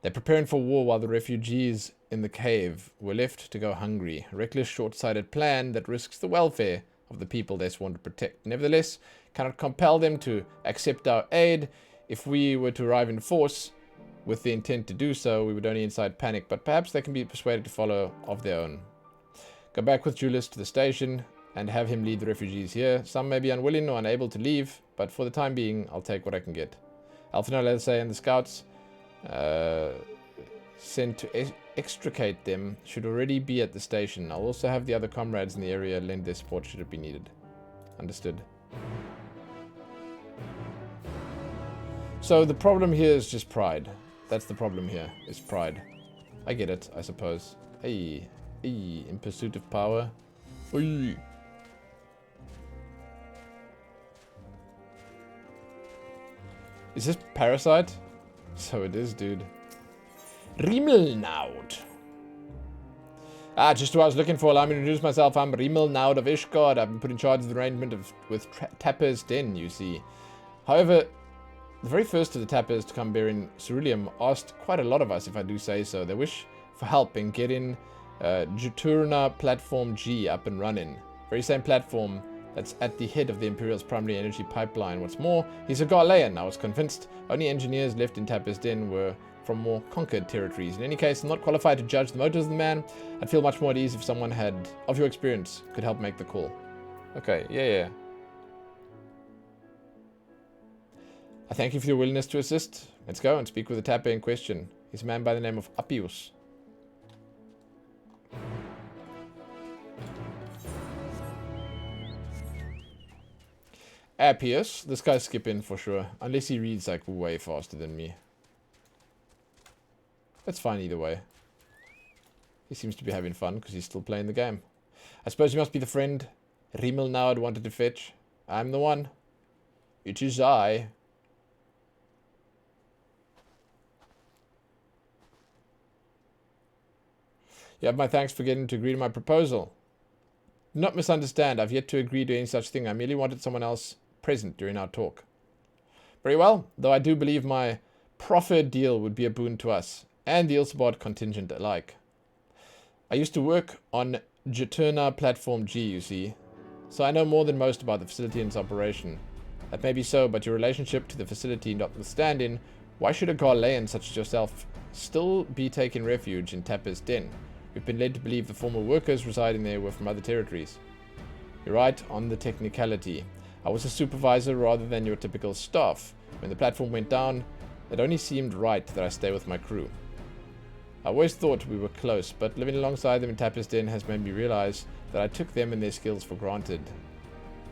They're preparing for war while the refugees in the cave were left to go hungry. A reckless, short-sighted plan that risks the welfare of the people they sworn to protect. Nevertheless, cannot compel them to accept our aid. If we were to arrive in force with the intent to do so, we would only incite panic, but perhaps they can be persuaded to follow of their own. Go back with Julius to the station and have him lead the refugees here. Some may be unwilling or unable to leave, but for the time being, I'll take what I can get. Alphinaud, let's say, and the scouts sent to extricate them should already be at the station. I'll also have the other comrades in the area lend their support should it be needed. Understood. So the problem here is just pride. That's the problem here, is pride. I get it, I suppose. Hey, in pursuit of power. Hey. Is this Parasite? So it is, dude. Rimelnaud. Just what I was looking for. Allow me to introduce myself. I'm Rimelnaud of Ishgard. I've been put in charge of the arrangement with Tapper's Den, you see. However, the very first of the Tappers to come bearing ceruleum asked quite a lot of us, if I do say so. They wish for help in getting Juturna Platform G up and running. Very same platform that's at the head of the Imperial's primary energy pipeline. What's more, he's a Garlean. I was convinced only engineers left in Tapper's Den were from more conquered territories. In any case, I'm not qualified to judge the motives of the man. I'd feel much more at ease if someone of your experience, could help make the call. Okay, yeah. I thank you for your willingness to assist. Let's go and speak with the Tapper in question. He's a man by the name of Appius. Appius, this guy's skipping for sure. Unless he reads like way faster than me. That's fine either way. He seems to be having fun because he's still playing the game. I suppose you must be the friend Rimelnaud wanted to fetch. I'm the one. It is I. You have my thanks for getting to agree to my proposal. Do not misunderstand. I've yet to agree to any such thing. I merely wanted someone else present during our talk. Very well, though I do believe my proffered deal would be a boon to us, and the Ilsebard contingent alike. I used to work on Juturna Platform G, you see, so I know more than most about the facility and its operation. That may be so, but your relationship to the facility notwithstanding, why should a Garlean such as yourself still be taking refuge in Tapper's Den? We've been led to believe the former workers residing there were from other territories. You're right on the technicality. I was a supervisor rather than your typical staff. When the platform went down, it only seemed right that I stay with my crew. I always thought we were close, but living alongside them in Tapper's Den has made me realize that I took them and their skills for granted.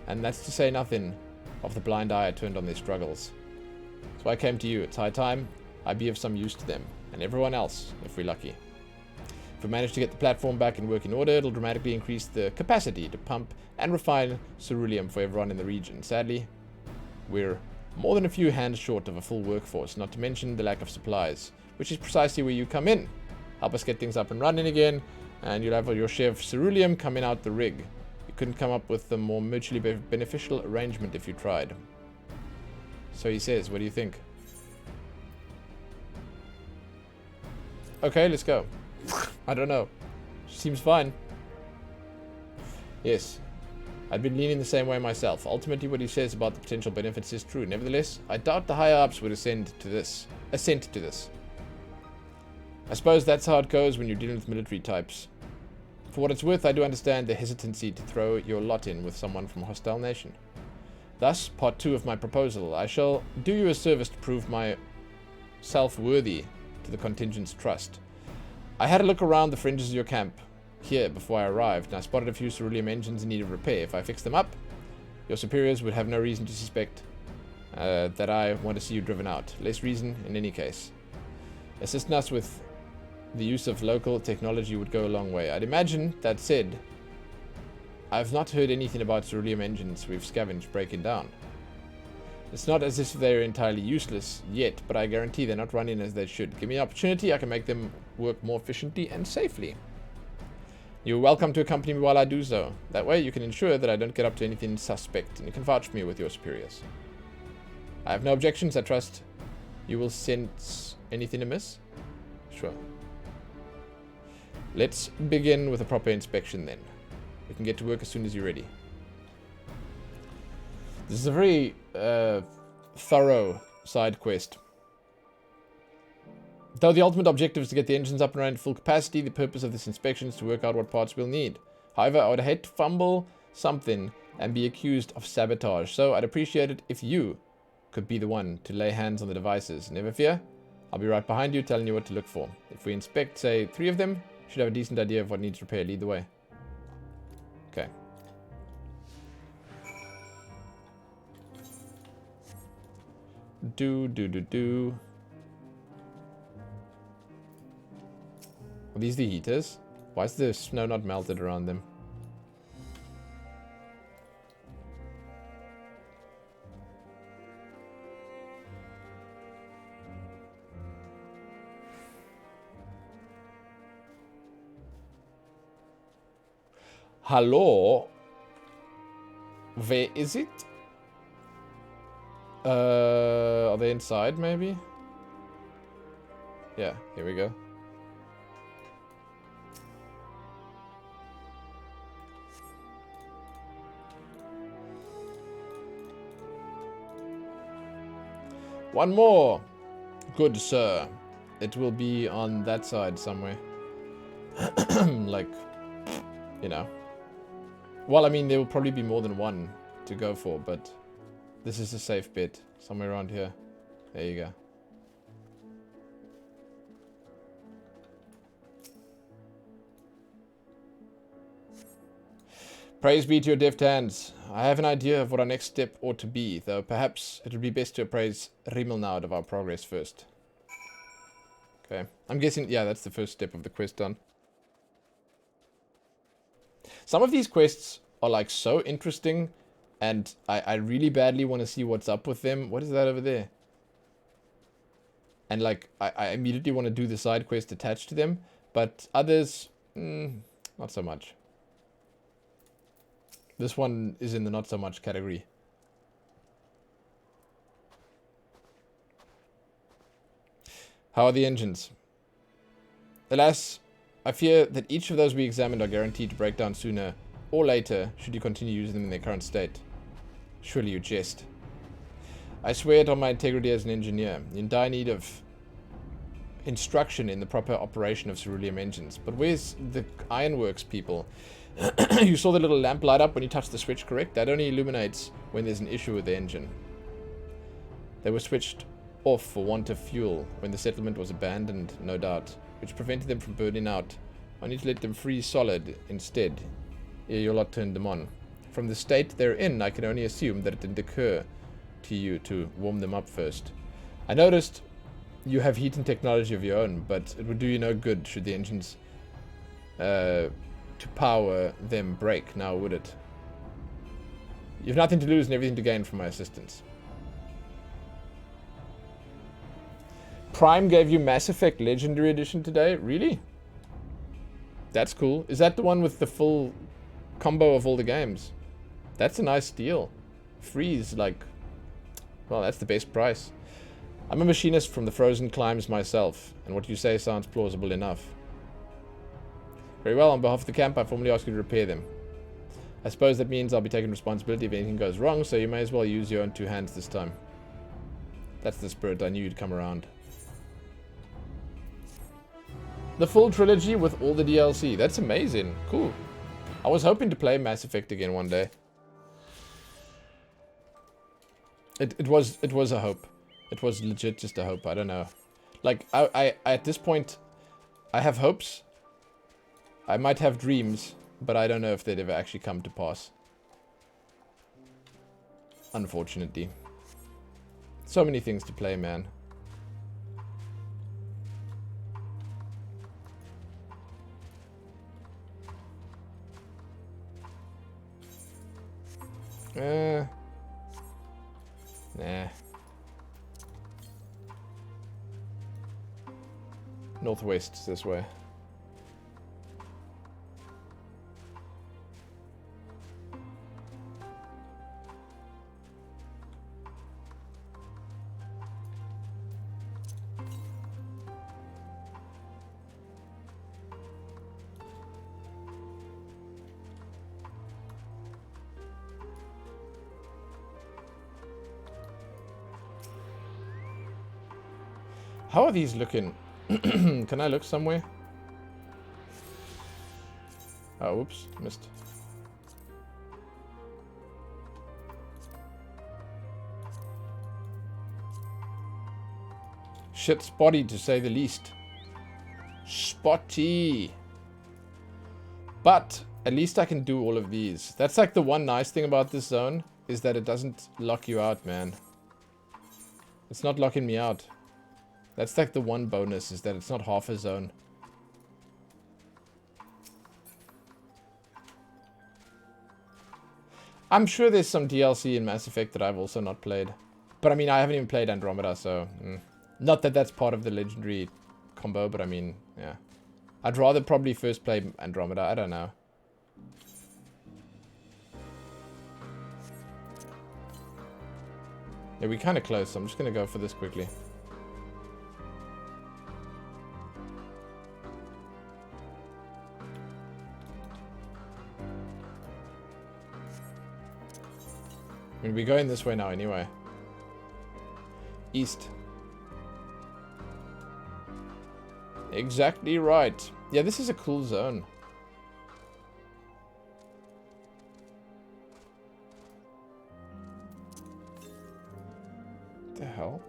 And that's to say nothing of the blind eye I turned on their struggles. So I came to you. It's high time I be of some use to them, and everyone else, if we're lucky. If we manage to get the platform back in working order, it'll dramatically increase the capacity to pump and refine ceruleum for everyone in the region. Sadly, we're more than a few hands short of a full workforce, not to mention the lack of supplies, which is precisely where you come in. Help us get things up and running again, and you'll have your share of ceruleum coming out the rig. You couldn't come up with a more mutually beneficial arrangement if you tried. So he says, what do you think? Okay, let's go. I don't know. Seems fine. Yes. I'd been leaning the same way myself. Ultimately, what he says about the potential benefits is true. Nevertheless, I doubt the higher-ups would assent to this. I suppose that's how it goes when you're dealing with military types. For what it's worth, I do understand the hesitancy to throw your lot in with someone from a hostile nation. Thus, part 2 of my proposal. I shall do you a service to prove myself worthy to the contingent's trust. I had a look around the fringes of your camp here before I arrived, and I spotted a few ceruleum engines in need of repair. If I fix them up, your superiors would have no reason to suspect that I want to see you driven out. Less reason in any case. Assisting us with the use of local technology would go a long way. I'd imagine, that said, I've not heard anything about ceruleum engines we've scavenged breaking down. It's not as if they're entirely useless yet, but I guarantee they're not running as they should. Give me an opportunity, I can make them work more efficiently and safely. You're welcome to accompany me while I do so. That way you can ensure that I don't get up to anything suspect, and you can vouch for me with your superiors. I have no objections. I trust you will sense anything amiss? Sure. Let's begin with a proper inspection then. We can get to work as soon as you're ready. This is a very thorough side quest. Though the ultimate objective is to get the engines up and running at full capacity, the purpose of this inspection is to work out what parts we'll need. However, I would hate to fumble something and be accused of sabotage, so I'd appreciate it if you could be the one to lay hands on the devices. Never fear, I'll be right behind you telling you what to look for. If we inspect, say, 3 of them, you should have a decent idea of what needs repair. Lead the way. Okay. Are these the heaters? Why is the snow not melted around them? Hello? Where is it? Are they inside, maybe? Yeah, here we go. One more! Good sir. It will be on that side somewhere. Like, you know. Well, I mean, there will probably be more than one to go for, but this is a safe bet. Somewhere around here. There you go. Praise be to your deft hands. I have an idea of what our next step ought to be, though perhaps it would be best to appraise Rimelnaud of our progress first. Okay. I'm guessing, yeah, that's the first step of the quest done. Some of these quests are like so interesting, and I really badly want to see what's up with them. What is that over there? And like, I immediately want to do the side quest attached to them, but others, not so much. This one is in the not so much category. How are the engines? Alas, I fear that each of those we examined are guaranteed to break down sooner or later should you continue using them in their current state. Surely you jest. I swear it on my integrity as an engineer, in dire need of instruction in the proper operation of cerulean engines. But where's the ironworks people? You saw the little lamp light up when you touched the switch, correct? That only illuminates when there's an issue with the engine. They were switched off for want of fuel when the settlement was abandoned, no doubt, which prevented them from burning out. I need to let them freeze solid instead. Yeah, your lot turned them on. From the state they're in, I can only assume that it didn't occur to you to warm them up first. I noticed you have heating technology of your own, but it would do you no good should the engines to power them break, now would it? You've nothing to lose and everything to gain from my assistance. Prime gave you Mass Effect Legendary Edition today? Really? That's cool. Is that the one with the full combo of all the games? That's a nice deal. Free is like... well, that's the best price. I'm a machinist from the Frozen Climes myself, and what you say sounds plausible enough. Very well, on behalf of the camp, I formally ask you to repair them. I suppose that means I'll be taking responsibility if anything goes wrong, so you may as well use your own 2 hands this time. That's the spirit. I knew you'd come around. The full trilogy with all the DLC. That's amazing. Cool. I was hoping to play Mass Effect again one day. It was a hope. It was legit just a hope. I don't know. Like, I at this point, I have hopes. I might have dreams, but I don't know if they'd ever actually come to pass. Unfortunately. So many things to play, man. Nah. Northwest, this way. How are these looking? Can I look somewhere? Oh, oops, missed. Shit spotty, to say the least. Spotty. But at least I can do all of these. That's like the one nice thing about this zone, is that it doesn't lock you out, man. It's not locking me out. That's like the one bonus, is that it's not half a zone. I'm sure there's some DLC in Mass Effect that I've also not played. But I mean, I haven't even played Andromeda, so... Not that that's part of the legendary combo, but I mean, yeah. I'd rather probably first play Andromeda, I don't know. Yeah, we're kind of close, so I'm just going to go for this quickly. I mean, we're going this way now anyway. East. Exactly right. Yeah, this is a cool zone. What the hell?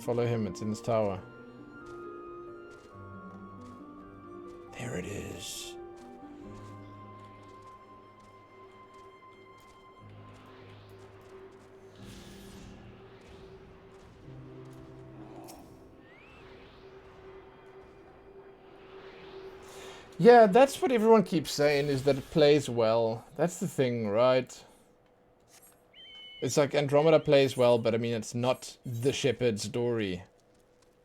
Follow him, it's in his tower. There it is. Yeah, that's what everyone keeps saying, is that it plays well. That's the thing, right? It's like Andromeda plays well, but I mean, it's not the Shepherd story.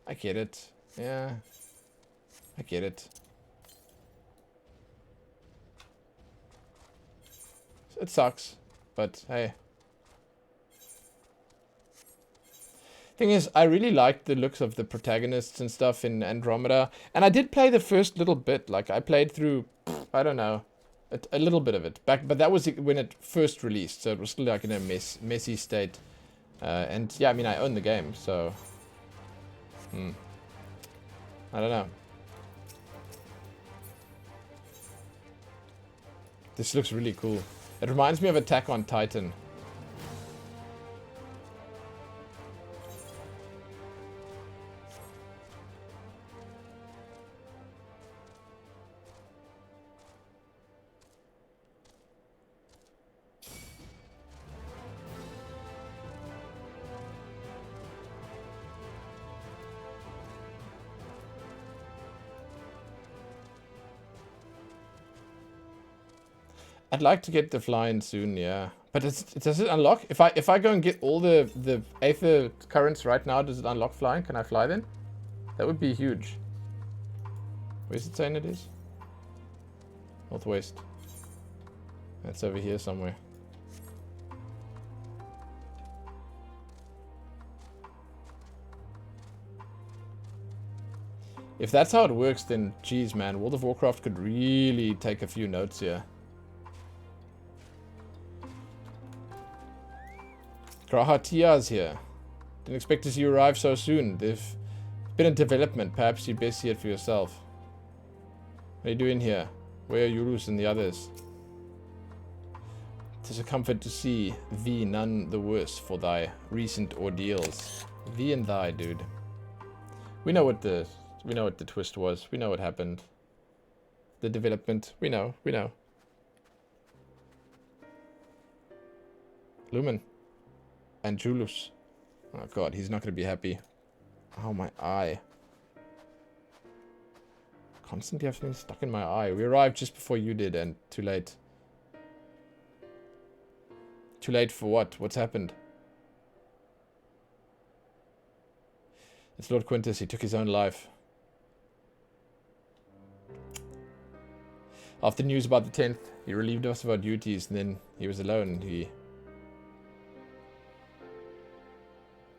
I get it. Yeah. I get it. It sucks, but hey. Thing is, I really liked the looks of the protagonists and stuff in Andromeda. And I did play the first little bit. Like, I played through, I don't know, a little bit of it. But that was when it first released. So it was still like in a messy state. And yeah, I mean, I own the game, so... I don't know. This looks really cool. It reminds me of Attack on Titan. I'd like to get the flying soon, yeah. But does it unlock? If I go and get all the Aether currents right now, does it unlock flying? Can I fly then? That would be huge. Where's it saying it is? Northwest. That's over here somewhere. If that's how it works, then geez, man, World of Warcraft could really take a few notes here. Grahatia's here. Didn't expect to see you arrive so soon. They've been in development. Perhaps you'd best see it for yourself. What are you doing here? Where are Yurus and the others? 'Tis a comfort to see thee none the worse for thy recent ordeals. Thee and thy, dude. We know what the twist was. We know what happened. The development. We know. Lumen. And Julius. Oh god, he's not going to be happy. Oh, my eye. Constantly have something stuck in my eye. We arrived just before you did, and too late. Too late for what? What's happened? It's Lord Quintus. He took his own life. After news about the 10th, he relieved us of our duties, and then he was alone.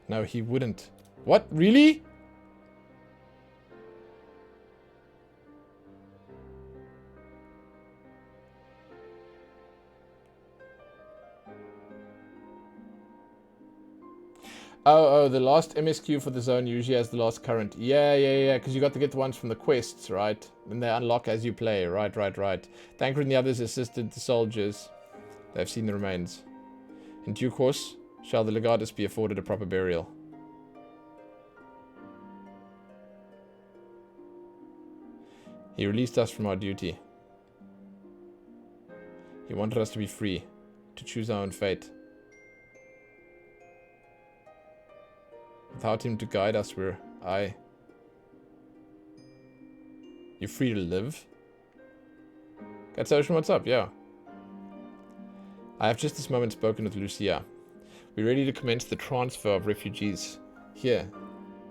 No, he wouldn't. What? Really? Oh, the last MSQ for the zone usually has the last current. Yeah, because you got to get the ones from the quests, right? And they unlock as you play. Right. Thancred and the others assisted the soldiers. They've seen the remains. In due course, shall the Legatus be afforded a proper burial. He released us from our duty. He wanted us to be free, to choose our own fate. Without him to guide us, You're free to live? Got Ocean, what's up? Yeah. I have just this moment spoken with Lucia. We're ready to commence the transfer of refugees here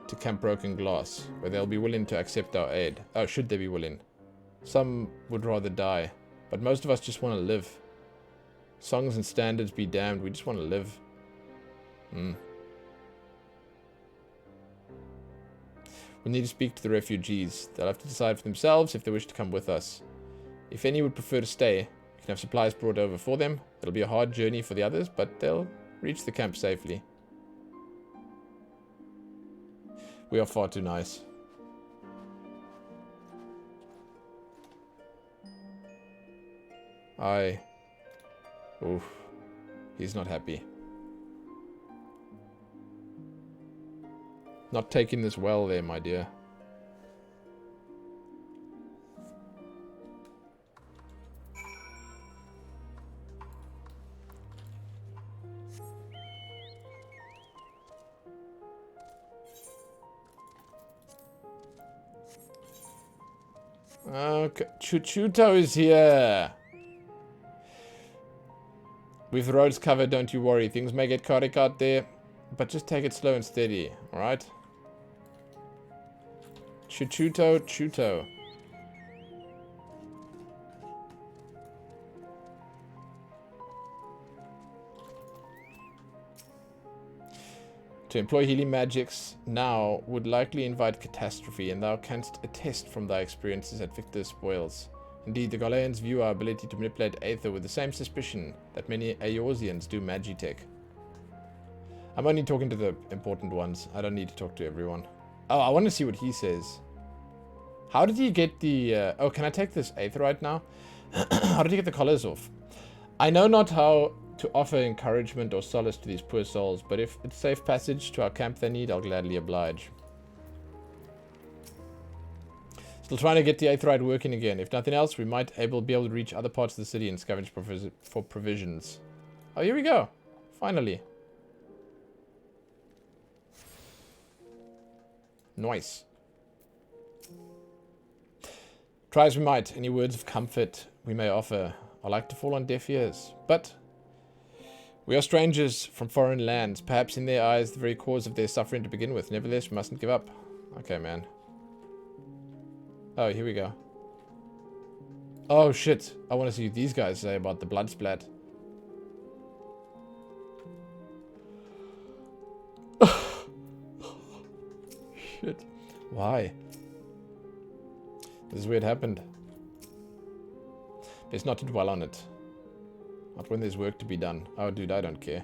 to Camp Broken Glass, where they'll be willing to accept our aid. Oh, should they be willing? Some would rather die, but most of us just want to live. Songs and standards be damned, we just want to live. We need to speak to the refugees. They'll have to decide for themselves if they wish to come with us. If any would prefer to stay, we can have supplies brought over for them. It'll be a hard journey for the others, but they'll reach the camp safely. We are far too nice. Oof. He's not happy. Not taking this well there, my dear. Okay, Chuchuto is here. With the roads covered, don't you worry. Things may get chaotic out there, but just take it slow and steady, alright? Chuchuto. To employ healing magics now would likely invite catastrophe, and thou canst attest from thy experiences at Victor's spoils. Indeed, the Garleans view our ability to manipulate Aether with the same suspicion that many Eorzeans do Magitech. I'm only talking to the important ones. I don't need to talk to everyone. Oh, I want to see what he says. How did he get the... oh, can I take this Aetherite now? How did he get the collars off? I know not how to offer encouragement or solace to these poor souls, but if it's safe passage to our camp they need, I'll gladly oblige. Still trying to get the Aetherite working again. If nothing else, we might be able to reach other parts of the city and scavenge for provisions. Oh, here we go. Finally. Nice. Try as we might, any words of comfort we may offer are like to fall on deaf ears. But we are strangers from foreign lands, perhaps in their eyes the very cause of their suffering to begin with. Nevertheless, we mustn't give up. Okay, man. Oh, here we go. Oh, shit. I want to see what these guys say about the blood splat. Shit. Why? This is where it happened. Best not to dwell on it. Not when there's work to be done. Oh, dude, I don't care.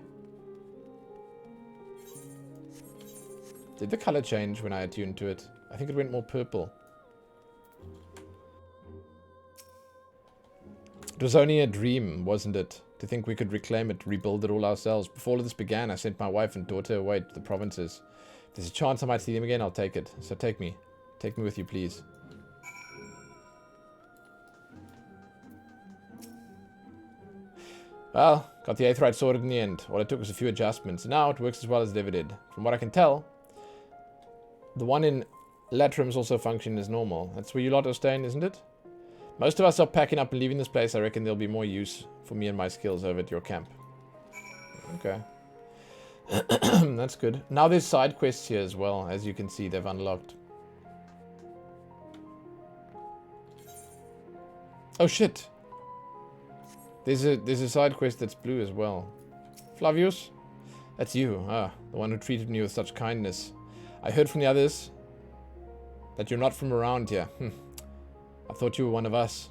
Did the color change when I attuned to it? I think it went more purple. It was only a dream, wasn't it? To think we could reclaim it, rebuild it all ourselves. Before all of this began, I sent my wife and daughter away to the provinces. If there's a chance I might see them again, I'll take it. So take me. Take me with you, please. Well, got the Aetherite sorted in the end. All it took was a few adjustments. Now it works as well as it ever did. From what I can tell, the one in Latrum's also functioning as normal. That's where you lot are staying, isn't it? Most of us are packing up and leaving this place. I reckon there'll be more use for me and my skills over at your camp. Okay. That's good. Now there's side quests here as well. As you can see, they've unlocked. Oh, shit. There's a side quest that's blue as well. Flavius? That's you. Ah, the one who treated me with such kindness. I heard from the others that you're not from around here. I thought you were one of us.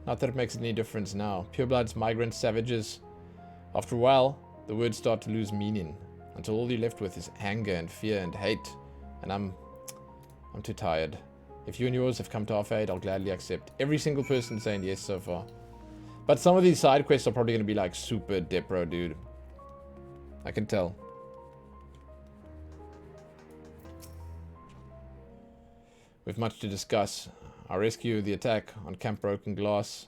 Not that it makes any difference now. Purebloods, migrants, savages. After a while, the words start to lose meaning. until all you're left with is anger and fear and hate. And I'm too tired. If you and yours have come to our fate, I'll gladly accept. Every single person saying yes so far. But some of these side quests are probably going to be like super depro, dude. I can tell. We've much to discuss. Our rescue, the attack on Camp Broken Glass,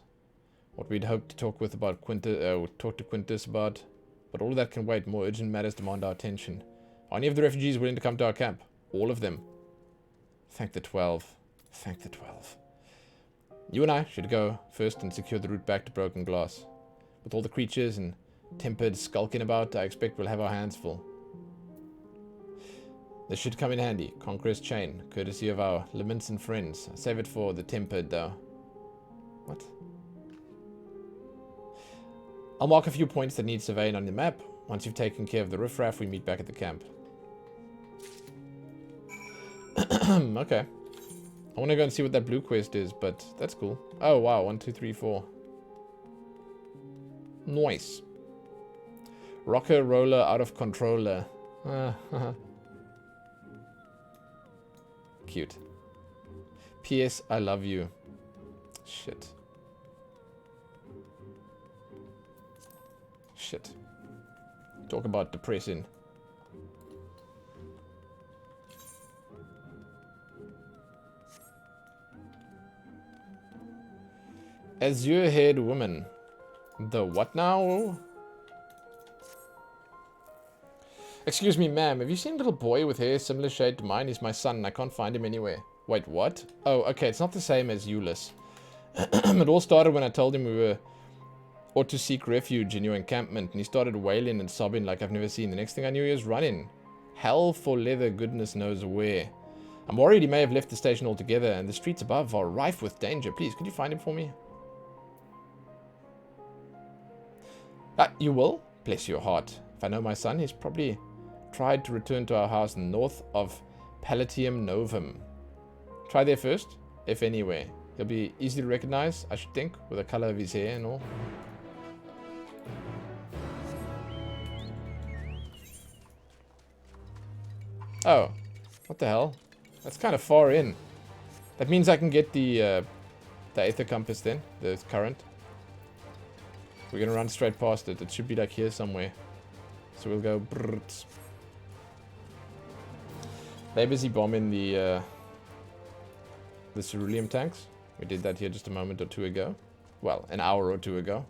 what we'd hoped to talk to Quintus about. But all of that can wait. More urgent matters demand our attention. Are any of the refugees willing to come to our camp? All of them. Thank the 12. Thank the 12. You and I should go first and secure the route back to Broken Glass. With all the creatures and tempered skulking about, I expect we'll have our hands full. This should come in handy. Conqueror's Chain, courtesy of our laments and friends. Save it for the tempered, though. What? I'll mark a few points that need surveying on the map. Once you've taken care of the riffraff, we meet back at the camp. Okay. I want to go and see what that blue quest is, but that's cool. Oh, wow. 1, 2, 3, 4. Nice. Rocker, roller, out of controller. Cute. P.S. I love you. Shit. Shit. Talk about depressing. Azure-haired woman. The what now? Excuse me, ma'am. Have you seen a little boy with hair similar shade to mine? He's my son and I can't find him anywhere. Wait, what? Oh, okay. It's not the same as Euless. It all started when I told him we ought to seek refuge in your encampment, and he started wailing and sobbing like I've never seen. The next thing I knew, he was running. Hell for leather, goodness knows where. I'm worried he may have left the station altogether, and the streets above are rife with danger. Please, could you find him for me? Ah, you will? Bless your heart. If I know my son, he's probably tried to return to our house north of Palatium Novum. Try there first, if anywhere. He'll be easy to recognize, I should think, with the color of his hair and all. Oh, what the hell? That's kind of far in. That means I can get the Aether Compass then, the current. We're gonna run straight past it. It should be like here somewhere. So we'll go brrrt. They're busy bombing the ceruleum tanks. We did that here just a moment or two ago. Well, an hour or two ago.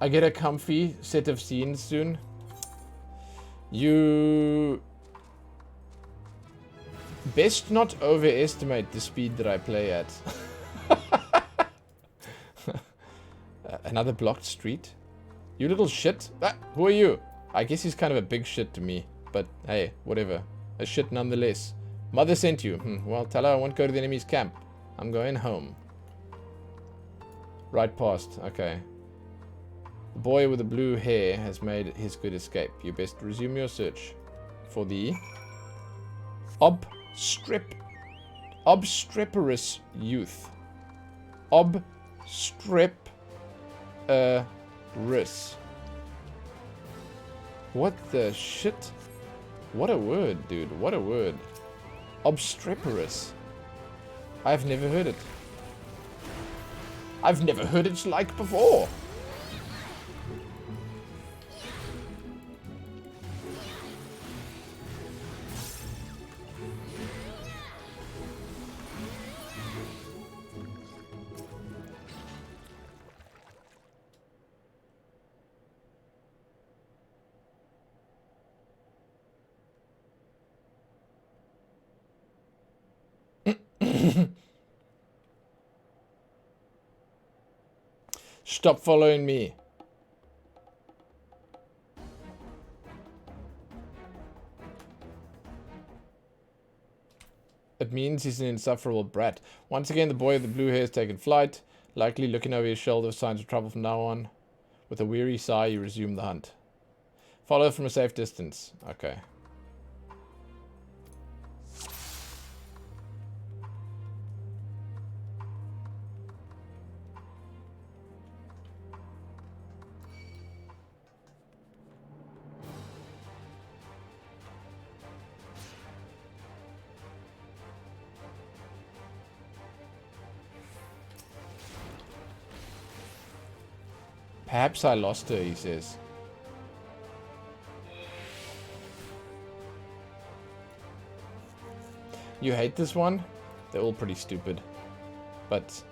I get a comfy set of scenes soon. You best not overestimate the speed that I play at. Another blocked street? You little shit. Ah, who are you? I guess he's kind of a big shit to me. But hey, whatever. A shit nonetheless. Mother sent you. Well, tell her I won't go to the enemy's camp. I'm going home. Right past. Okay. The boy with the blue hair has made his good escape. You best resume your search for the obstreperous youth. Obstreperous. What the shit? What a word, dude. What a word. Obstreperous. I've never heard it. I've never heard it like before. Stop following me. It means he's an insufferable brat. Once again, the boy with the blue hair has taken flight, likely looking over his shoulder, signs of trouble from now on. With a weary sigh, you resume the hunt. Follow from a safe distance. Okay. Perhaps I lost her, he says. You hate this one? They're all pretty stupid. But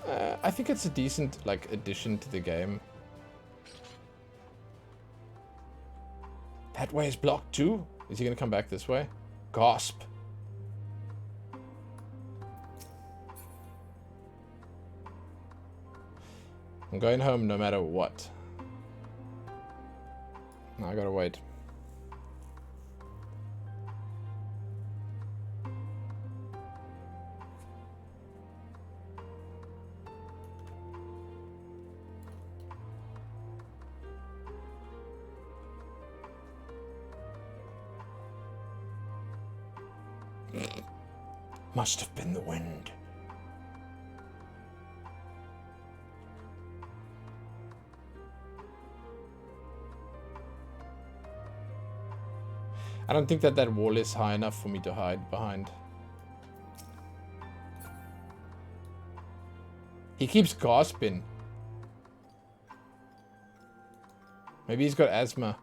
I think it's a decent, like, addition to the game. That way is blocked too? Is he gonna come back this way? Gasp. I'm going home no matter what. No, I gotta wait. Must have been the wind. I don't think that wall is high enough for me to hide behind. He keeps gasping. Maybe he's got asthma.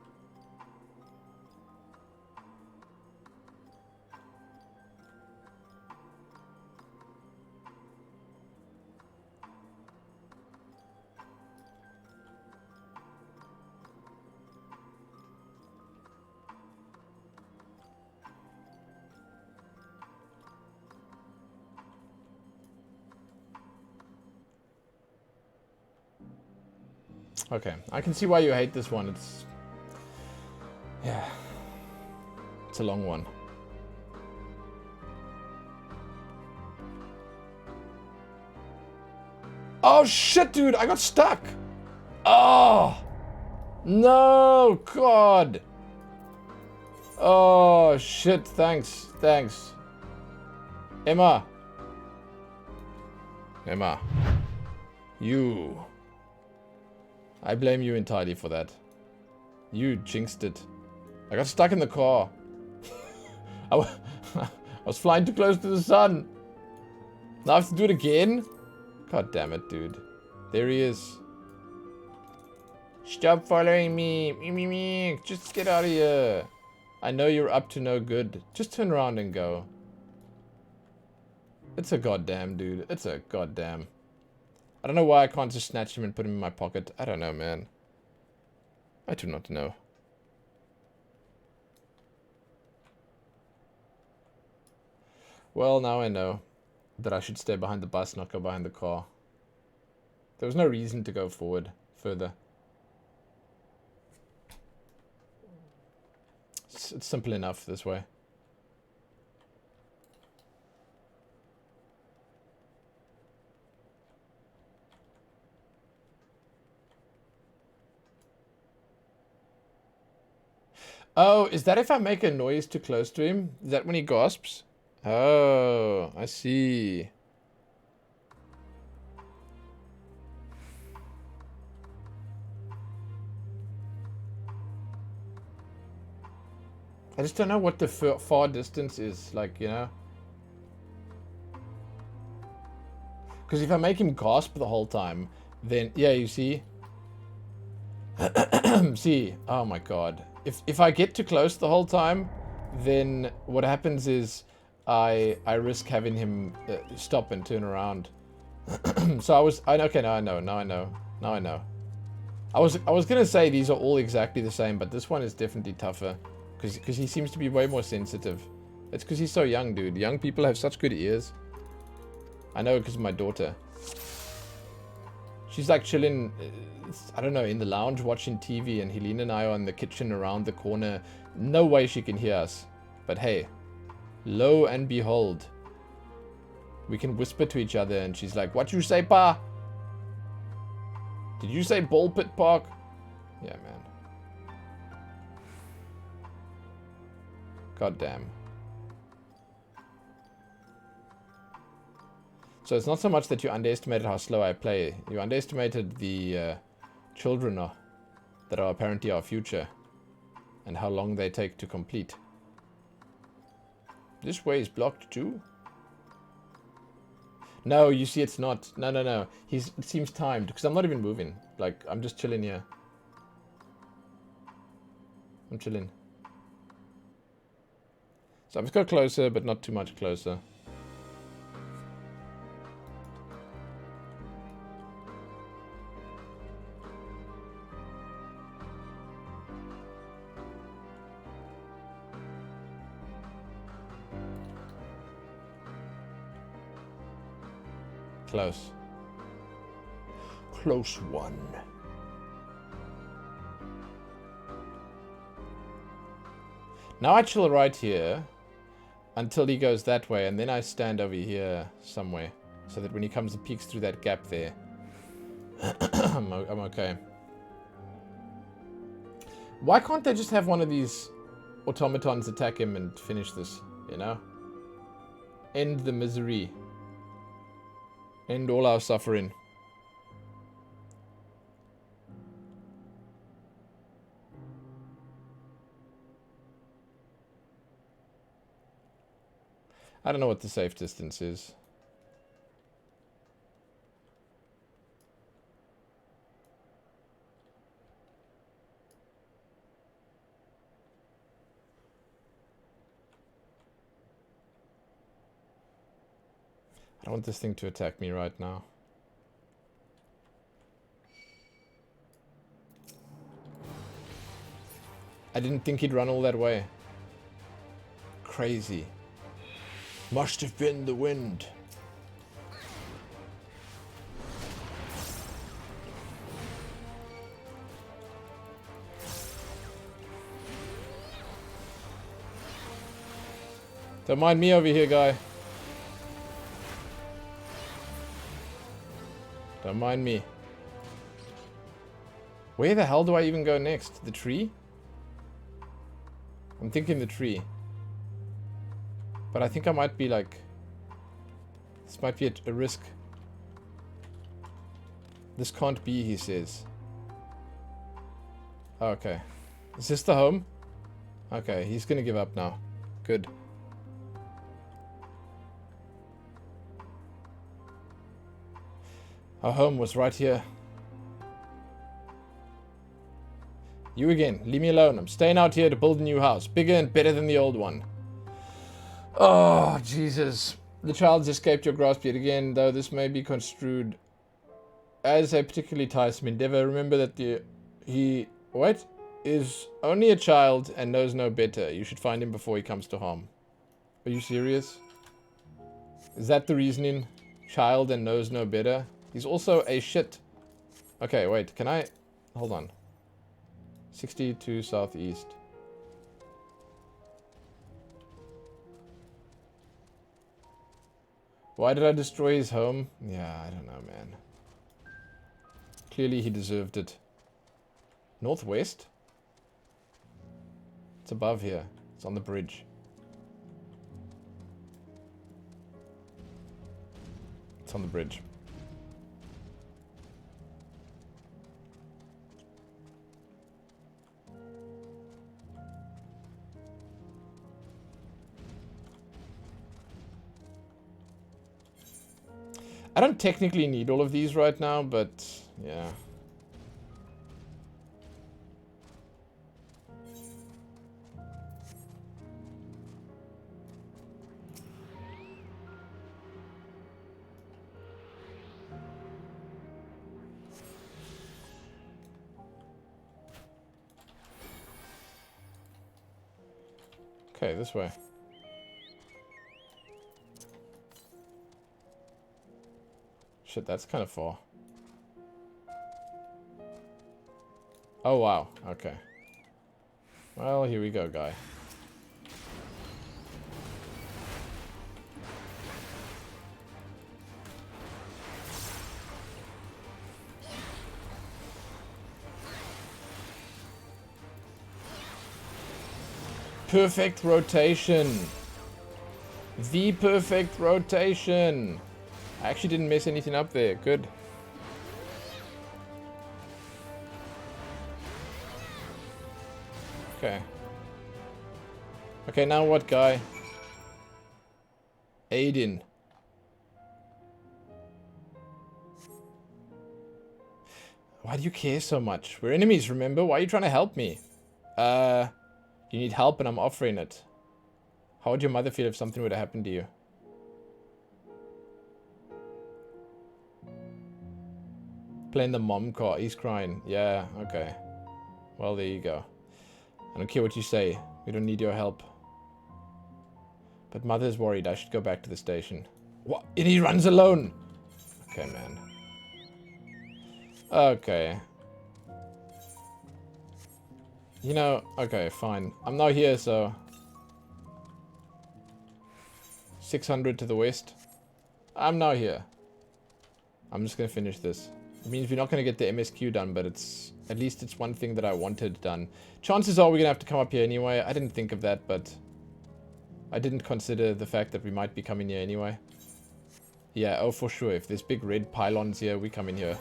Okay, I can see why you hate this one. It's... yeah. It's a long one. Oh shit, dude! I got stuck! Oh! No! God! Oh shit, thanks. Thanks. Emma! Emma. You... I blame you entirely for that. You jinxed it. I got stuck in the car. I was flying too close to the sun. Now I have to do it again? God damn it, dude. There he is. Stop following me. Just get out of here. I know you're up to no good. Just turn around and go. It's a goddamn, dude. It's a goddamn. I don't know why I can't just snatch him and put him in my pocket. I don't know, man. I do not know. Well, now I know that I should stay behind the bus, not go behind the car. There was no reason to go forward further. It's simple enough this way. Oh, is that if I make a noise too close to him? Is that when he gasps? Oh, I see. I just don't know what the far distance is, like, you know? Because if I make him gasp the whole time, then, yeah, you see? See, oh my god. If I get too close the whole time, then what happens is I risk having him stop and turn around. So okay, now I know. I was gonna say these are all exactly the same, but this one is definitely tougher because he seems to be way more sensitive. It's because he's so young, dude. Young people have such good ears. I know because of my daughter. She's like chilling, I don't know, in the lounge watching TV, and Helene and I are in the kitchen around the corner. No way she can hear us. But hey, lo and behold, we can whisper to each other, and she's like, "What you say, pa? Did you say Ball Pit Park?" Yeah, man. God damn. So it's not so much that you underestimated how slow I play. You underestimated the children that are apparently our future. And how long they take to complete. This way is blocked too? No, you see it's not. No. It seems timed. Because I'm not even moving. Like, I'm just chilling here. I'm chilling. So I've got closer, but not too much closer. Close. Close one. Now I chill right here until he goes that way, and then I stand over here somewhere so that when he comes and peeks through that gap there, I'm okay. Why can't they just have one of these automatons attack him and finish this, you know? End the misery. End all our suffering. I don't know what the safe distance is. I don't want this thing to attack me right now. I didn't think he'd run all that way. Crazy. Must have been the wind. Don't mind me over here, guy. Don't mind me. Where the hell do I even go next? The tree? I'm thinking the tree. But I think I might be like... This might be a risk. This can't be, he says. Oh, okay. Is this the home? Okay, he's gonna give up now. Good. Our home was right here. You again. Leave me alone. I'm staying out here to build a new house. Bigger and better than the old one. Oh, Jesus. The child's escaped your grasp yet again, though this may be construed as a particularly tiresome endeavor. Remember that he is only a child and knows no better. You should find him before he comes to harm. Are you serious? Is that the reasoning? Child and knows no better? He's also a shit. Okay, wait. Can I... Hold on. 62 southeast. Why did I destroy his home? Yeah, I don't know, man. Clearly he deserved it. Northwest? It's above here. It's on the bridge. It's on the bridge. I don't technically need all of these right now, but yeah. Okay, this way. Shit, that's kind of far. Oh, wow. Okay. Well, here we go, guy. Perfect rotation. The perfect rotation. I actually didn't mess anything up there. Good. Okay. Okay, now what, guy? Aiden. Why do you care so much? We're enemies, remember? Why are you trying to help me? You need help and I'm offering it. How would your mother feel if something were to happen to you? Playing the mom card. He's crying. Yeah, okay. Well, there you go. I don't care what you say. We don't need your help. But mother's worried. I should go back to the station. What? And he runs alone! Okay, man. Okay. You know, okay, fine. I'm not here, so... 600 to the west. I'm now here. I'm just gonna finish this. It means we're not gonna get the MSQ done, but it's... At least it's one thing that I wanted done. Chances are we're gonna have to come up here anyway. I didn't think of that, but... I didn't consider the fact that we might be coming here anyway. Yeah, oh for sure. If there's big red pylons here, we come in here.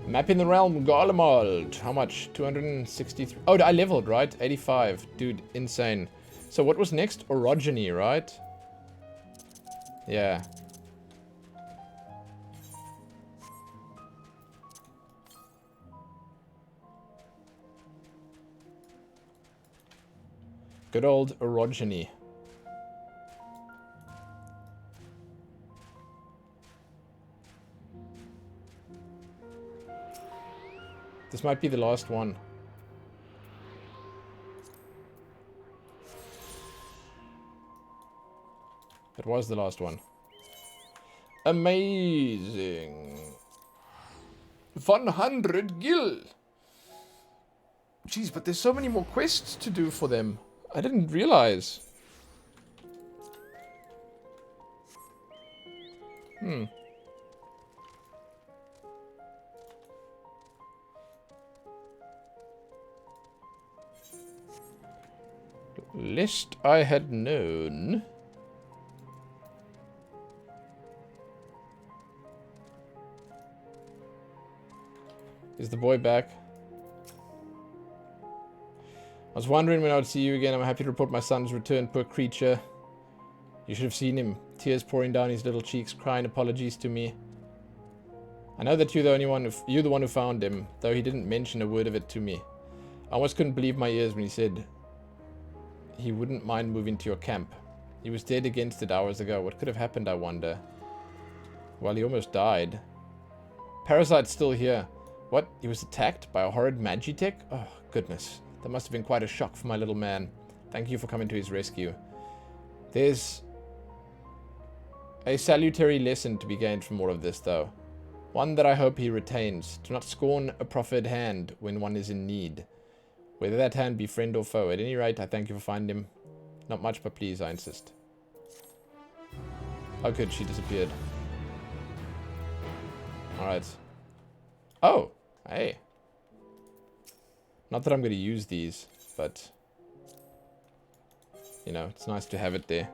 Mapping the realm, Garlemald. How much? 263. Oh, I leveled, right? 85. Dude, insane. So what was next? Orogeny, right? Yeah. Good old orogeny. This might be the last one. It was the last one. Amazing. 100 gil. Jeez, but there's so many more quests to do for them. I didn't realize. Lest I had known. Is the boy back? I was wondering when I would see you again. I'm happy to report my son's return, poor creature. You should have seen him. Tears pouring down his little cheeks, crying apologies to me. I know that you're the one who found him, though he didn't mention a word of it to me. I almost couldn't believe my ears when he said he wouldn't mind moving to your camp. He was dead against it hours ago. What could have happened, I wonder? Well, he almost died. Parasite's still here. What? He was attacked by a horrid magitech? Oh, goodness. That must have been quite a shock for my little man. Thank you for coming to his rescue. There's a salutary lesson to be gained from all of this, though. One that I hope he retains. Do not scorn a proffered hand when one is in need. Whether that hand be friend or foe. At any rate, I thank you for finding him. Not much, but please, I insist. Oh, good. She disappeared. Alright. Oh! Hey. Not that I'm going to use these, but... You know, it's nice to have it there.